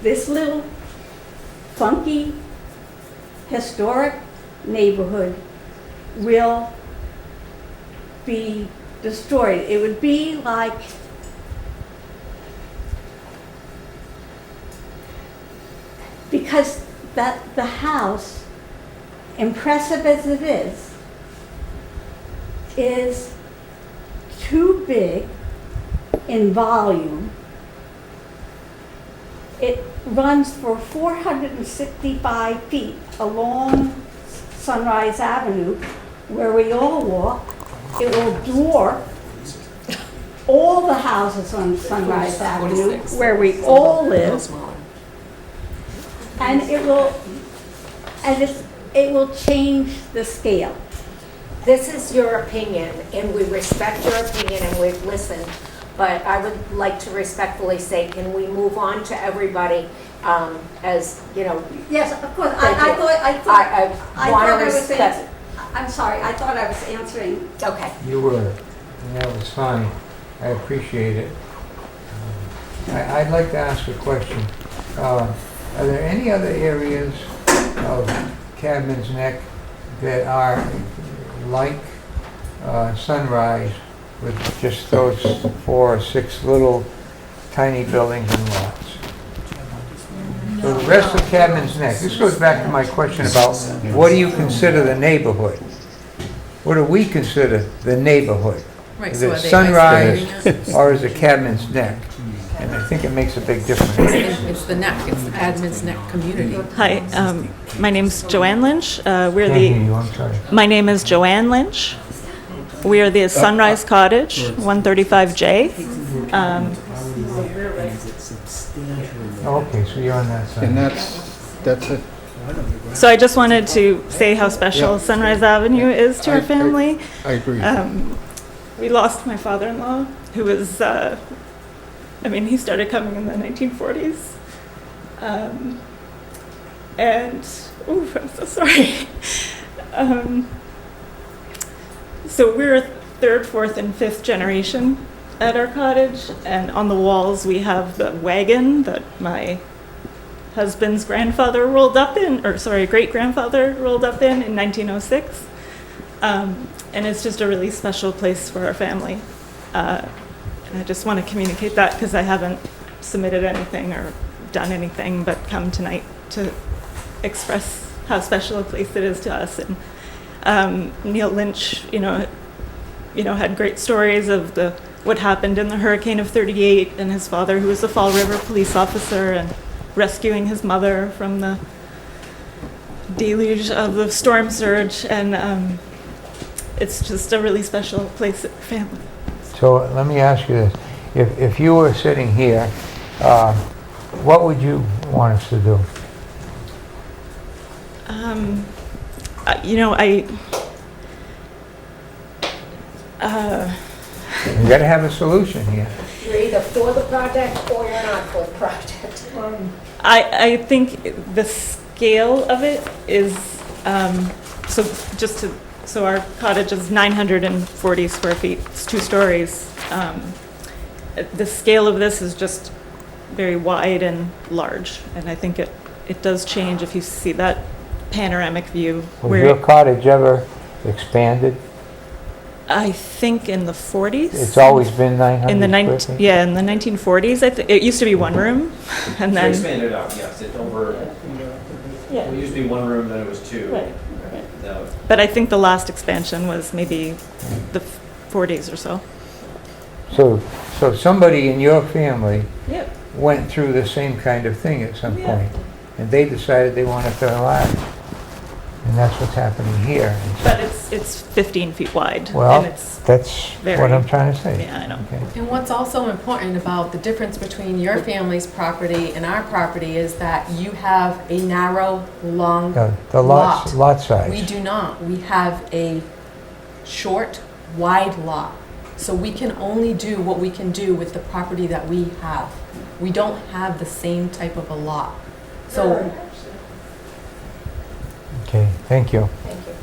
this little funky historic neighborhood will be destroyed. It would be like because that the house, impressive as it is too big in volume. It runs for 465 feet along Sunrise Avenue, where we all walk. It will dwarf all the houses on Sunrise Avenue, where we all live. And it will change the scale. This is your opinion, and we respect your opinion, and we've listened. But I would like to respectfully say, can we move on to everybody, as, you know? Yes, of course. Thank you. I want to thought I was respect. I'm sorry, I thought I was answering. Okay. You were, and that was fine. I appreciate it. I'd like to ask a question. Are there any other areas of Cadmus Neck that are like Sunrise, with just those 4 or 6 little tiny buildings and lots? So the rest of Cadmus Neck, this goes back to my question about what do you consider the neighborhood? What do we consider the neighborhood? Right, Is so it are they Sunrise isolating it? or is it Cadmus Neck? And I think it makes a big difference. It's the neck, it's the Cadmus Neck community. Hi, my name's Joanne Lynch. Can't hear you, I'm sorry. My name is Joanne Lynch. We are the Sunrise Cottage, 135J. Oh, okay, so you're on that side. And that's it. So I just wanted to say how special Sunrise Avenue is to our family. I agree. We lost my father-in-law, who was, he started coming in the 1940s. I'm so sorry. So we're 3rd, 4th, and 5th generation at our cottage, and on the walls we have the wagon that my husband's grandfather rolled up in, great-grandfather rolled up in 1906. And it's just a really special place for our family. And I just want to communicate that because I haven't submitted anything or done anything but come tonight to express how special a place it is to us. And Neil Lynch, had great stories of what happened in the hurricane of '38, and his father, who was a Fall River police officer, and rescuing his mother from the deluge of the storm surge. And it's just a really special place for family. So let me ask you this. If you were sitting here what would you want us to do? You know, You gotta have a solution here. You're either for the project or you're not for the project. I think the scale of it is, so our cottage is 940 square feet, it's 2 stories. The scale of this is just very wide and large, and I think it does change if you see that panoramic view. Was your cottage ever expanded? I think in the 40s. It's always been 900 In the square feet? yeah, in the 1940s, it used to be 1 room, and then. It's expanded out, yes, it's over, Yeah. it used to be 1 room, then it was 2. Right. No. But I think the last expansion was maybe the 40s or so. So somebody in your family Yep. went through the same kind of thing at some Yeah. point, and they decided they wanted to enlarge. And that's what's happening here. But it's 15 feet wide. Well, and it's that's very, what I'm trying to say. Yeah, I know. Okay. And what's also important about the difference between your family's property and our property is that you have a narrow, long The lot size. We do not. We have a short, wide lot. So we can only do what we can do with the property that we have. We don't have the same type of a lot. So Okay, thank you. Thank you.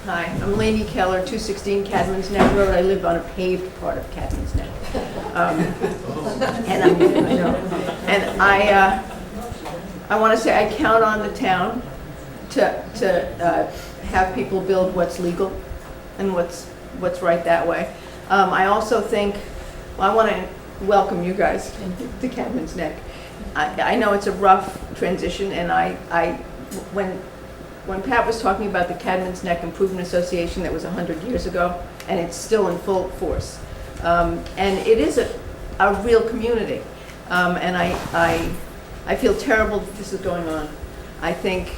Hi, I'm Lainey Keller, 216 Cadman's Neck Road. I live on a paved part of Cadman's Neck. And I want to say I count on the town to have people build what's legal and what's right that way. I also think, well, I want to welcome you guys to Cadman's Neck. I know it's a rough transition, and when Pat was talking about the Cadman's Neck Improvement Association, that was 100 years ago, and it's still in full force. And it is a real community. And I feel terrible that this is going on. I think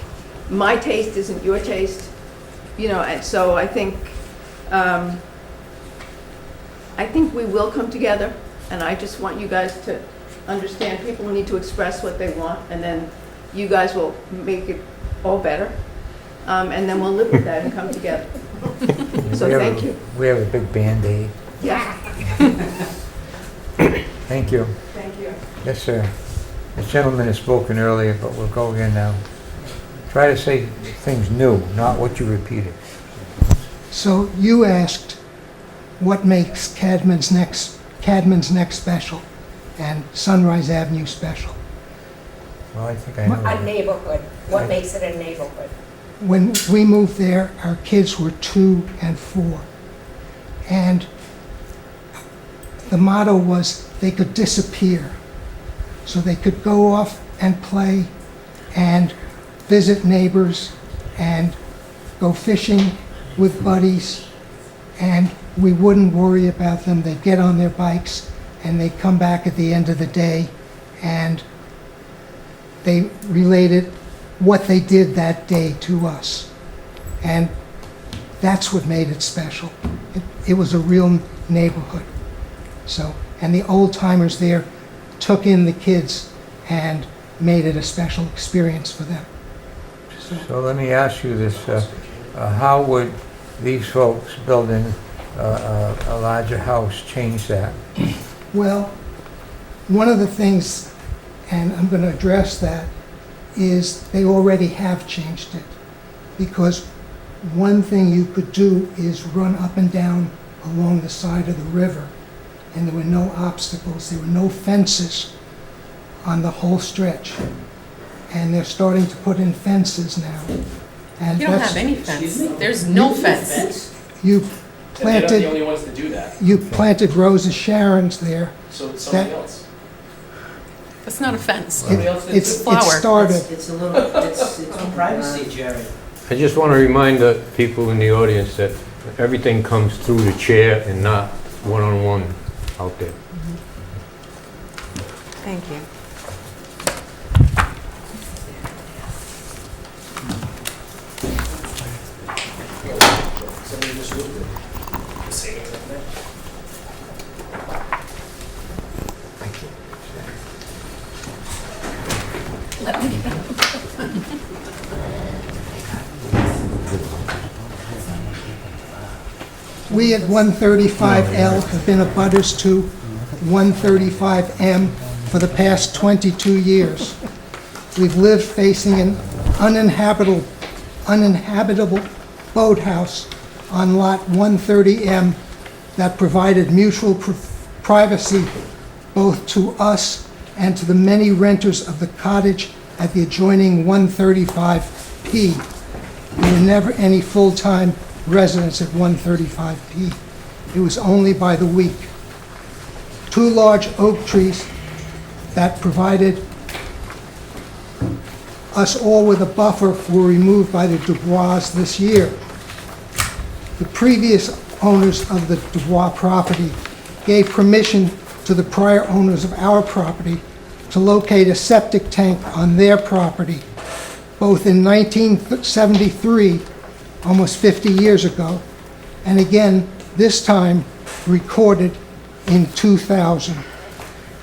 my taste isn't your taste, you know, and so I think we will come together, and I just want you guys to understand people need to express what they want, and then you guys will make it all better. And then we'll live with that and come together. So thank you. We have a big Band-Aid. Yeah. Thank you. Thank you. Yes, sir. The gentleman has spoken earlier, but we'll go again now. Try to say things new, not what you repeated. So you asked what makes Cadman's Neck special and Sunrise Avenue special. Well, I think I know. A neighborhood. What makes it a neighborhood? When we moved there, our kids were 2 and 4. And the motto was they could disappear. So they could go off and play and visit neighbors and go fishing with buddies, and we wouldn't worry about them. They'd get on their bikes and they'd come back at the end of the day, and they related what they did that day to us. And that's what made it special. It was a real neighborhood. So, and the old timers there took in the kids and made it a special experience for them. So let me ask you this, how would these folks building a larger house change that? Well, one of the things, and I'm going to address that, is they already have changed it. Because one thing you could do is run up and down along the side of the river, and there were no obstacles, there were no fences on the whole stretch. And they're starting to put in fences now. And you don't that's- have any fence. There's no fence. You And they're not planted, the only ones to do that, you planted Rosa Sharons there. so it's somebody That- else. That's not a fence. Somebody else did It's too. it started. It's a little, it's privacy, Jerry. I just want to remind the people in the audience that everything comes through the chair and not one-on-one out there. Thank you. Somebody just moved it. Say anything. Thank you. We at 135L have been abutters to 135M for the past 22 years. We've lived facing an uninhabitable boathouse on lot 130M that provided mutual privacy both to us and to the many renters of the cottage at the adjoining 135P. There were never any full-time residents at 135P. It was only by the week. 2 large oak trees that provided us all with a buffer were removed by the Dubois this year. The previous owners of the Dubois property gave permission to the prior owners of our property to locate a septic tank on their property, both in 1973, almost 50 years ago, and again, this time recorded in 2000.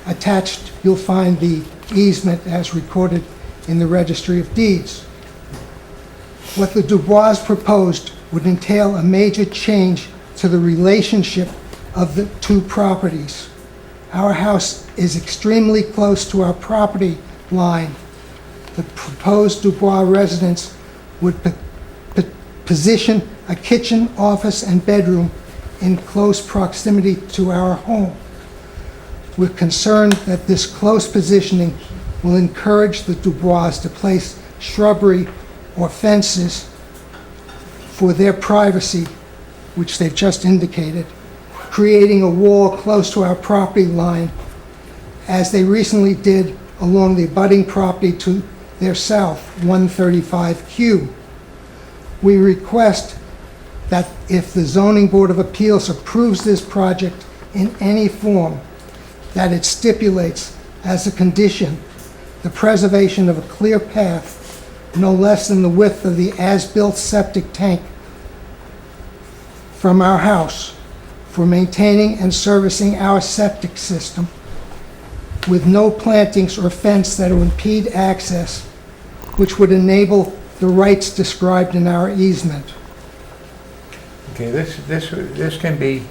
Attached, you'll find the easement as recorded in the Registry of Deeds. What the Dubois proposed would entail a major change to the relationship of the 2 properties. Our house is extremely close to our property line. The proposed Dubois residence would position a kitchen, office, and bedroom in close proximity to our home. We're concerned that this close positioning will encourage the Dubois to place shrubbery or fences for their privacy, which they've just indicated, creating a wall close to our property line, as they recently did along the abutting property to their south, 135Q. We request that if the Zoning Board of Appeals approves this project in any form, that it stipulates as a condition the preservation of a clear path no less than the width of the as-built septic tank from our house for maintaining and servicing our septic system, with no plantings or fence that will impede access, which would enable the rights described in our easement. Okay, this can be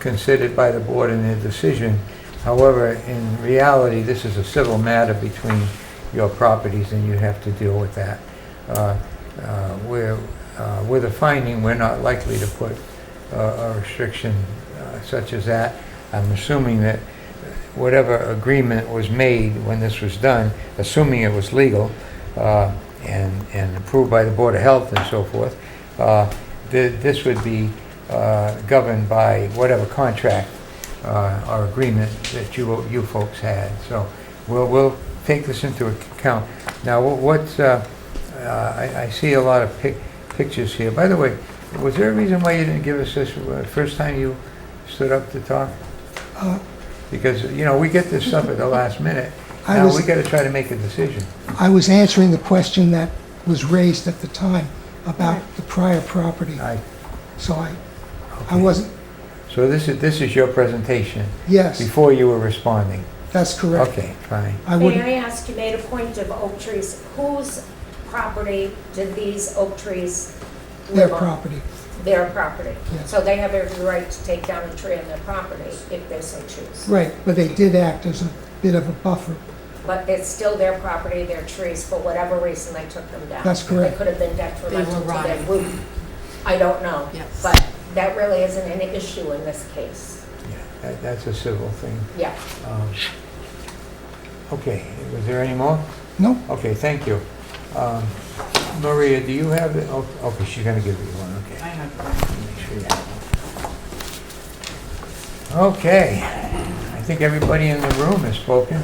considered by the board in their decision. However, in reality, this is a civil matter between your properties, and you have to deal with that. With a finding, we're not likely to put a restriction such as that. I'm assuming that whatever agreement was made when this was done, assuming it was legal and approved by the Board of Health and so forth, this would be governed by whatever contract or agreement that you folks had. So we'll take this into account. Now, I see a lot of pictures here. By the way, was there a reason why you didn't give us this first time you stood up to talk? Because, we get this stuff at the last minute. Now we got to try to make a decision. I was answering the question that was raised at the time about the prior property. I wasn't. So this is your presentation? Yes. Before you were responding? That's correct. Okay, fine. May I ask, you made a point of oak trees. Whose property did these oak trees Their live on? property. Their property. Yes. So they have every right to take down a tree on their property if they so choose. Right, but they did act as a bit of a buffer. But it's still their property, their trees, for whatever reason they took them down. That's correct. They could have been detrimental They were to their rotting. root. I don't know. Yes. But that really isn't an issue in this case. Yeah, that's a civil thing. Yeah. Okay, was there any more? No. Okay, thank you. Maria, do you have it? Okay, she's going to give you one, okay. I have Make sure you have one. Okay, I think everybody in the room has spoken.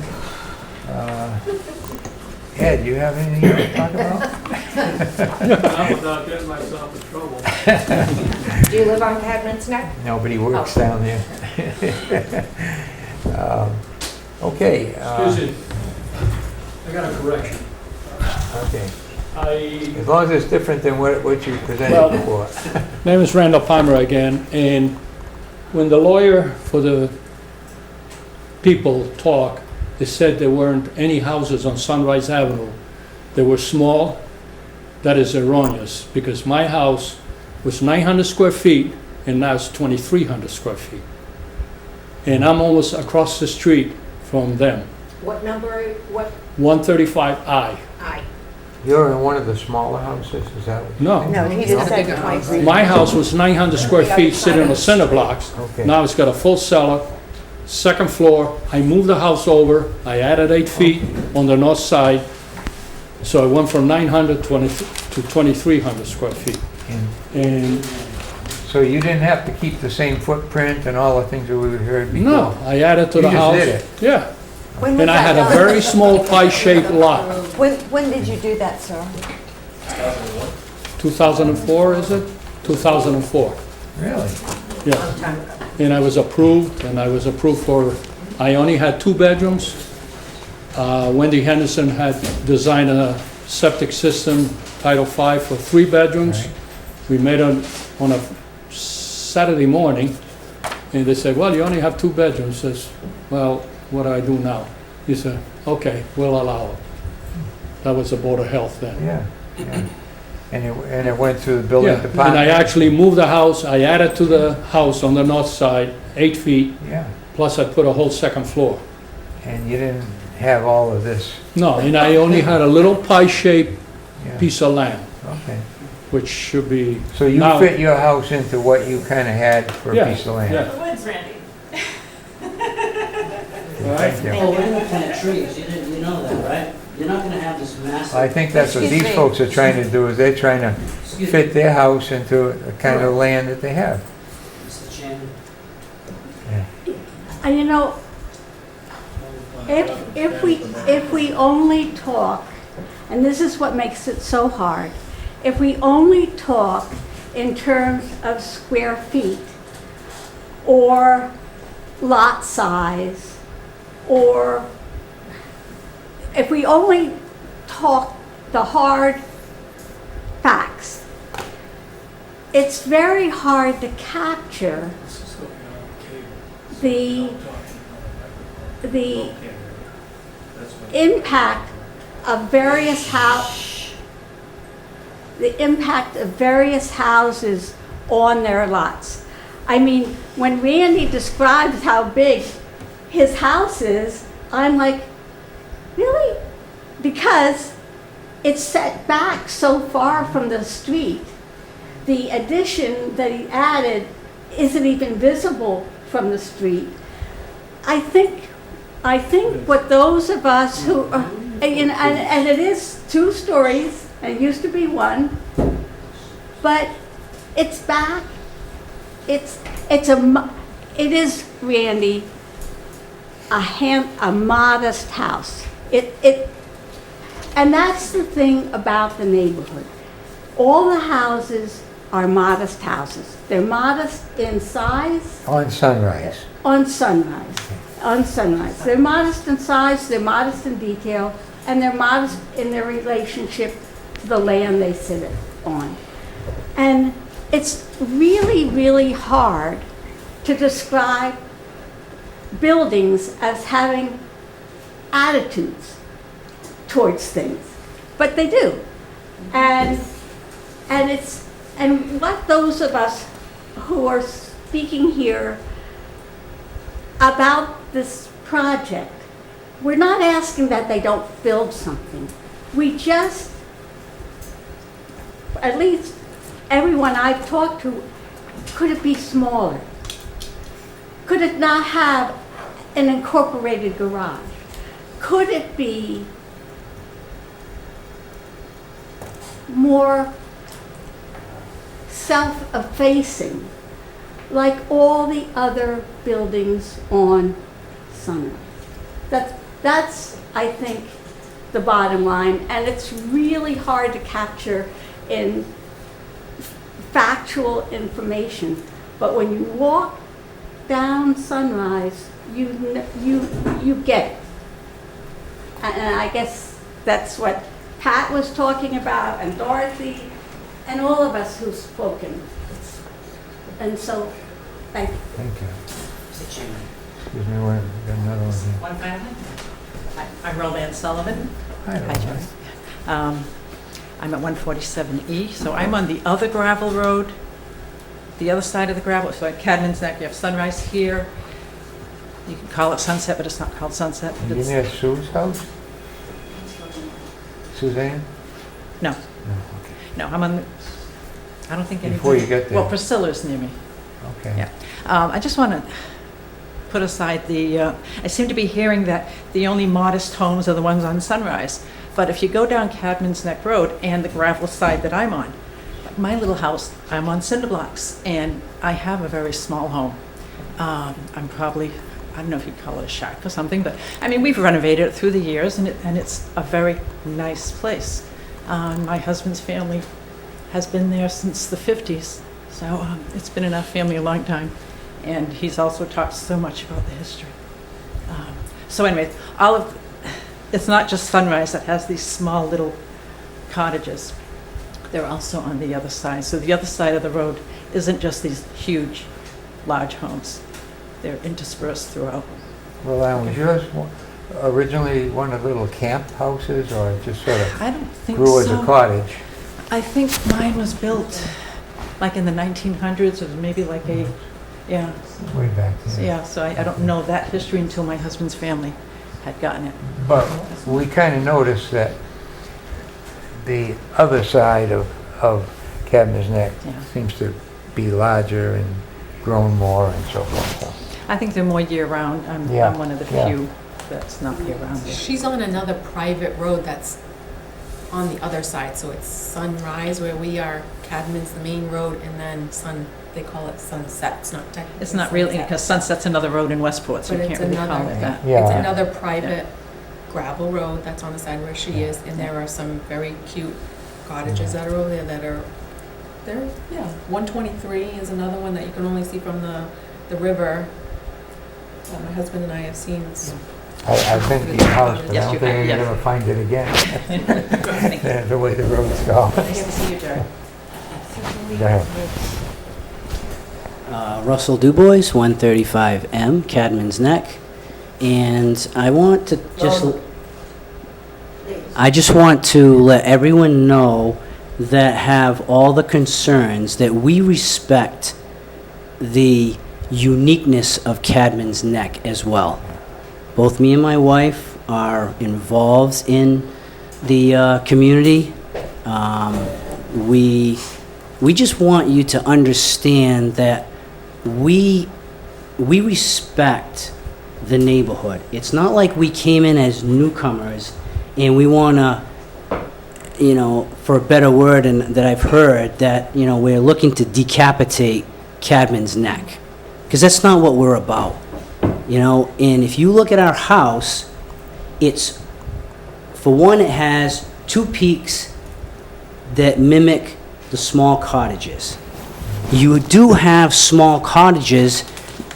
Ed, you have anything you want to talk about? Not without getting myself in trouble. Do you live on Cadman's Neck? Nobody works Oh. down there. Okay. Excuse me. I got a correction. Okay. As long as it's different than what you presented before. My name is Randall Palmer again, and when the lawyer for the people talked, they said there weren't any houses on Sunrise Avenue they were small, that is erroneous, because my house was 900 square feet, and now it's 2,300 square feet. And I'm almost across the street from them, What number, what 135I. I? You're in one of the smaller houses, is that what? No. No, he just said 23. My house was 900 square feet sitting on the center blocks. Okay. Now it's got a full cellar, second floor. I moved the house over. I added 8 feet on the north side. So I went from 900 to 2,300 square feet. And So you didn't have to keep the same footprint and all the things that we heard before? no, I added to You the just house. did it? Yeah. When was And I that had a done? very small pie-shaped lot. When did you do that, sir? 2004, is it? 2004. Really? Yeah. And I was approved for, I only had 2 bedrooms. Wendy Henderson had designed a septic system, Title V, for 3 bedrooms. Right. We made it on a Saturday morning, and they said, well, you only have 2 bedrooms. Says, well, what do I do now? He said, okay, we'll allow it. That was the Board of Health then. Yeah, yeah. And it went through the building Yeah, department? and I actually moved the house, I added to the house on the north side, 8 feet, Yeah, plus I put a whole second floor. and you didn't have all of this? No, and I only had a little pie-shaped Yeah. piece of land, Okay. which should be. So you now- fit your house into what you kind of had for Yeah, a piece of land? yeah. The woods, Randy. Thank you. Oh, we're gonna plant trees, you know that, right? You're not gonna have this massive. I think that's what Excuse these me. folks are trying to do, is they're trying to Excuse me, fit their house into the kind of land that they have. Mr. Chairman. And you know, if we only talk, and this is what makes it so hard, if we only talk in terms of square feet, or lot size, or if we only talk the hard facts, it's very hard to capture the impact of various houses on their lots. I mean, when Randy describes how big his house is, I'm like, really? Because it's set back so far from the street. The addition that he added isn't even visible from the street. I think what those of us who are, and it is 2 stories, and it used to be 1, but it's back. It is, Randy, a modest house. And that's the thing about the neighborhood. All the houses are modest houses. They're modest in size. On Sunrise? On Sunrise. On Sunrise. They're modest in size, they're modest in detail, and they're modest in their relationship to the land they sit on. And it's really, really hard to describe buildings as having attitudes towards things, but they do. And what those of us who are speaking here about this project, we're not asking that they don't build something. We just, at least everyone I've talked to, could it be smaller? Could it not have an incorporated garage? Could it be more self-effacing, like all the other buildings on Sunrise? That's, I think, the bottom line, and it's really hard to capture in factual information. But when you walk down Sunrise, you get it. And I guess that's what Pat was talking about, and Dorothy, and all of us who've spoken. And so, thank you. Thank you. Mr. Chairman. Excuse me, we've got another one here. One family. I'm Roland Sullivan. Hi, Roland. I'm at 147E, so I'm on the other gravel road, the other side of the gravel, so at Cadman's Neck, you have Sunrise here. You can call it Sunset, but it's not called Sunset. Are you near Sue's house? Suzanne? No, No, okay. no, I'm on, I don't think anybody. Before you get there. Well, Priscilla's near me. Okay. Yeah. I just want to put aside I seem to be hearing that the only modest homes are the ones on Sunrise. But if you go down Cadman's Neck Road and the gravel side that I'm on, my little house, I'm on cinder blocks, and I have a very small home. I'm probably, I don't know if you'd call it a shack or something, but I mean, we've renovated it through the years, and it's a very nice place. My husband's family has been there since the 50s, so it's been in our family a long time. And he's also talked so much about the history. So anyway, it's not just Sunrise that has these small little cottages. They're also on the other side. So the other side of the road isn't just these huge, large homes. They're interspersed throughout. Well, Alan, was yours originally one of the little camp houses, or it just sort of I don't think grew as so. a cottage? I think mine was built like in the 1900s, or maybe like a, yeah. Way back then. Yeah, so I don't know that history until my husband's family had gotten it. But we kind of noticed that the other side of Cadman's Neck seems to be larger and grown more and so forth. So. I think they're more year-round. I'm one of the few that's not year-round. She's on another private road that's on the other side, so it's Sunrise where we are, Cadman's the main road, and then they call it Sunset. It's not technically It's not really, Sunset. because Sunset's another road in Westport, so But you it's can't really call another, it that. Yeah. it's another private gravel road that's on the side where she is, and there are some very cute cottages that are over there that are, they're, 123 is another one that you can only see from the river. My husband and I have seen. I've been to your house, but I Yes, don't you think have, you'll yes. ever find it again. The way the roads go. Nice to see you, Jerry. Go ahead. Russell Dubois, 135M, Cadman's Neck. And I want to just want to let everyone know that have all the concerns that we respect the uniqueness of Cadman's Neck as well. Both me and my wife are involved in the community. We just want you to understand that we respect the neighborhood. It's not like we came in as newcomers and we want to, for a better word and that I've heard, that, we're looking to decapitate Cadman's Neck. Because that's not what we're about. And if you look at our house, it's, for one, it has two peaks that mimic the small cottages. You do have small cottages,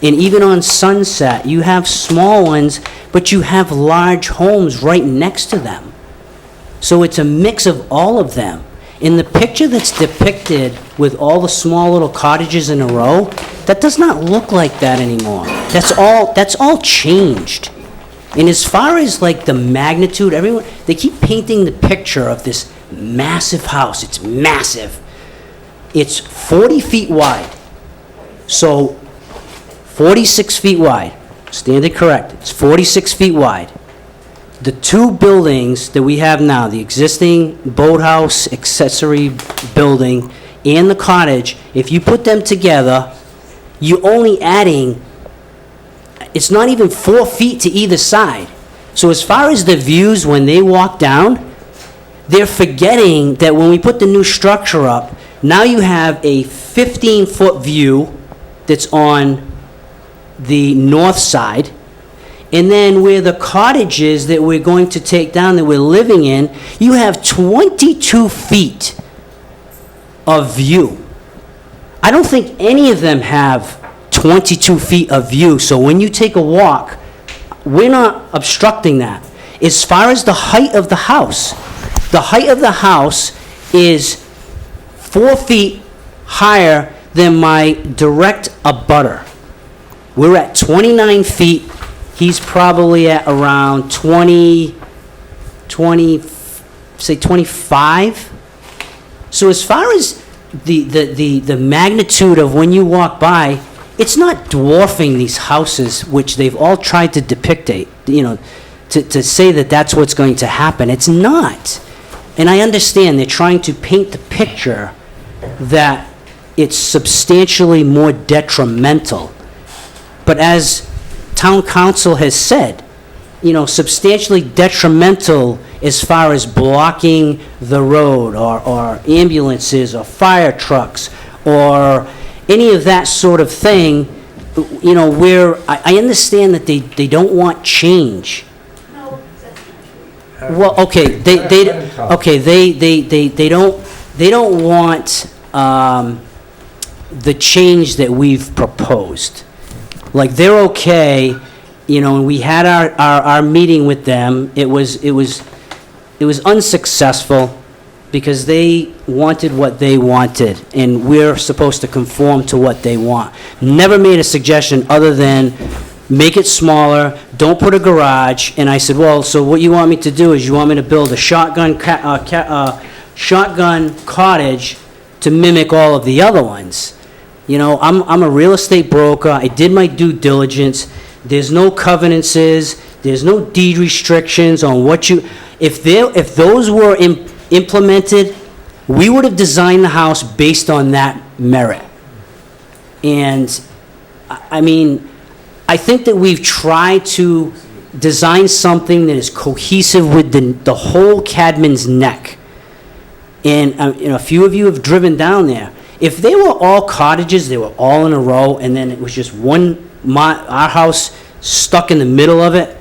and even on Sunset, you have small ones, but you have large homes right next to them. So it's a mix of all of them. In the picture that's depicted with all the small little cottages in a row, that does not look like that anymore. That's all changed. And as far as like the magnitude, they keep painting the picture of this massive house. It's massive. It's 40 feet wide. So 46 feet wide. Standard correct. It's 46 feet wide. The two buildings that we have now, the existing boathouse accessory building and the cottage, if you put them together, you're only adding, it's not even 4 feet to either side. So as far as the views when they walk down, they're forgetting that when we put the new structure up, now you have a 15-foot view that's on the north side. And then where the cottages that we're going to take down that we're living in, you have 22 feet of view. I don't think any of them have 22 feet of view. So when you take a walk, we're not obstructing that. As far as the height of the house is 4 feet higher than my direct abutter. We're at 29 feet. He's probably at around 20 say 25. So as far as the magnitude of when you walk by, it's not dwarfing these houses, which they've all tried to depict, to say that that's what's going to happen. It's not. And I understand they're trying to paint the picture that it's substantially more detrimental. But as town council has said, substantially detrimental as far as blocking the road or ambulances or fire trucks or any of that sort of thing, where I understand that they don't want change. Well, okay, they don't want the change that we've proposed. Like, they're okay, and we had our meeting with them. It was unsuccessful because they wanted what they wanted, and we're supposed to conform to what they want. Never made a suggestion other than make it smaller, don't put a garage. And I said, well, so what you want me to do is you want me to build a shotgun cottage to mimic all of the other ones. I'm a real estate broker. I did my due diligence. There's no covenants, there's no deed restrictions on what you, if those were implemented, we would have designed the house based on that merit. And, I mean, I think that we've tried to design something that is cohesive with the whole Cadman's Neck. And a few of you have driven down there. If they were all cottages, they were all in a row, and then it was just our house stuck in the middle of it,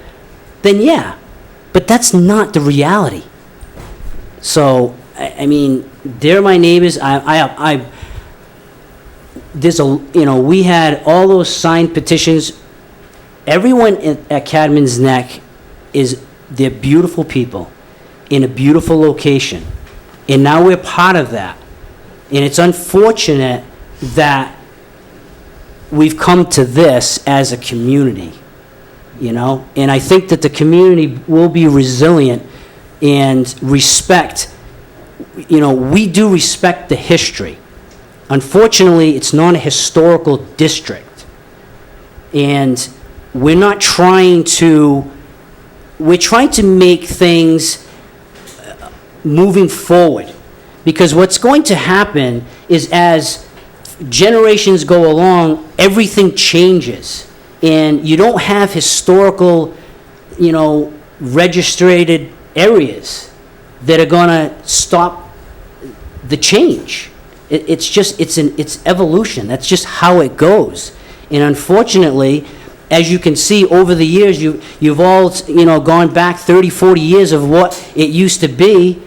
then yeah. But that's not the reality. So, I mean, they're my neighbors. We had all those signed petitions. Everyone at Cadman's Neck they're beautiful people in a beautiful location. And now we're part of that. And it's unfortunate that we've come to this as a community, And I think that the community will be resilient and respect, we do respect the history. Unfortunately, it's not a historical district. And we're trying to make things moving forward. Because what's going to happen is as generations go along, everything changes. And you don't have historical, registered areas that are going to stop the change. It's evolution. That's just how it goes. And unfortunately, as you can see over the years, you've all, gone back 30, 40 years of what it used to be,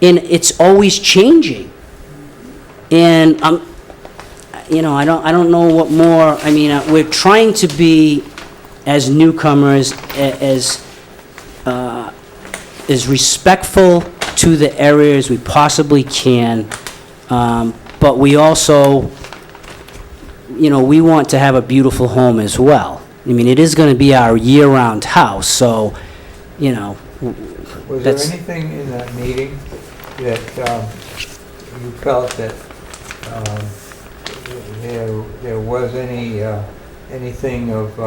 and it's always changing. And I don't know what more. I mean, we're trying to be, as newcomers, as respectful to the area as we possibly can. But we also, we want to have a beautiful home as well. I mean, it is going to be our year-round house, so, Was there anything in that meeting that you felt that there was anything of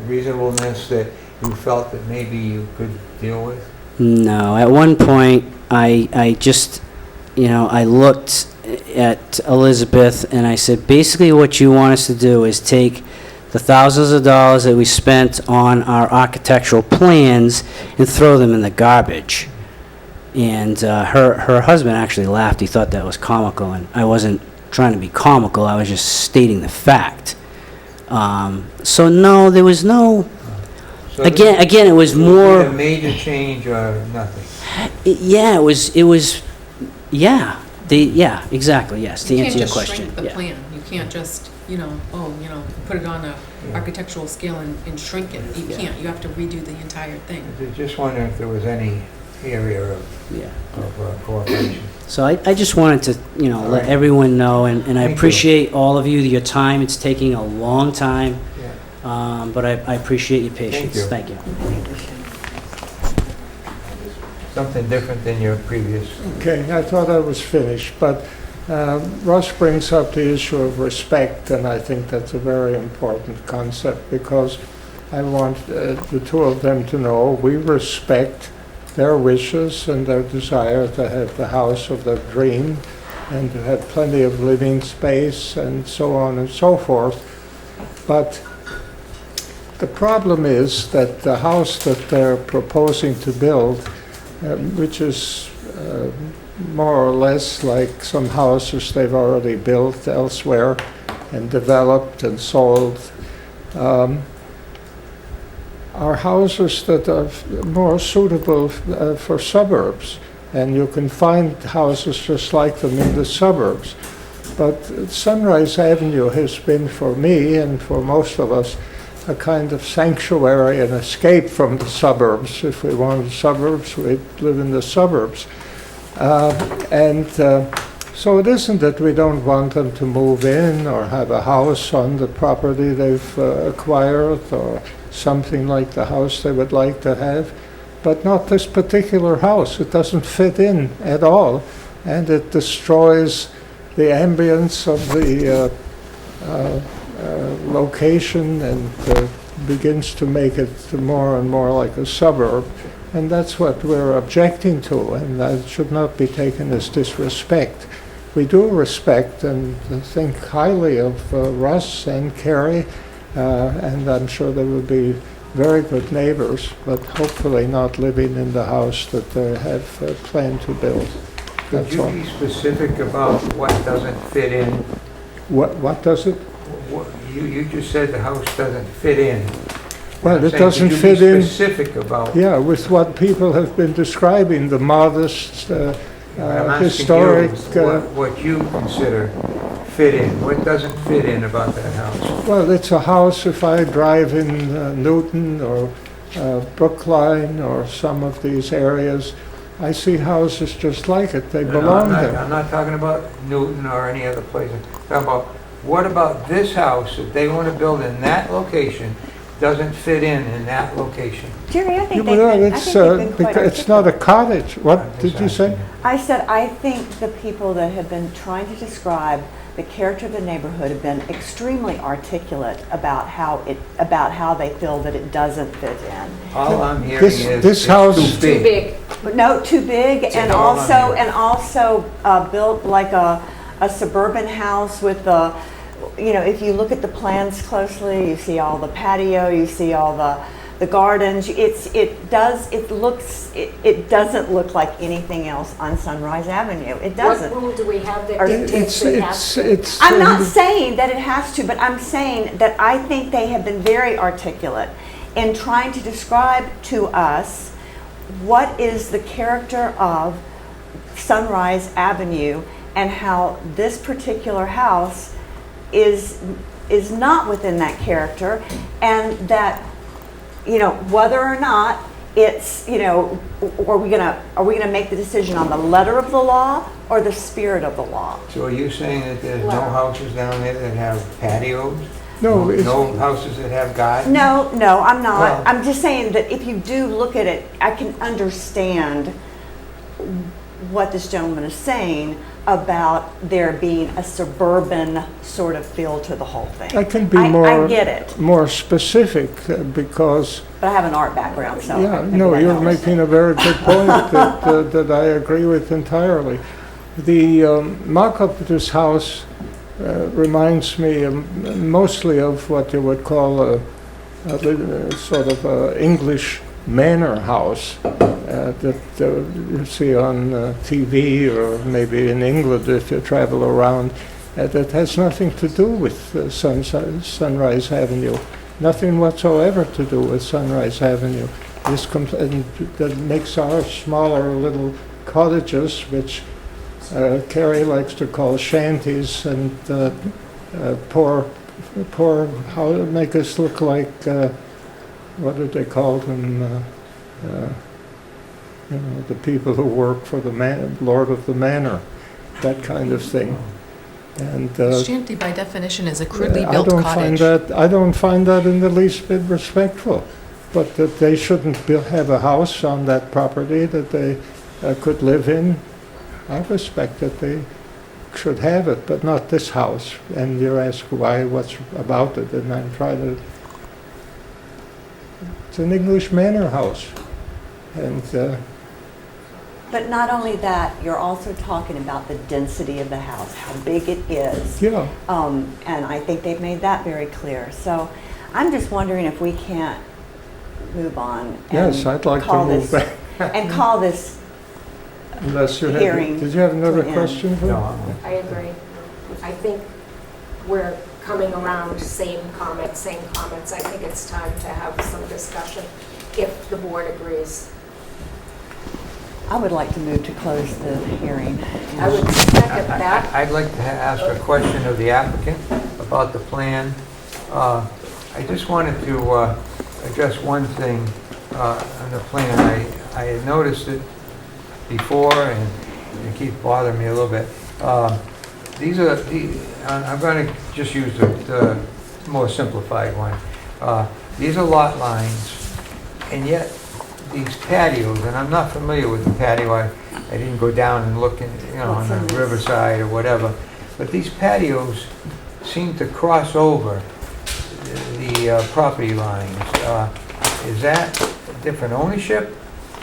reasonableness that you felt that maybe you could deal with? No. At one point, I just, I looked at Elizabeth and I said, basically what you want us to do is take the thousands of dollars that we spent on our architectural plans and throw them in the garbage. And her husband actually laughed. He thought that was comical, and I wasn't trying to be comical. I was just stating the fact. So no, there was no. So again, it was more. A major change or nothing? Yeah, it was. Yeah, exactly. Yes, to answer your question. You can't just shrink the plan. You can't just put it on a architectural scale and shrink it. You can't. You have to redo the entire thing. I just wonder if there was any area of cooperation. So I just wanted to, let everyone know, and I appreciate all of you, your time. It's taking a long time, but I appreciate your patience. Thank you. something different than your previous. Okay, I thought I was finished, but Russ brings up the issue of respect, and I think that's a very important concept, because I want the two of them to know we respect their wishes and their desire to have the house of their dream and to have plenty of living space and so on and so forth. But the problem is that the house that they're proposing to build, which is more or less like some houses they've already built elsewhere and developed and sold, are houses that are more suitable for suburbs. And you can find houses just like them in the suburbs. But Sunrise Avenue has been, for me and for most of us, a kind of sanctuary and escape from the suburbs. If we wanted suburbs, we'd live in the suburbs. So it isn't that we don't want them to move in or have a house on the property they've acquired or something like the house they would like to have, but not this particular house. It doesn't fit in at all, and it destroys the ambience of the location and begins to make it more and more like a suburb. And that's what we're objecting to, and that should not be taken as disrespect. We do respect and think highly of Russ and Carrie, and I'm sure they will be very good neighbors, but hopefully not living in the house that they have planned to build. Could That's you all. be specific about what doesn't fit in? What does it? You just said the house doesn't fit in. Well, I'm it saying, doesn't could you fit be in. specific about? Yeah, with what people have been describing, the modest, I'm asking historic. you what you consider fit in. What doesn't fit in about that house? Well, it's a house, if I drive in Newton or Brookline or some of these areas, I see houses just like it. They belong there. I'm not talking about Newton or any other place. I'm talking about, what about this house that they want to build in that location doesn't fit in that location? Jerry, I Yeah, think but they've been, it's, it's not a cottage. What did you say? I said, I think the people that have been trying to describe the character of the neighborhood have been extremely articulate about how they feel that it doesn't fit in. All I'm hearing This- is this it's house- too big. But no, too big, and all I'm also built like a suburban house with the, if you look at the plans closely, you see all the patio, you see all the gardens. It doesn't look like anything else on Sunrise Avenue. It doesn't. What rule do we have that Or- dictates it has to? It's. I'm not saying that it has to, but I'm saying that I think they have been very articulate in trying to describe to us what is the character of Sunrise Avenue and how this particular house is not within that character, and that, whether or not it's, are we gonna make the decision on the letter of the law or the spirit of the law? So are you saying that there's no houses down there that have patios? No, it's, No houses that have gardens? No, I'm not. Well- I'm just saying that if you do look at it, I can understand what this gentleman is saying about there being a suburban sort of feel to the whole thing. I can be I get it, more specific because. but I have an art background, so. Yeah, maybe no, that you're helps. making a very good point that I agree with entirely. The mock-up of this house reminds me mostly of what you would call a sort of a English manor house that you see on TV or maybe in England if you travel around. That has nothing to do with Sunrise Avenue. Nothing whatsoever to do with Sunrise Avenue. And that makes our smaller little cottages, which Carrie likes to call shanties, and make us look like, what did they call them? The people who work for the Lord of the Manor, that kind of thing. And Shanty by definition is a crudely built cottage. I don't find that in the least bit respectful. but that they shouldn't have a house on that property that they could live in. I respect that they should have it, but not this house. And you ask why, what's about it, and I'm trying to... It's an English manor house. And But not only that, you're also talking about the density of the house, how big it is. yeah, And I think they've made that very clear. So I'm just wondering if we can't move on. And yes, I'd like to call move this- back. And call this Unless you hearing have... Did you have another to an question? end. Phil? I agree. I think we're coming around, same comments. I think it's time to have some discussion, if the board agrees. I would like to move to close the hearing. I would second that. I'd like to ask a question of the applicant about the plan. I just wanted to address one thing on the plan. I had noticed it before, and it keeps bothering me a little bit. These are, I'm going to just use the more simplified one. These are lot lines, and yet these patios, and I'm not familiar with the patio, I didn't go down and look in, on the riverside or whatever, but these patios seem to cross over the property lines. Is that different ownership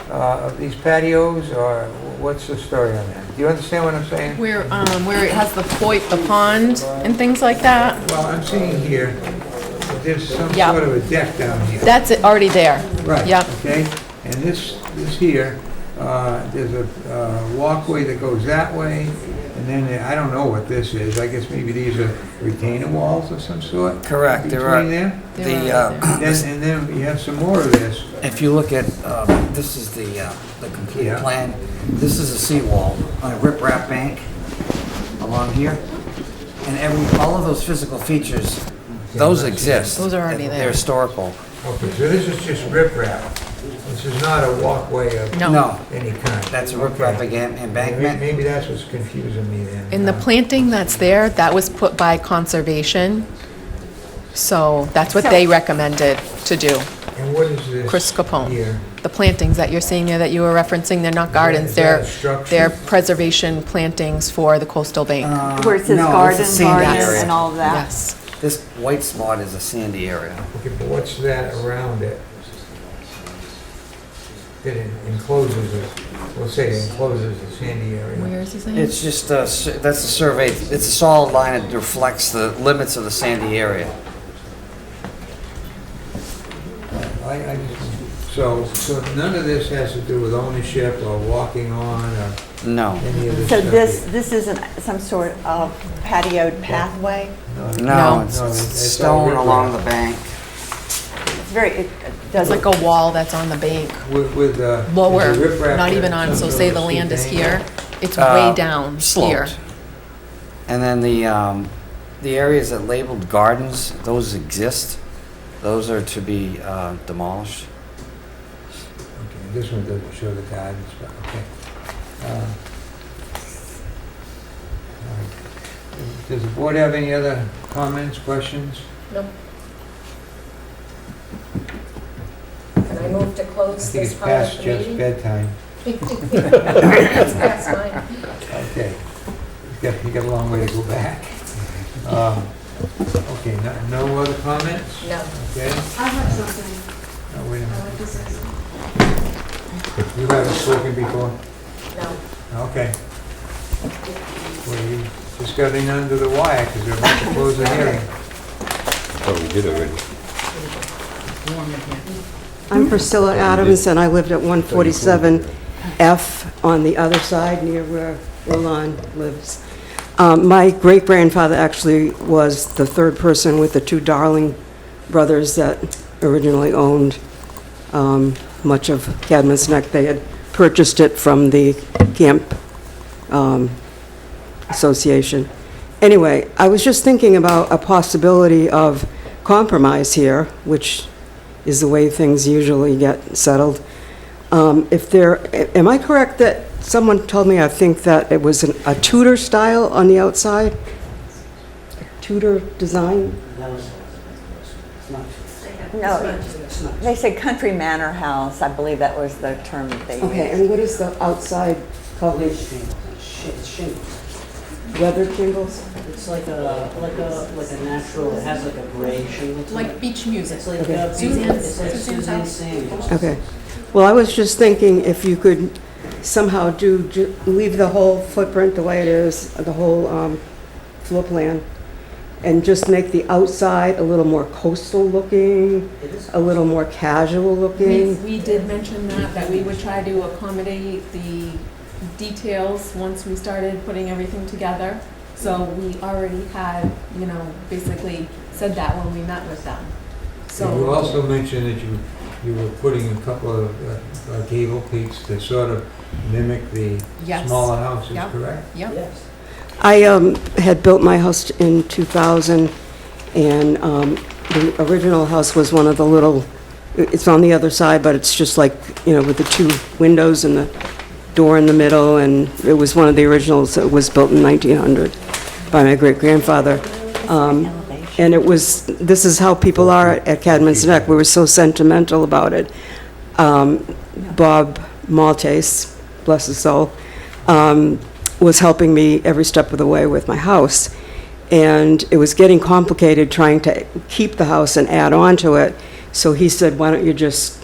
of these patios, or what's the story on that? Do you understand what I'm saying? Where it has the pond and things like that. Well, I'm seeing here, there's some Yeah. sort of a deck down here. That's already there. Right. Yep. Okay, and this here, there's a walkway that goes that way, and then I don't know what this is. I guess maybe these are retaining walls of some sort? Correct, there are. Between there? And then you have some more of this. If you look at, this is the complete Yeah. plan. This is a seawall on a riprap bank along here. And all of those physical features, those exist. Those are already there. They're historical. Okay, so this is just riprap. This is not a walkway of No. any kind. That's a riprap embankment. Maybe that's what's confusing me then. And the planting that's there, that was put by conservation. So that's what they recommended to do. And what is this Chris Capone. here? The plantings that you're seeing there that you were referencing, they're not gardens, Is that they're, a structure? they're preservation plantings for the coastal bank. Where it says No, garden, it's a sandy garden, area. and all of that. Yes. This white spot is a sandy area. Okay, but what's that around it? That encloses it, we'll say it encloses the sandy area. Where is he saying? It's just, that's a survey, it's a solid line that reflects the limits of the sandy area. I just, so none of this has to do with ownership or walking on or No. any of this So stuff? this isn't some sort of patioed pathway? No, it's all stone riprap. along the bank. It's very, it It's doesn't. like a wall that's on the bank, With lower, is the riprap not even there on, so some say sort the of land is steep here, angle? it's way down here. Sloped. And then the areas that labeled gardens, those exist. Those are to be demolished. Okay, this one doesn't show the gardens, but okay. All right. Does the board have any other comments, questions? No. Can I move to I close think this it's part of past the Jeff's meeting? bedtime. It's past mine. Okay. You got a long way to go back. Okay, no other comments? No. Okay. I have something Oh, wait a I minute. like to say. You haven't spoken before? No. Okay. Well, you just got in under the wire because we're about to close the hearing. Oh, we did already. I'm Priscilla Adams, and I lived at 147 F on the other side, near where Roland lives. My great-grandfather actually was the third person with the two Darling brothers that originally owned much of Cadmus Neck. They had purchased it from the Camp Association. Anyway, I was just thinking about a possibility of compromise here, which is the way things usually get settled. Am I correct that someone told me, I think that it was a Tudor style on the outside? A Tudor design? No, they said country manor house. I believe that was the term that they used. Okay, and what is the outside coverage? It's shingles. Weather shingles? It's like a natural, it has like a gray shingle to it. Like beach music. It's like Okay. a Suzanne's- it's like Suzanne's Suzanne house. Samuels. Okay. Well, I was just thinking if you could somehow leave the whole footprint the way it is, the whole floor plan, and just make the outside a little more coastal looking, It is. a little more casual looking. We did mention that we would try to accommodate the details once we started putting everything together. So we already had, basically said that when we met with them. So You also mentioned that you were putting a couple of gable peaks to sort of mimic the Yes. smaller houses, Yep. correct? Yep. Yes. I had built my house in 2000, and the original house was one of the little, it's on the other side, but it's just like, with the two windows and the door in the middle, and it was one of the originals that was built in 1900 by my great-grandfather. And this is how people are at Cadman's Neck. We were so sentimental about it. Bob Maltese, bless his soul, was helping me every step of the way with my house. And it was getting complicated trying to keep the house and add on to it. So he said, why don't you just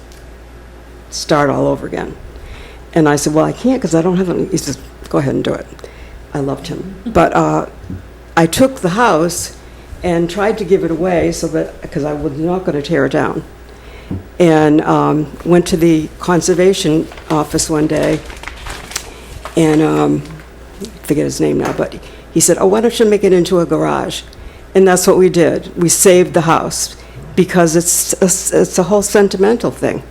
start all over again? And I said, well, I can't because I don't have any. He says, go ahead and do it. I loved him. But I took the house and tried to give it away because I was not going to tear it down. And went to the conservation office one day, and forget his name now, but he said, oh, why don't you make it into a garage? And that's what we did. We saved the house because it's a whole sentimental thing.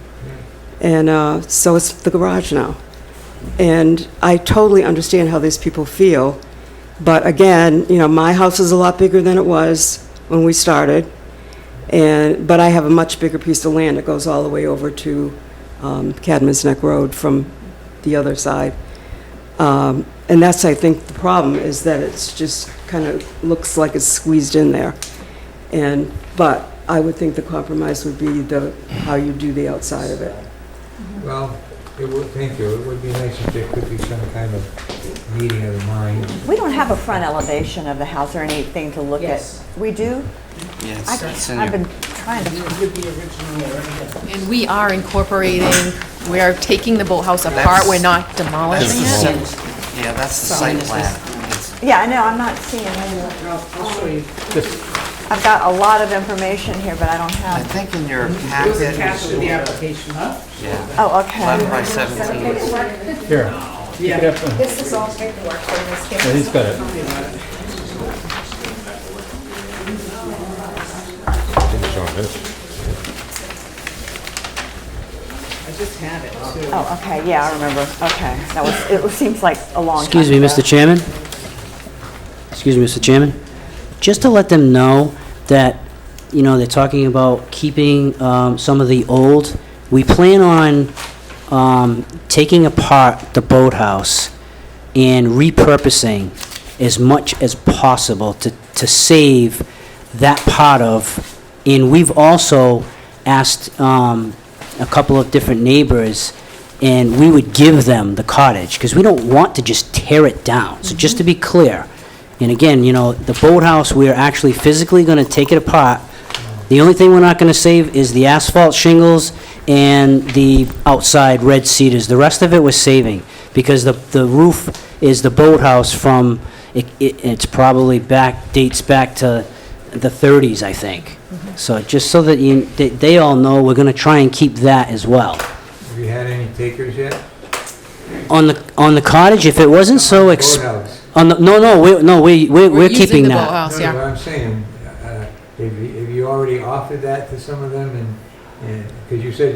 And so it's the garage now. And I totally understand how these people feel. But again, my house is a lot bigger than it was when we started. But I have a much bigger piece of land that goes all the way over to Cadman's Neck Road from the other side. And that's, I think, the problem is that it's just kind of looks like it's squeezed in there. But I would think the compromise would be how you do the outside of it. Well, thank you. It would be nice if there could be some kind of meeting of the minds. We don't have a front elevation of the house or anything to look Yes. at. We do? Yeah, I've been trying to. And we are incorporating, we are taking the boathouse apart, we're not demolishing it. Yeah, that's the site plan. It's- Yeah, I know, I'm not seeing it. I'll show you. I've got a lot of information here, but I don't I have. think in your packet. application, huh? Yeah. Oh, okay. 11 by 17. Here. Yeah. This is all paperwork from this kid. Yeah, he's got it. Oh, okay, yeah, I remember. Okay, it seems like a long time Excuse me, ago. Mr. Chairman? Excuse me, Mr. Chairman? Just to let them know that, they're talking about keeping some of the old. We plan on taking apart the boathouse and repurposing as much as possible to save that part of, and we've also asked a couple of different neighbors, and we would give them the cottage, because we don't want to just tear it down. So just to be clear, and again, the boathouse, we're actually physically going to take it apart. The only thing we're not going to save is the asphalt shingles and the outside red cedars. The rest of it we're saving, because the roof is the boathouse from, it's probably dates back to the 30s, I think. So just so that they all know, we're going to try and keep that as well. Have you had any takers yet? On the cottage, if it wasn't so Boathouse. we're using keeping the that. boathouse, No, yeah. what I'm saying, have you already offered that to some of them? And because you said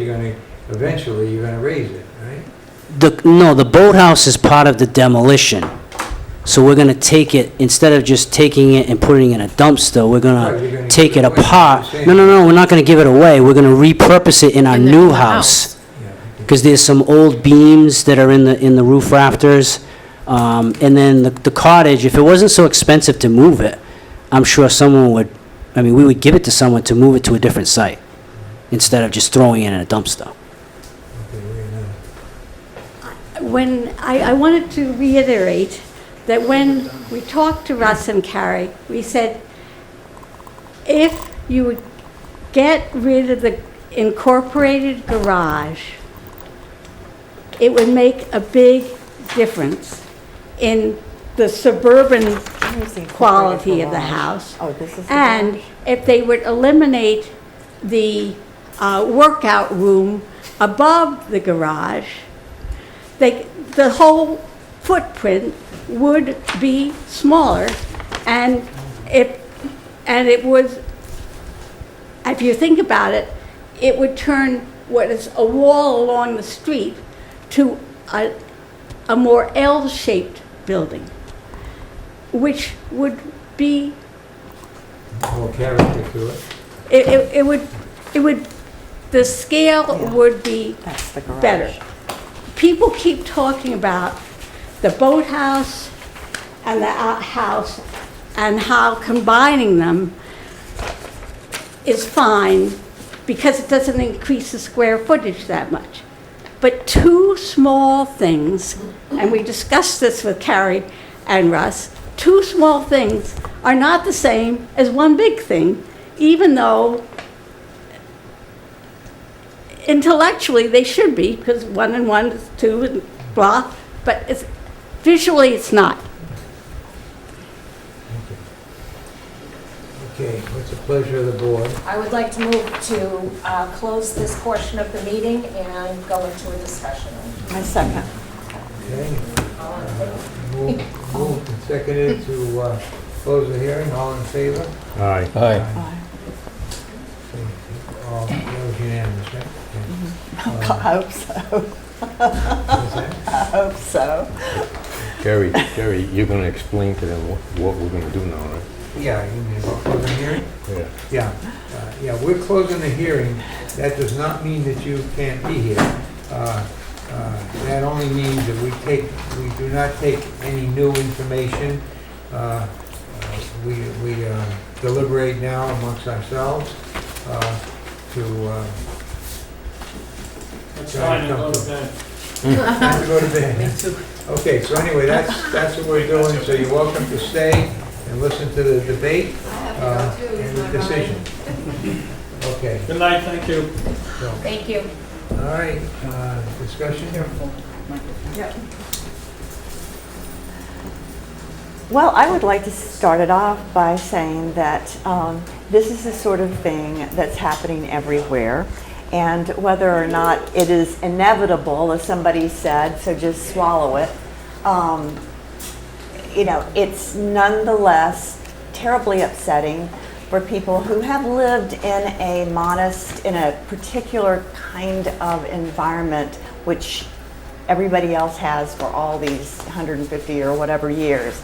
eventually you're gonna raise it, right? The boathouse is part of the demolition. So we're going to take it, instead of just taking it and putting it in a dumpster, we're Right, going you're to gonna take give it it away, apart. you're No, we're not going to give it away. We're going to repurpose it in our In the new new house. Yeah. Because there's some old beams that are in the roof rafters. And then the cottage, if it wasn't so expensive to move it, I'm sure someone would, we would give it to someone to move it to a different site. instead of just throwing it in a dumpster. When I wanted to reiterate that when we talked to Russ and Carrie, we said, if you would get rid of the incorporated garage, it would make a big difference in the suburban quality of the house. Oh, this is the And garage? if they would eliminate the workout room above the garage, the whole footprint would be smaller, and it would, if you think about it, it would turn what is a wall along the street to a more L-shaped building, which would be, More character to it. it would, the scale would be That's the garage. better. People keep talking about the boathouse and the outhouse and how combining them is fine because it doesn't increase the square footage that much. But two small things, and we discussed this with Carrie and Russ, two small things are not the same as one big thing, even though intellectually they should be, because 1 and 1 is 2 and blah, but visually it's not. Okay, what's the pleasure of the board? I would like to move to close this portion of the meeting and go into a discussion. My second. Okay. Moved and seconded to close the hearing, all in favor? Aye. Aye. That was unanimous, right? Okay. I hope so. What's that? I hope so. Gary, you're gonna explain to them what we're gonna do now, right? Yeah, you mean about closing the hearing? Yeah. Yeah, we're closing the hearing. That does not mean that you can't be here. That only means that we do not take any new information. We deliberate now amongst ourselves to... It's time to go to bed. Time to go to bed. Okay, so anyway, that's what we're doing, so you're welcome to stay and listen to the debate and the decision. Okay. Good night, thank you. So, Thank you. all right, discussion? Yep. Well, I would like to start it off by saying that this is the sort of thing that's happening everywhere. And whether or not it is inevitable, as somebody said, so just swallow it, it's nonetheless terribly upsetting for people who have lived in a particular kind of environment, which everybody else has for all these 150 or whatever years,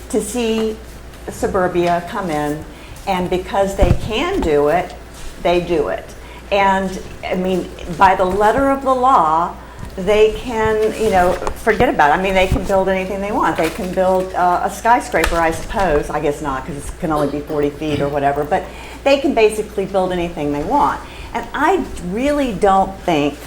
to see suburbia come in, and because they can do it, they do it. And, I mean, by the letter of the law, they can, forget about it. I mean, they can build anything they want. They can build a skyscraper, I suppose. I guess not, because it can only be 40 feet or whatever. But they can basically build anything they want. And I really don't think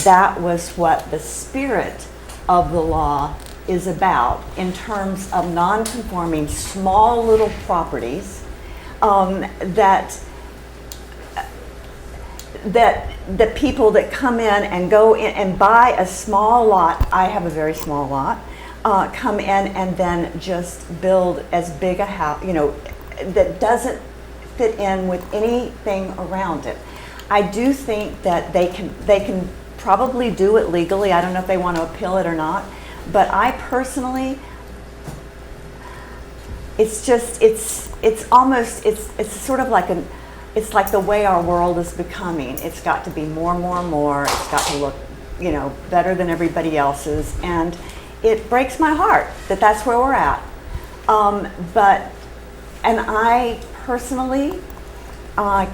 that was what the spirit of the law is about in terms of non-conforming small little properties that people that come in and go in and buy a small lot, I have a very small lot, come in and then just build as big a house, that doesn't fit in with anything around it. I do think that they can probably do it legally. I don't know if they want to appeal it or not, but I personally, it's sort of like it's like the way our world is becoming. It's got to be more and more and more. It's got to look, better than everybody else's. And it breaks my heart that that's where we're at. And I personally, I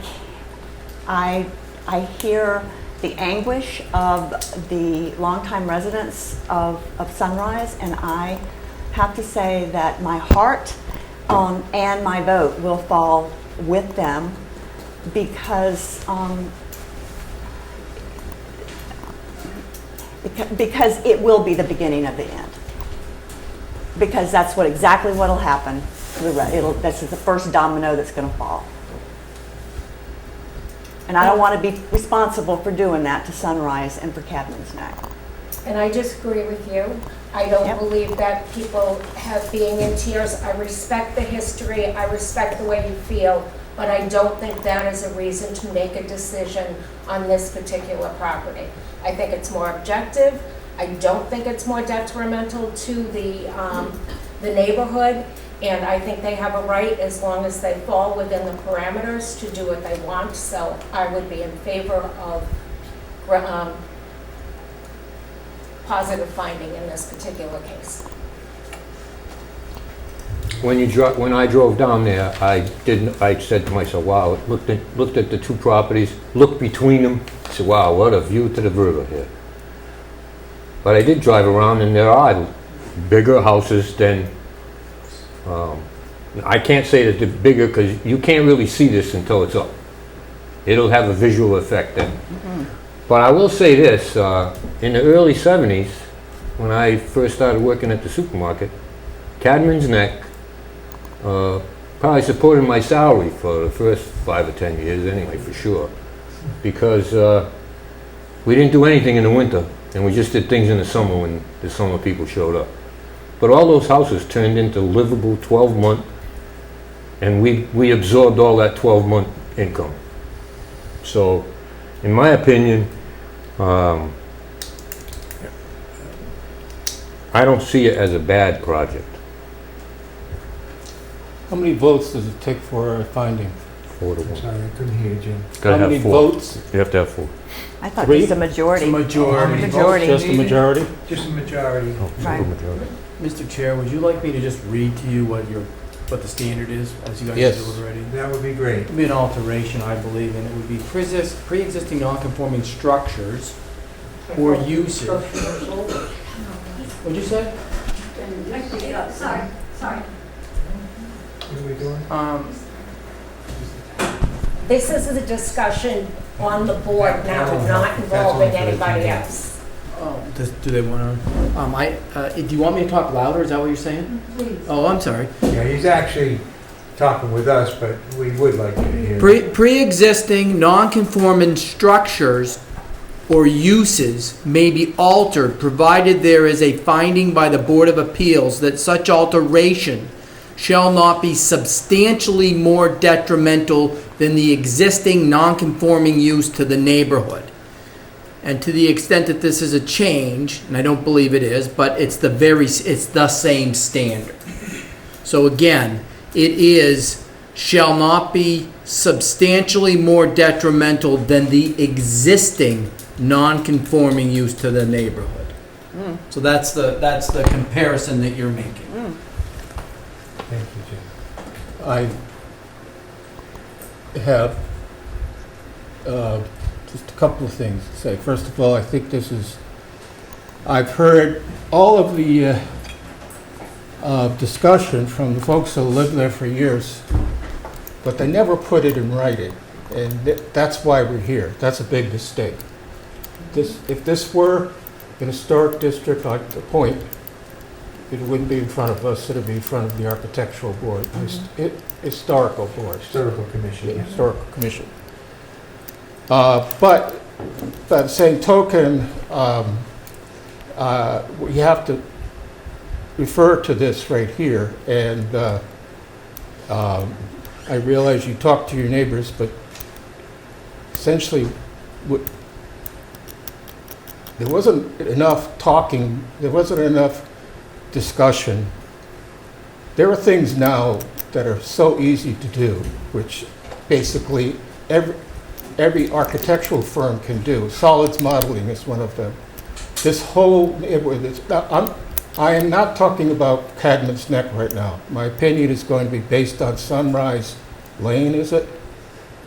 hear the anguish of the longtime residents of Sunrise, and I have to say that my heart and my vote will fall with them, because Because it will be the beginning of the end. Because that's exactly what'll happen. This is the first domino that's going to fall. And I don't want to be responsible for doing that to Sunrise and for Cadman's Neck. And I disagree with you. I don't believe that people have being in tears. I respect the history, I respect the way you feel, but I don't think that is a reason to make a decision on this particular property. I think it's more objective. I don't think it's more detrimental to the neighborhood, and I think they have a right, as long as they fall within the parameters, to do what they want. So I would be in favor of positive finding in this particular case. When I drove down there, I said to myself, wow, looked at the two properties, looked between them, said, wow, what a view to the river here. But I did drive around, and there are bigger houses than, I can't say that they're bigger because you can't really see this until it's up. It'll have a visual effect then. But I will say this, in the early 70s, when I first started working at the supermarket, Cadman's Neck probably supported my salary for the first 5 or 10 years anyway, for sure. Because we didn't do anything in the winter, and we just did things in the summer when the summer people showed up. But all those houses turned into livable 12-month, and we absorbed all that 12-month income. So, in my opinion, I don't see it as a bad project. How many votes does it take for a finding? 4 to 1. Sorry, I couldn't hear you, Jim. Gotta How have many 4. votes? You have to have 4. I thought Three? just a majority. It's a majority. Majority. Just a majority? Just a majority. Oh, Right. simple majority. Mr. Chair, would you like me to just read to you what the standard is, as you guys Yes. are deliberating? That would be great. It would be an alteration, I believe, and it would be pre-existing non-conforming structures or uses. What'd you say? Sorry. What are we doing? This is a discussion on the board now, not involving anybody else. Do they want to? Do you want me to talk louder? Is that what you're saying? Please. Oh, I'm sorry. Yeah, he's actually talking with us, but we would like you to hear. Pre-existing non-conforming structures or uses may be altered provided there is a finding by the Board of Appeals that such alteration shall not be substantially more detrimental than the existing non-conforming use to the neighborhood. And to the extent that this is a change, and I don't believe it is, but it's the same standard. So again, it is shall not be substantially more detrimental than the existing non-conforming use to the neighborhood. So that's the comparison that you're making. Thank you, Jim. I have just a couple of things to say. First of all, I think I've heard all of the discussion from the folks who lived there for years, but they never put it in writing, and that's why we're here. That's a big mistake. If this were an historic district like the Point, it wouldn't be in front of us, it would be in front of the Architectural Board, Historical Board. Historical Commission. Yeah, Historical Commission. But by the same token, we have to refer to this right here, and I realize you talk to your neighbors, but essentially, there wasn't enough talking, there wasn't enough discussion. There are things now that are so easy to do, which basically every architectural firm can do. Solids modeling is one of them. This whole neighborhood, I am not talking about Cadman's Neck right now. My opinion is going to be based on Sunrise Lane, is it?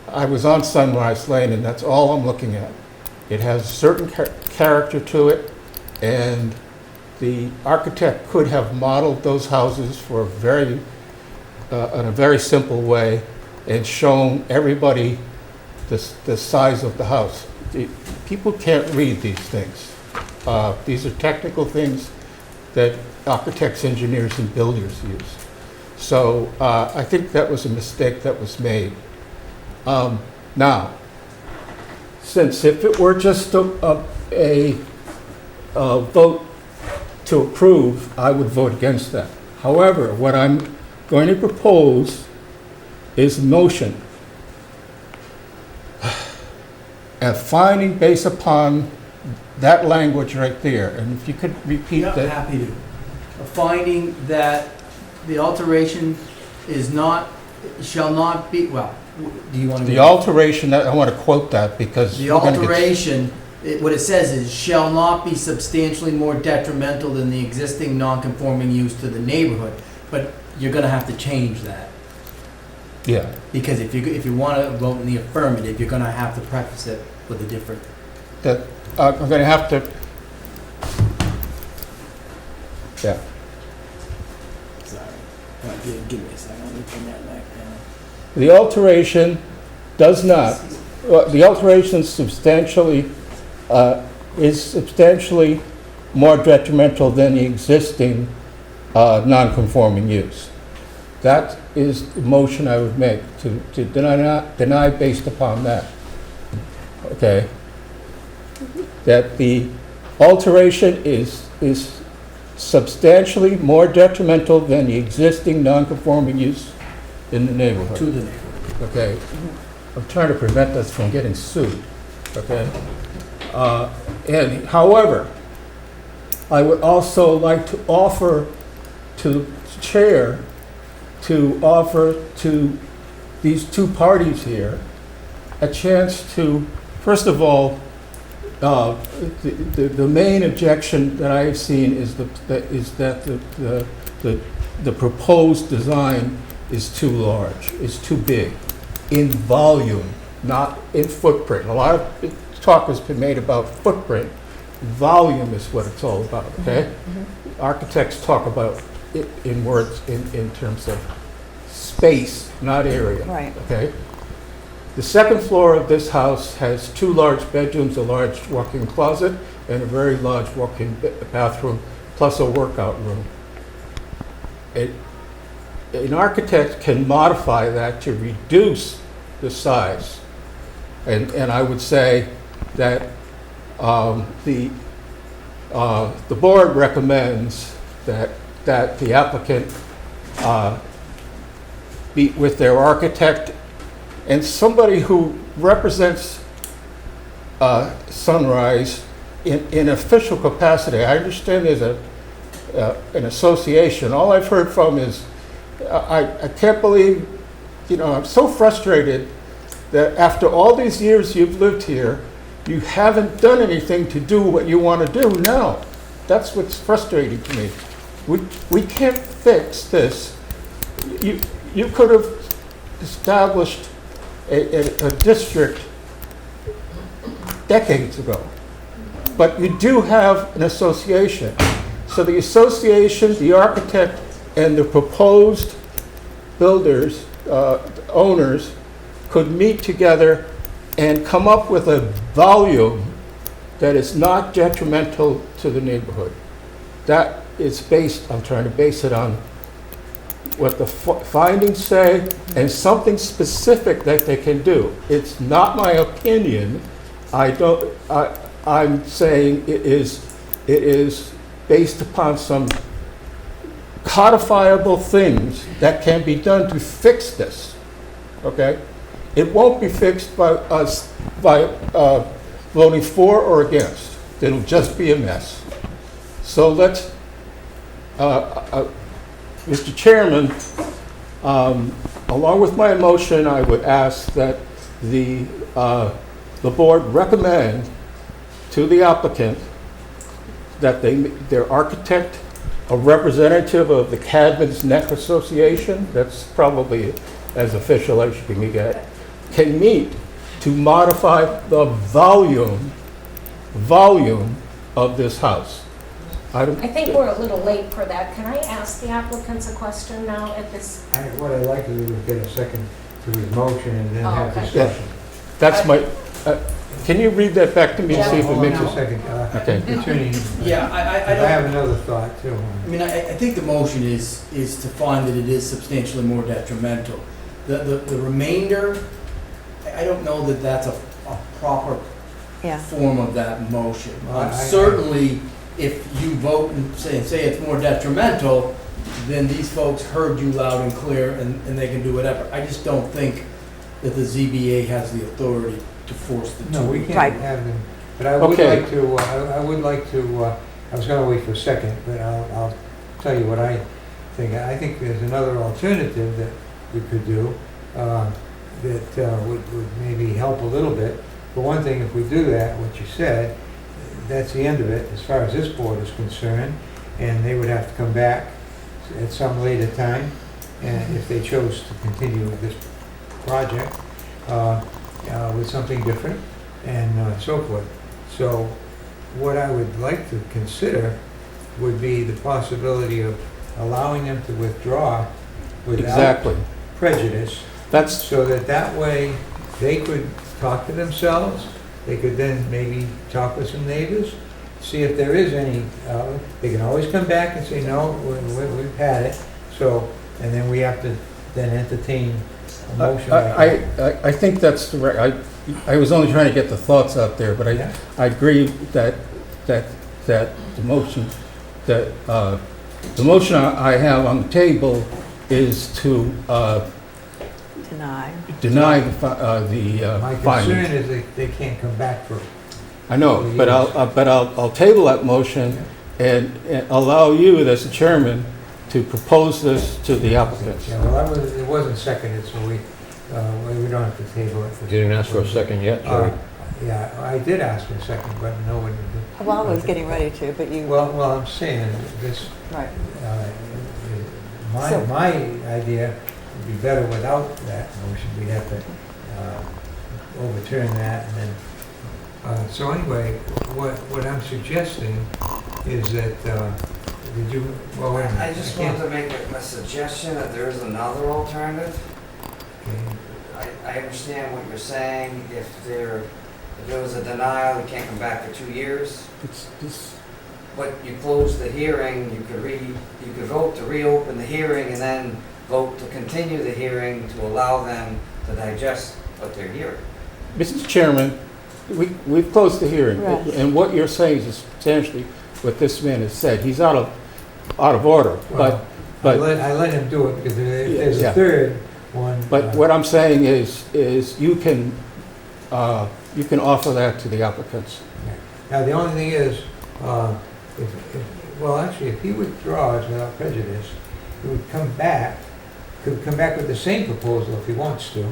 I was on Sunrise Lane, and that's all I'm looking at. It has a certain character to it, and the architect could have modeled those houses for in a very simple way and shown everybody the size of the house. People can't read these things. These are technical things that architects, engineers, and builders use. So I think that was a mistake that was made. Now, since if it were just a vote to approve, I would vote against that. However, what I'm going to propose is a motion, a finding based upon that language right there. And if you could repeat Yeah, that. happy to. A finding that the alteration is not, shall not be, well, do you want to? The alteration, I want to quote that because. The we're gonna get- alteration, what it says is, shall not be substantially more detrimental than the existing non-conforming use to the neighborhood. But you're gonna have to change that. Yeah. Because if you want to vote in the affirmative, you're gonna have to preface it with a different. That, I'm going to have to, yeah. Sorry. Give me a second, let me bring that back down. The alteration does not, the alteration substantially, is substantially more detrimental than the existing non-conforming use. That is the motion I would make, to deny based upon that. Okay? That the alteration is substantially more detrimental than the existing non-conforming use in the neighborhood. To the neighborhood. Okay? I'm trying to prevent us from getting sued, okay? And however, I would also like to offer to the chair to offer to these two parties here a chance to, first of all, the main objection that I have seen is that the proposed design is too large, is too big, in volume, not in footprint. A lot of talk has been made about footprint. Volume is what it's all about, okay? Architects talk about it in words, in terms of space, not area. Right. Okay? The second floor of this house has 2 large bedrooms, a large walk-in closet, and a very large walk-in bathroom, plus a workout room. An architect can modify that to reduce the size. And I would say that the board recommends that the applicant meet with their architect and somebody who represents Sunrise in official capacity. I understand there's an association. All I've heard from is, I can't believe, I'm so frustrated that after all these years you've lived here, you haven't done anything to do what you want to do now. That's what's frustrating to me. We can't fix this. You could have established a district decades ago, but you do have an association. So the association, the architect, and the proposed builders, owners, could meet together and come up with a volume that is not detrimental to the neighborhood. That is based, I'm trying to base it on what the findings say and something specific that they can do. It's not my opinion. I'm saying it is based upon some codifiable things that can be done to fix this, okay? It won't be fixed by us by voting for or against. It'll just be a mess. So let's, Mr. Chairman, along with my motion, I would ask that the board recommend to the applicant that their architect, a representative of the Cadman's Neck Association, that's probably as official as you can get, can meet to modify the volume of this house. I think we're a little late for that. Can I ask the applicants a question now at this? What I'd like to do is get a second to his motion and then have okay. discussion. That's my, Can you read that back to me and see if it Hold on makes a it? second. Okay. Attorney, Yeah, I have another thought too. I mean, I think the motion is to find that it is substantially more detrimental. The remainder, I don't know that that's a proper Yeah. form of that motion. I- Certainly, if you vote and say it's more detrimental, then these folks heard you loud and clear and they can do whatever. I just don't think that the ZBA has the authority to force the two. No, we Right. can't have them, but I would Okay. like to, I was gonna wait for a second, but I'll tell you what I think. I think there's another alternative that we could do, that would maybe help a little bit. For one thing, if we do that, what you said, that's the end of it, as far as this board is concerned, and they would have to come back at some later time, and if they chose to continue this project, with something different, and so forth. So what I would like to consider would be the possibility of allowing them to withdraw without Exactly. prejudice, That's, so that way they could talk to themselves, they could then maybe talk with some neighbors, see if there is any, they can always come back and say, no, we've had it, so, and then we have to then entertain a motion. like that. I think that's the right, I was only trying to get the thoughts out there, but Yeah. I agree that the motion, that, the motion I have on the table is to deny the My finding. concern is they can't come back for, I know, but I'll table that motion and allow you, as the chairman, to propose this to the applicants. yeah, well, it wasn't seconded, so we don't have to table it. You didn't ask for a second yet, Jerry? Yeah, I did ask for a second, but no one did. Well, I was getting ready to, but you, Well, I'm saying this, right. my idea would be better without that motion. We'd have to overturn that and then, so anyway, what I'm suggesting is that, did you, well, wait a minute. I just wanted to make a suggestion that there is another alternative. Okay. I understand what you're saying. If there was a denial, you can't come back for 2 years. But you close the hearing, you could vote to reopen the hearing and then vote to continue the hearing to allow them to digest what they're hearing. Mr. Chairman, we've closed the hearing, Right. and what you're saying is substantially what this man has said. He's out of order, Well, but I let him do it because if there's Yeah. a third one. But what I'm saying is you can offer that to the applicants. Now, the only thing is, if he withdraws without prejudice, he would could come back with the same proposal if he wants to,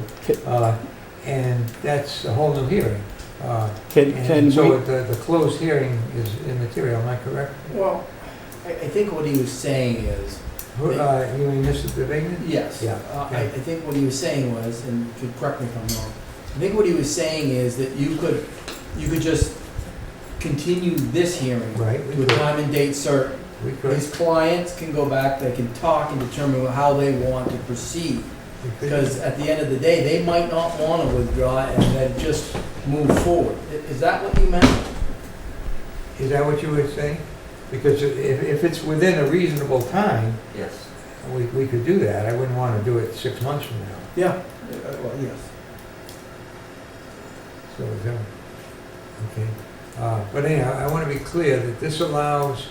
and that's a whole new hearing. Can So we, the closed hearing is immaterial, am I correct? Well, I think what he was saying is, You mean Mr. DeVignan? yes. Yeah. I think what he was saying was, and you could correct me if I'm wrong, I think what he was saying is that you could just continue this hearing Right. to a time and date certain. We could. His clients can go back, they can talk and determine how they want to proceed. We could. Because at the end of the day, they might not want to withdraw and then just move forward. Is that what you meant? Is that what you were saying? Because if it's within a reasonable time, Yes. we could do that. I wouldn't want to do it 6 months from now. Yeah. Well, yes. So, okay. But anyhow, I want to be clear that this allows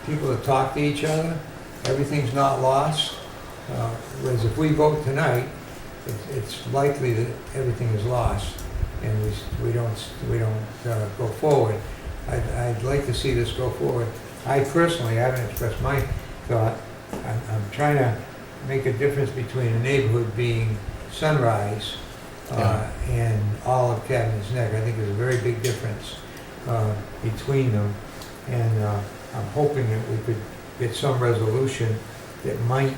people to talk to each other. Everything's not lost. Whereas if we vote tonight, it's likely that everything is lost and we don't go forward. I'd like to see this go forward. I personally haven't expressed my thought. I'm trying to make a difference between a neighborhood being Sunrise and all of Cabinets Neck. I think there's a very big difference between them, and I'm hoping that we could get some resolution that might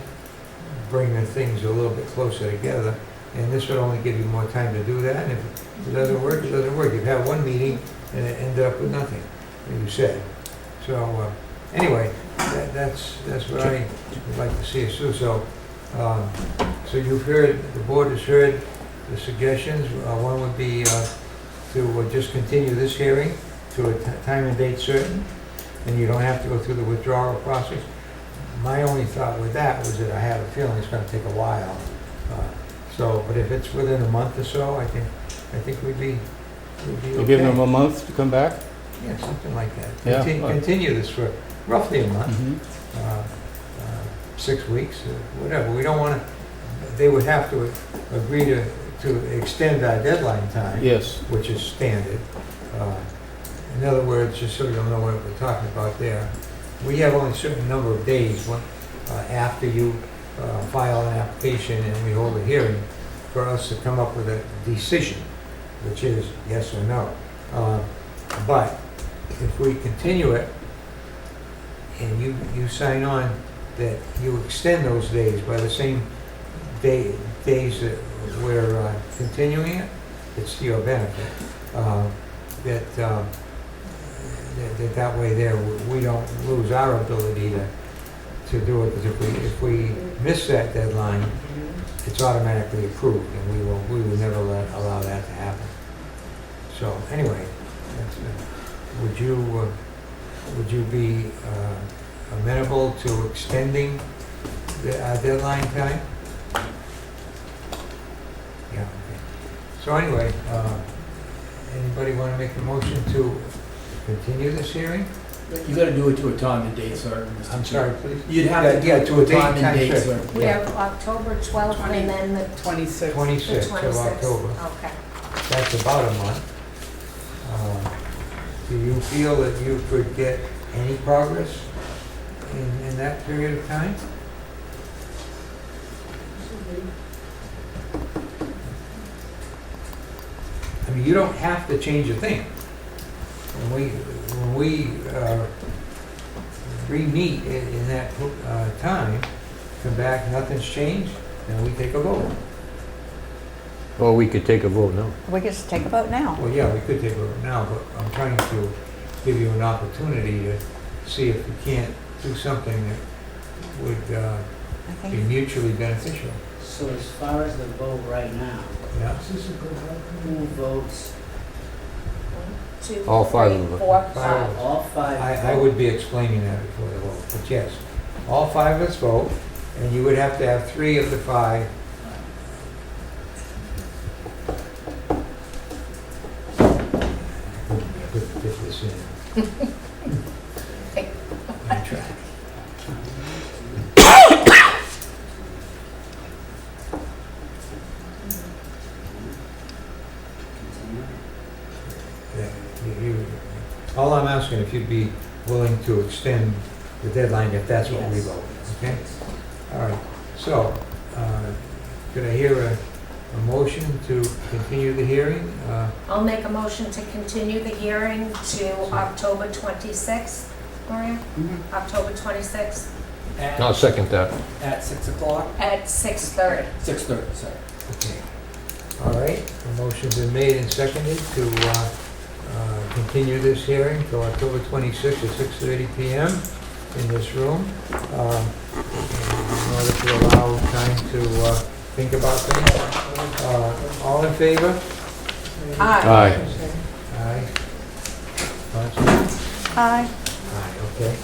bring the things a little bit closer together, and this would only give you more time to do that, and if it doesn't work, it doesn't work. You've had one meeting and it ended up with nothing, like you said. So, anyway, that's what I would like to see us do. So you've heard, the board has heard the suggestions. One would be to just continue this hearing to a time and date certain, and you don't have to go through the withdrawal process. My only thought with that was that I have a feeling it's gonna take a while. But if it's within a month or so, I think we'd be You okay. give them a month to come back? Yeah, something like that. Yeah. Continue this for roughly a month, Mhm. 6 weeks, whatever. We don't want to, they would have to agree to extend our deadline time. Yes. Which is standard. In other words, just so you don't know what we're talking about there, we have only a certain number of days after you file an application and we hold a hearing for us to come up with a decision, which is yes or no. But if we continue it and you sign on that you extend those days by the same days that we're continuing it, it's to your benefit. That way there, we don't lose our ability to do it, because if we miss that deadline, it's automatically approved, and we will never allow that to happen. So anyway, would you be amenable to extending our deadline time? Yeah, okay. So anyway, anybody want to make a motion to continue this hearing? You gotta do it to a time and date certain. Mr. I'm Chair. sorry, please? You'd have to do Yeah, it to a time and date certain. We have October 12th and then the 26th. 26th of 26th. October. Okay. That's about a month. Do you feel that you could get any progress in that period of time? I mean, you don't have to change a thing. When we re-meet in that time, come back, nothing's changed, then we take a vote. Or we could take a vote now. We can just take a vote now. Well, yeah, we could take a vote now, but I'm trying to give you an opportunity to see if we can't do something that would be mutually beneficial. So as far as the vote right now, Yeah. who votes? 2, All five 3, of them. 4, Five. 5. All five. I would be explaining that before the vote, but yes, all five of us vote, and you would have to have 3 of the 5. Fit this in. I try. Yeah, all I'm asking, if you'd be willing to extend the deadline, if that's what we vote, okay? All right, so, could I hear a motion to continue the hearing? I'll make a motion to continue the hearing to October 26th. Maria? October 26th I'll second that. At 6 o'clock? at 6:30. 6:30, sorry. Okay. All right, the motion's been made and seconded to continue this hearing to October 26th at 6:30 PM in this room, in order to allow time to think about things. All in favor? Aye. Aye. Constance? Aye. Aye, okay.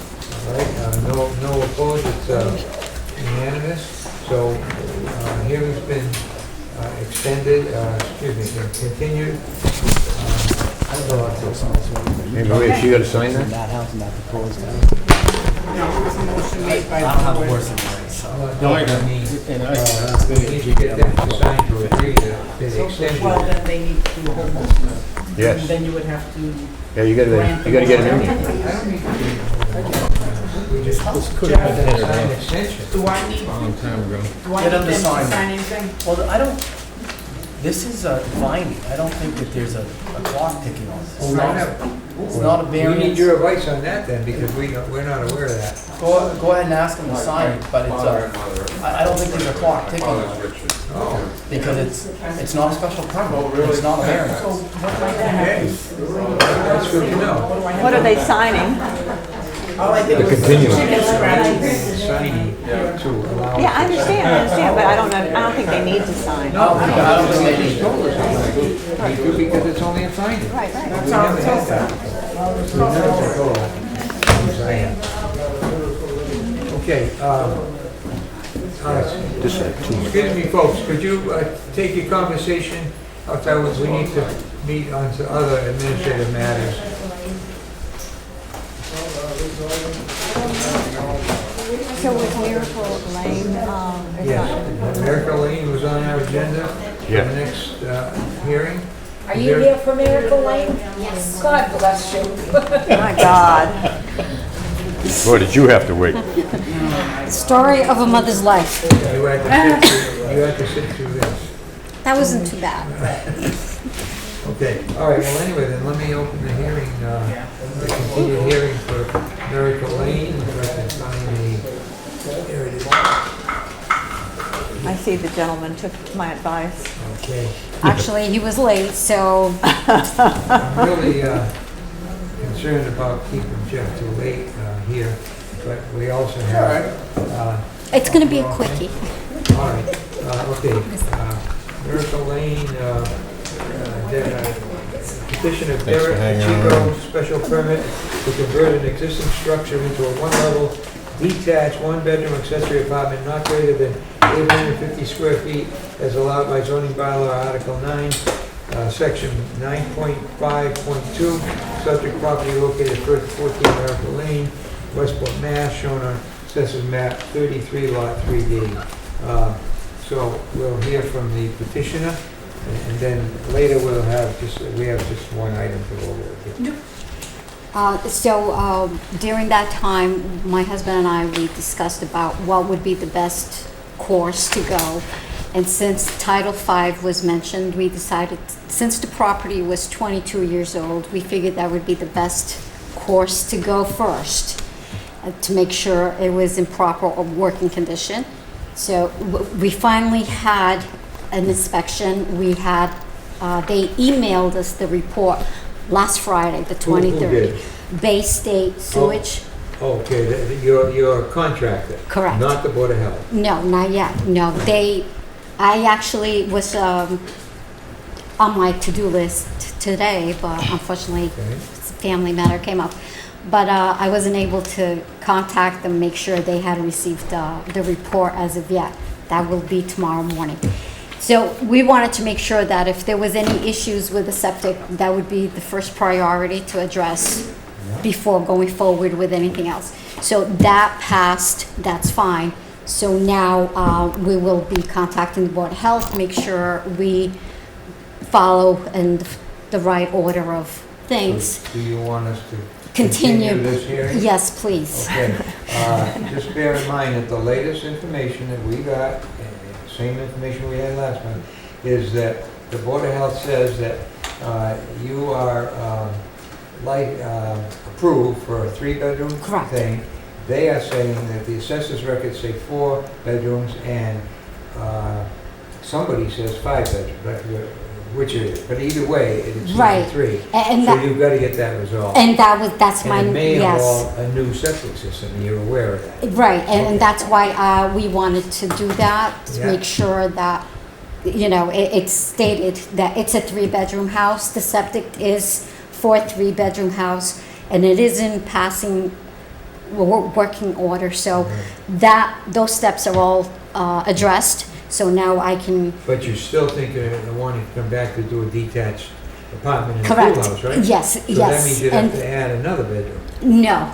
All right, no opposed, it's unanimous. So, hearing's been extended, continued. I don't know what to say. Hey, Maria, she gotta sign that? That house and that proposed house. No, it was a motion made by I the don't have a board. horse in the race, so. No, I mean, we need to get them to sign to agree to the extension. Well, then they need to do a whole motion. Yes. And then you would have to. Yeah, you gotta get it in there. I don't need to. We just This could have been sign better. an extension. Do I need, Long time ago. do I Get need them to them to sign. sign anything? Well, I don't, this is binding. I don't think that there's a clock ticking on this. It's not a We need variance. your advice on that then, because we're not aware of that. Go ahead and ask them to sign it, but it's, I don't think there's a clock ticking on it. Oh. Because it's not a special permit, it's not a variance. That's good to know. What are they signing? All I did The was continuance. chicken scratches. signing to allow. Yeah, I understand, but I don't think they need to sign. No, I don't think they just told us they do because it's only a finding. Right. That's how it's all that. Okay, excuse me, folks, could you take your conversation outside, we need to meet on to other administrative matters. So with Miracle Lane, Yes, Miracle Lane was on our agenda for Yeah. the next hearing. Are you here for Miracle Lane? Yes. God bless you. my God. Or did you have to wait? Story of a mother's life. You had to sit through this. That wasn't too bad. Okay, all right, well, anyway, then let me open the hearing, the continued hearing for Miracle Lane, if I can find here it is. I see the gentleman took my advice. Okay. Actually, he was late, so I'm really concerned about keeping Jeff too late here, but we also have... it's going to be a quickie. All right, okay. Miracle Lane, petition of Derek Pacheco, special permit to convert an existing structure into a one-level detached, one-bedroom accessory apartment not greater than 850 square feet as allowed by zoning bylaw Article 9, Section 9.5.2, subject property located at 14 Miracle Lane, Westport, Mass, shown on Assessors Map 33, Lot 3D. So we'll hear from the petitioner, and then later we have just one item to go over with you. During that time, my husband and I, we discussed about what would be the best course to go. And since Title V was mentioned, we decided, since the property was 22 years old, we figured that would be the best course to go first, to make sure it was in proper working condition. So we finally had an inspection. We had, they emailed us the report last Friday, the 23rd. Who did? Bay State Sewage. Oh, okay, your contractor? Correct. Not the Board of Health? No, not yet. No, I actually was on my to-do list today, but unfortunately, family matter came up. But I wasn't able to contact them, make sure they had received the report as of yet. That will be tomorrow morning. So we wanted to make sure that if there was any issues with the septic, that would be the first priority to address before going forward with anything else. So that passed, that's fine. So now we will be contacting the Board of Health, make sure we follow in the right order of things. Do you want us to Continue this hearing? Yes, please. Okay. Just bear in mind that the latest information that we got, same information we had last month, is that the Board of Health says that you are approved for a 3-bedroom thing. They are saying that the assessor's records say 4 bedrooms and somebody says 5 bedrooms. I forget which it is, but either way, it's Right. 3. And so that- you've got to get that resolved. And that's my, And it may yes. involve a new septic system, and you're aware of that. Right, and that's why we wanted to do that, to Yeah. make sure that, you know, it's stated that it's a 3-bedroom house. The septic is for a 3-bedroom house, and it is in passing working order. So those steps are all addressed. So now I can. But you're still thinking of wanting to come back to do a detached apartment in a Correct. pool house, right? Yes, So yes. that means you'd have to add another bedroom. No,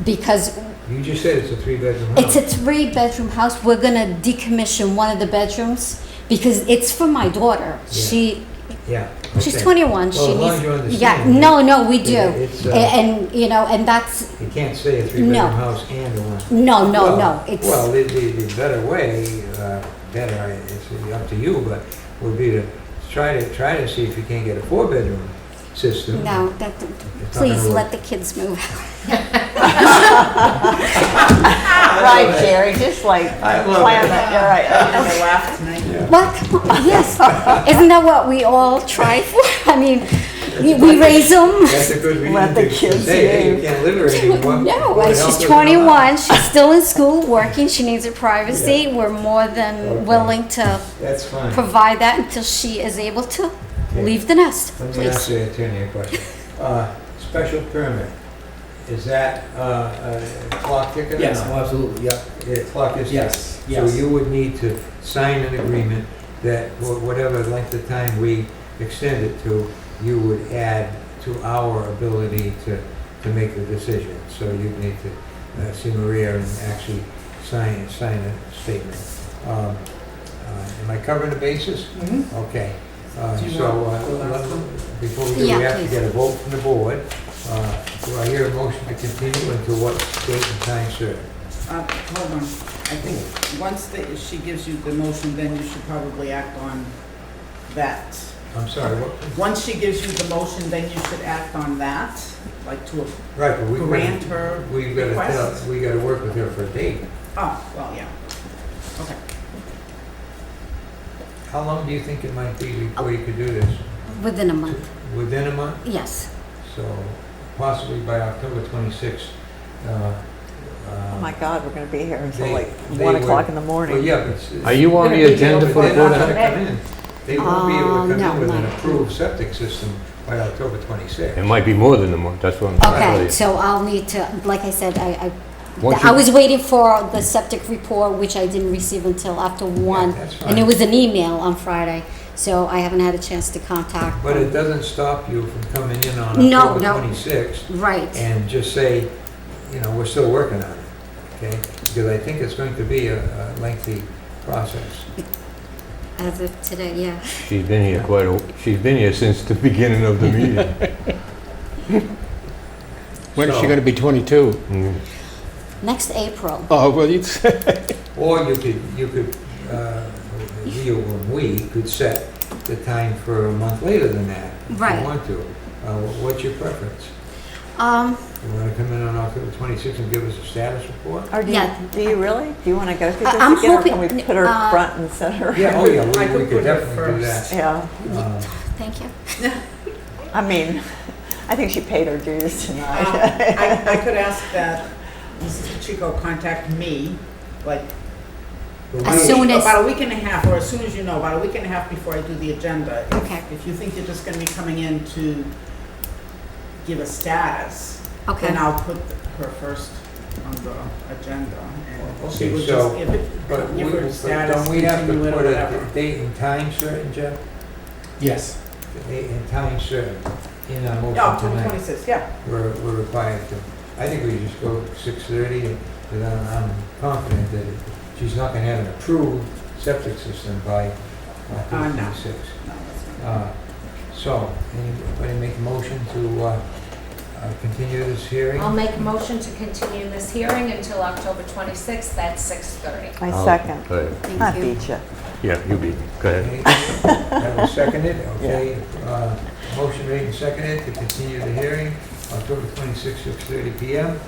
because You just said it's a 3-bedroom house. it's a 3-bedroom house. We're gonna decommission one of the bedrooms because it's for my daughter. Yeah. She's okay. 21. Well, She as long needs. as you understand. Yeah. No, we do. It's, And you know, and that's. You can't say a 3-bedroom No. house and a one. No. It's. Well, the better way, it's up to you, but would be to try to see if you can't get a 4-bedroom system. No, not please gonna let work. the kids move. Right, Jerry, just like plan that, you're right. Well, come on, yes. Isn't that what we all try for? I mean, We raise them. That's a good reason Let the to kids say, hey, you live. can't live here anymore. No, Wanna help she's us 21, she's still in school, working, she needs her privacy. We're more than Okay. willing to That's fine. provide that until she is able to Okay. leave the nest, Let me ask please. the attorney a question. Special permit, is that a clock ticket or Yes, not? oh, absolutely, yeah. The clock is Yes, ticking. yes. So you would need to sign an agreement that whatever length of time we extend it to, you would add to our ability to make the decision. So you'd need to see Maria and actually sign a statement. Am I covering the bases? Mhm. Okay. Do you So, want the last one? before we do, Yeah, we have to please. get a vote from the board. Do I hear a motion to continue until what date and time certain? Hold on, I think once she gives you the motion, then you should probably act on that. I'm sorry, what? Once she gives you the motion, then you should act on that, like to Right, but grant her we've got to request. we got to work with her for a date. Oh, well, yeah. Okay. How long do you think it might be before you could do this? Within a month, Within a month? yes. So possibly by October 26th. Oh my God, we're gonna be here until They- like they 1 o'clock would- in the morning. Well, yeah, but it's- Are you on the agenda for But the they're Board not of going to Health? come in. They won't be able to come No, in with an not- approved septic system by October 26th. It might be more than a month, that's what I'm trying to tell Okay, you. so I'll need to, like I said, Once I you- was waiting for the septic report, which I didn't receive until after 1. that's And it fine. was an email on Friday, so I haven't had a chance to contact But them. it doesn't stop you from coming in on No, October no. 26th Right. and just say, you know, we're still working on it, okay? Because I think it's going to be a lengthy process. As of today, yeah. She's been here she's been here since the beginning of the meeting. When is she So- going to be 22? Mm. Next April. Oh, well, it's, Or you could, we could set the time for a month later than that. If Right. you want to. What's your preference? You want to come in on October 26th and give us a status report? Or do Yeah. you really? Do you wanna go through this I'm again, or can hoping- we put her front and center? Yeah, oh yeah, I we could could put her definitely do first. that. Yeah, Thank you. I mean, I think she paid her dues tonight. I could ask that Mrs. Pacheco contact me, like, As soon as, about a week and a half, or as soon as you know, about a week and a half before I do the agenda. Okay. If you think you're just gonna be coming in to give a status, okay. then I'll put her first on the agenda, and she Okay, would so, just give it, but give her but status, don't we have to continue it, or put a whatever. date and time certain, Jeff? Yes. Date and time certain in our motion Yeah, October tonight. 26th, yeah. We're required to. I think we just go 6:30, because I'm confident that she's not going to have an approved septic system by October No. 26th. No, that's not. So, anybody make a motion to continue this hearing? I'll make a motion to continue this hearing until October 26th at 6:30. I second. Go ahead. I Thank you. beat you. Yeah, you beat me. Go ahead. Okay. That was seconded, okay. Motion made and seconded to continue the hearing, October 26th, 6:30 PM.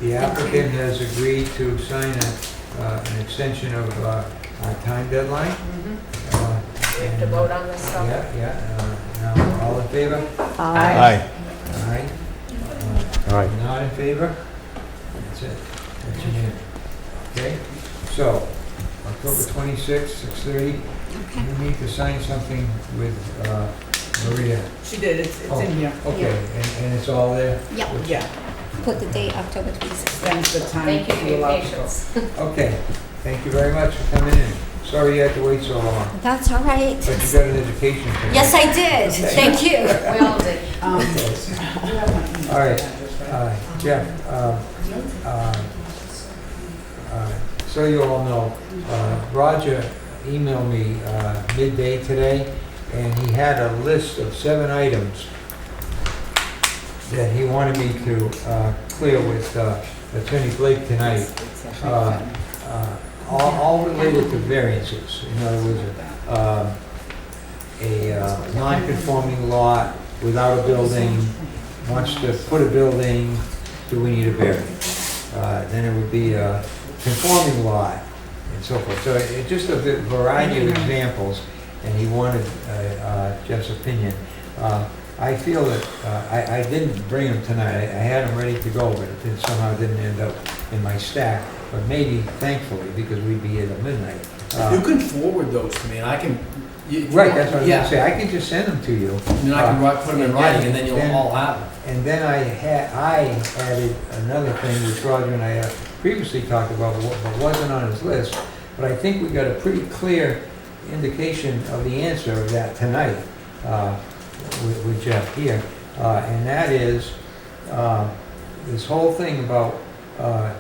The applicant has agreed to sign an extension of our time deadline. We have to vote on this stuff. Yeah. Now, all in favor? Aye. Aye. All right. Not in favor? That's it. That's unanimous. Okay? So, October 26th, 6:30. Okay. You need to sign something with Maria. She did, it's in here. Okay, and it's all there? Yep. Yeah, Put the date, October 26th. thanks the time. Thank you for your allowed to patience. Okay, thank you very much for coming in. Sorry you had to wait so long, That's all right. but you got an education tonight. Yes, I did. Thank you. We all did. All right, Jeff, so you all know, Roger emailed me midday today, and he had a list of 7 items that he wanted me to clear with Attorney Blake tonight, all related to variances. In other words, a non-conforming lot without a building, wants to put a building, do we need a variance? Then it would be a conforming lot, and so forth. So just a variety of examples, and he wanted Jeff's opinion. I feel that, I didn't bring them tonight, I had them ready to go, but it somehow didn't end up in my stack. But maybe, thankfully, because we'd be here till midnight. You can forward those to me, and I can. Right, that's what I was Yeah. gonna say, I can just send them to you. And then I can put them in writing, and then you'll all have them. And then I added another thing which Roger and I previously talked about, but wasn't on his list. But I think we got a pretty clear indication of the answer of that tonight with Jeff here. And that is this whole thing about an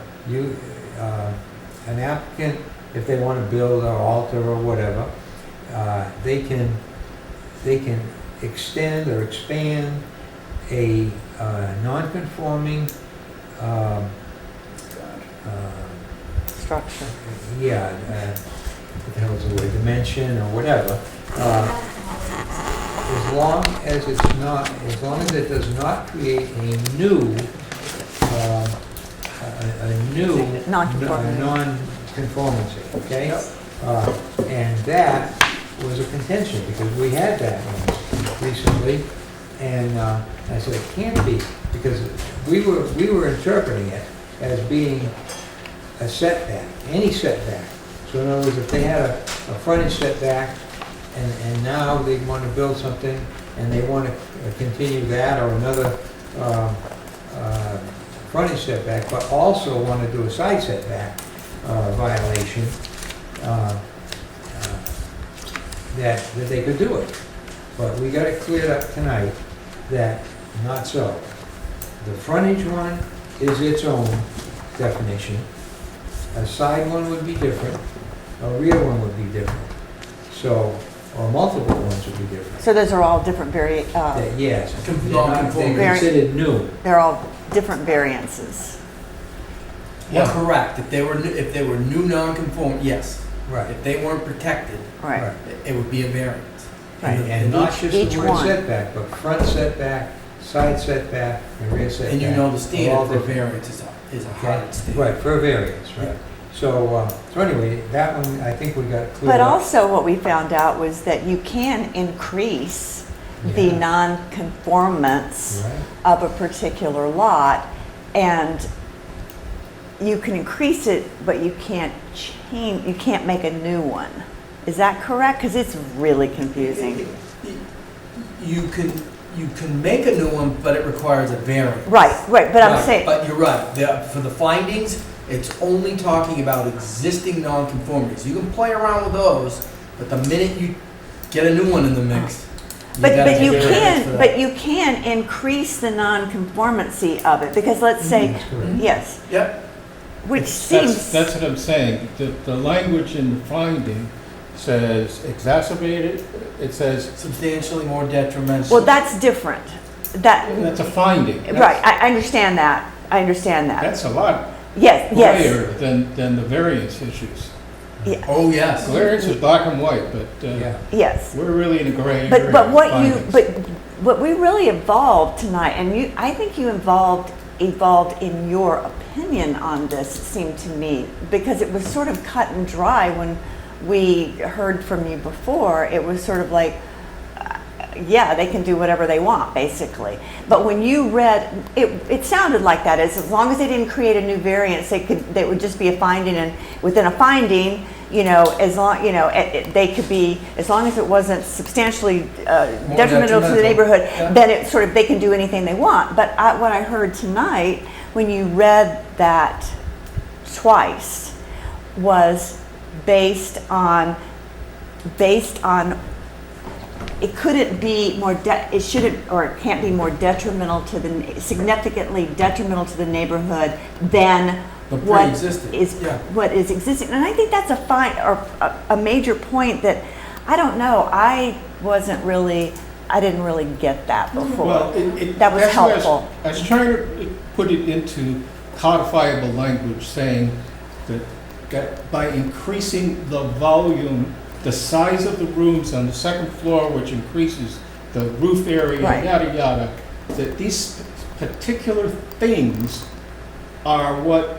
applicant, if they want to build or alter or whatever, they can extend or expand a non-conforming Structure. yeah, what the hell's the word, dimension or whatever, as long as it does not create a new non-conformity, okay? And that was a contention, because we had that one recently, and I said, it can't be, because we were interpreting it as being a setback, any setback. So in other words, if they had a frontage setback, and now they want to build something, and they want to continue that, or another frontage setback, but also want to do a side setback violation, that they could do it. But we got it cleared up tonight that not so. The frontage one is its own definition. A side one would be different, a rear one would be different. So, or multiple ones would be different. So those are all different Yes, they're considered new. They're all different variances. Yeah, correct. If they were new non-conform, yes. Right. If they weren't protected, Right. it would be a variance. Right. And not just each the word one. setback, but front setback, side setback, and rear setback. And you know the All standard for different. variance is a hard standard. Right, for a variance, right. So anyway, that one, I think we got cleared But up. also what we found out was that you can increase the Yeah. non-conformance Right. of a particular lot, and you can increase it, but you can't make a new one. Is that correct? Because it's really confusing. You can make a new one, but it requires a variance. Right, but I'm saying, But you're right. For the findings, it's only talking about existing nonconformities. You can play around with those, but the minute you get a new one in the mix, but gotta you get a variance for that. but you can increase the non-conformancy of it, because let's say, yes, Yep. which seems. That's what I'm saying. The language in the finding says exacerbated, it says, Substantially more detrimental. Well, that's different. that's a finding. Right, I understand that. That's a lot Yes, grayer than the variance issues. Yeah. Oh, yes. Variance is black and white, but Yes. we're really in a gray area. But of what findings. we really evolved tonight, and I think you evolved in your opinion on this, it seemed to me, because it was sort of cut and dry when we heard from you before. It was sort of like, yeah, they can do whatever they want, basically. But when you read, it sounded like that, as long as they didn't create a new variance, they would just be a finding, and within a finding, as long, they could be, as long as it wasn't substantially detrimental to the neighborhood, then it sort of, they can do anything they want. But what I heard tonight, when you read that twice, was based on it couldn't be more, it shouldn't, or it can't be more detrimental significantly detrimental to the neighborhood than what is existing. And I think that's a major point that, I don't know, I didn't really get that before. Well, that was that's why helpful. I was trying to put it into codifiable language, saying that by increasing the volume, the size of the rooms on the second floor, which increases the roof area, Right. yada, yada, that these particular things are what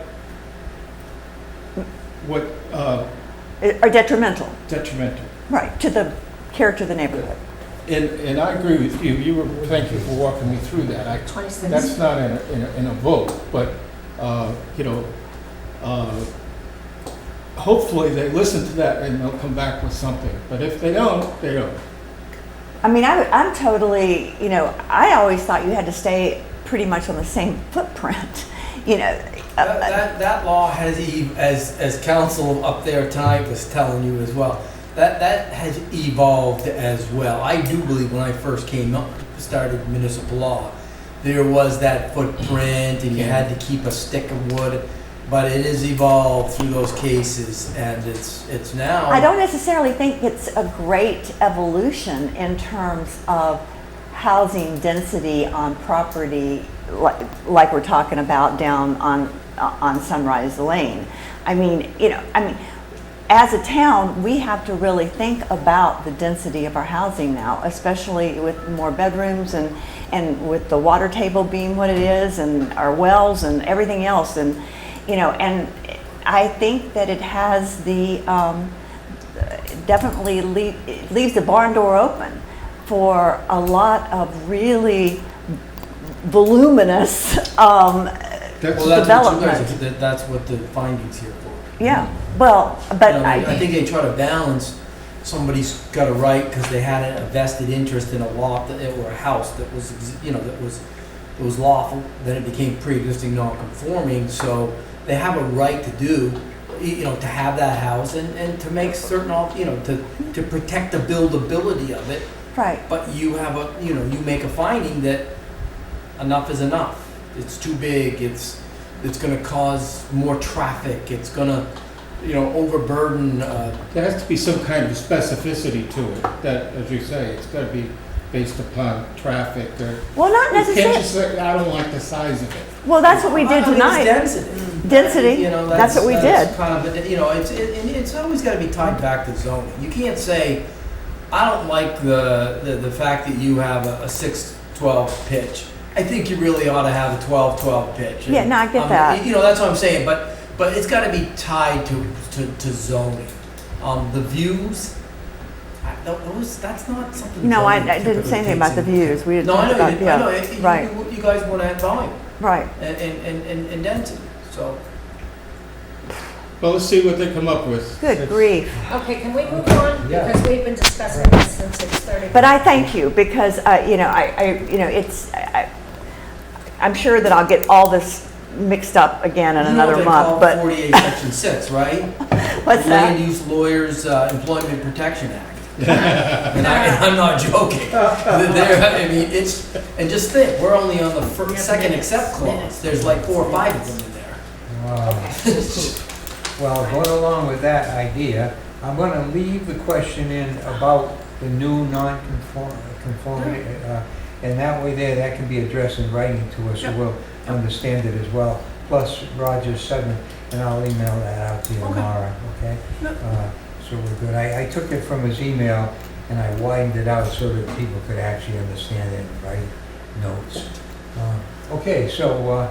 Are detrimental. detrimental. Right, to the character of the neighborhood. And I agree with you. Thank you for walking me through that. 26. That's not in a vote, but, you know, hopefully they listen to that and they'll come back with something. But if they don't, they don't. I mean, I'm totally, you know, I always thought you had to stay pretty much on the same footprint, you know. That law has, as council up there tonight was telling you as well, that has evolved as well. I do believe when I first came up, started municipal law, there was that footprint and you had to keep a stick of wood, but it has evolved through those cases and it's now. I don't necessarily think it's a great evolution in terms of housing density on property like we're talking about down on Sunrise Lane. I mean, you know, as a town, we have to really think about the density of our housing now, especially with more bedrooms and with the water table being what it is and our wells and everything else. And, you know, and I think that it has the, definitely leaves the barn door open for a lot of really voluminous development. That's what the findings here for. Yeah, well, but you know, I think they try to balance, somebody's got a right because they had a vested interest in a lot or a house that was, you know, that was lawful, then it became pre-existing non-conforming, so they have a right to do, you know, to have that house and to make certain, you know, to protect the buildability of it. Right. But you have a, you know, you make a finding that enough is enough. It's too big, it's going to cause more traffic, it's going to, you know, overburden. There has to be some kind of specificity to it, that, as you say, it's got to be based upon traffic or. Well, not necessarily. You can't just say, I don't like the size of it. Well, that's what we did tonight. Density. Density, You know, that's what we did. Kind of, you know, it's always got to be tied back to zoning. You can't say, I don't like the fact that you have a 6-12 pitch. I think you really ought to have a 12-12 pitch. Yeah, no, I get that. You know, that's what I'm saying, but it's got to be tied to zoning. The views, that's not something. No, I zoning didn't say anything about the typically views. We didn't No, talk I know about, you didn't. yeah, I know. right. You guys want to add volume. Right. And density, so. Well, let's see what they come up with. Good grief. Okay, can we move on? Yeah. Because we've been discussing this since 6:30. But I thank you because, you know, you know, I'm sure that I'll get all this mixed up again in another month, but. 48 Section 6, right? What's that? Land Use Lawyers Employment Protection Act. And I'm not joking. I mean, it's, and just think, we're only on the second accept clause. There's like 4 or 5 of them in there. Well, going along with that idea, I'm going to leave the question in about the new non-conformity, and that way there, that can be addressed in writing to us, so we'll understand it as well. Plus Roger's 7, and I'll email that out to you tomorrow, okay? So we're good. I took it from his email, and I widened it out so that people could actually understand it and write notes. Okay, so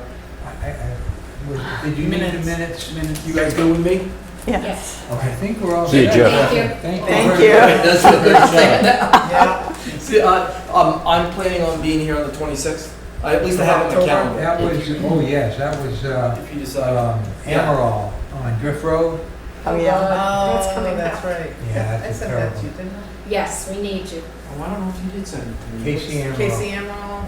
did you need the minutes? You guys good with me? Yes. I think we're all See you, set. Jeff. Thank you. Thank you. That's a good thing. Yeah. See, I'm planning on being here on the 26th. At least I have it on the calendar. That was, oh yes, that was If you decide. Amaral on Drift Road. Oh, yeah. That's coming That's back. right. Yeah, I that's a sent that to terrible. you, didn't I? Yes, we need you. Oh, I don't know if you did send it to me. Casey Amaral. Casey Emerald?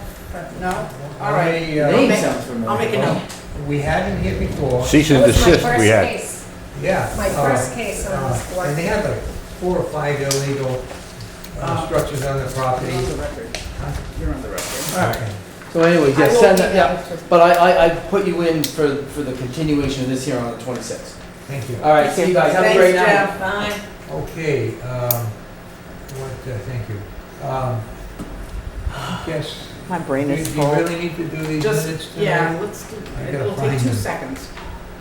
No? All right. Name sounds familiar. I'll make a note. We had him here before. Cease That and was my desist first we had. case. Yeah. My first case on this board. And they had like 4 or 5 illegal structures on the property. You're on the record. You're on the record. Okay. So anyways, yeah, I will send be that, yeah. able to- But I put you in for the continuation of this here on the 26th. Thank you. All right, see you guys. Have a great night. Jeff. Bye. Okay, thank you. Yes. My brain is Do you full. really need to do these Just, minutes tonight? yeah, let's do, I gotta it'll take find 2 them. seconds.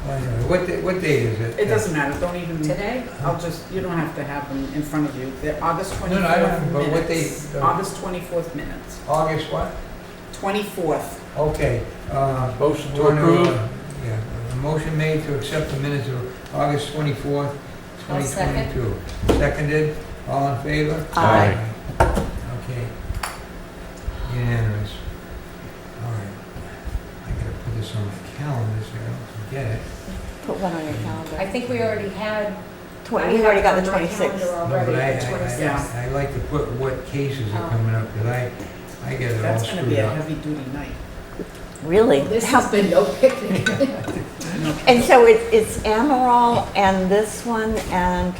I know. What date is it? It doesn't matter, don't even. Today? I'll just, you don't have to have them in front of you. They're August 24th No, no, I don't, but what minutes. date? August 24th minutes. August what? 24th. Okay. Motion to we're gonna, approve. Yeah, a motion made to accept the minutes of August 24th, I'll second. 2022. Seconded, all in favor? Aye. Okay, Okay. Unanimous. All right. I gotta put this on my calendar so I don't forget it. Put one on your calendar. I think we already had. We already got the 26th. No, but I like to put what cases are coming up, because I get it all That's gonna be screwed a up. heavy-duty night. Really? This has been no picnic. And so it's Amaral and this one and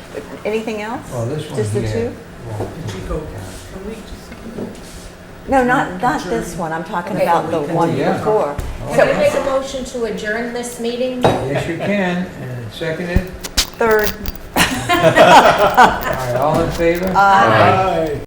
anything else? Well, this one Just the here. two? Well, Chico, can we just? No, not this one. I'm talking Okay. about the one Yeah. before. Can I make a motion to adjourn this meeting? Yes, you can, and seconded. Third. All right, all in favor? Aye.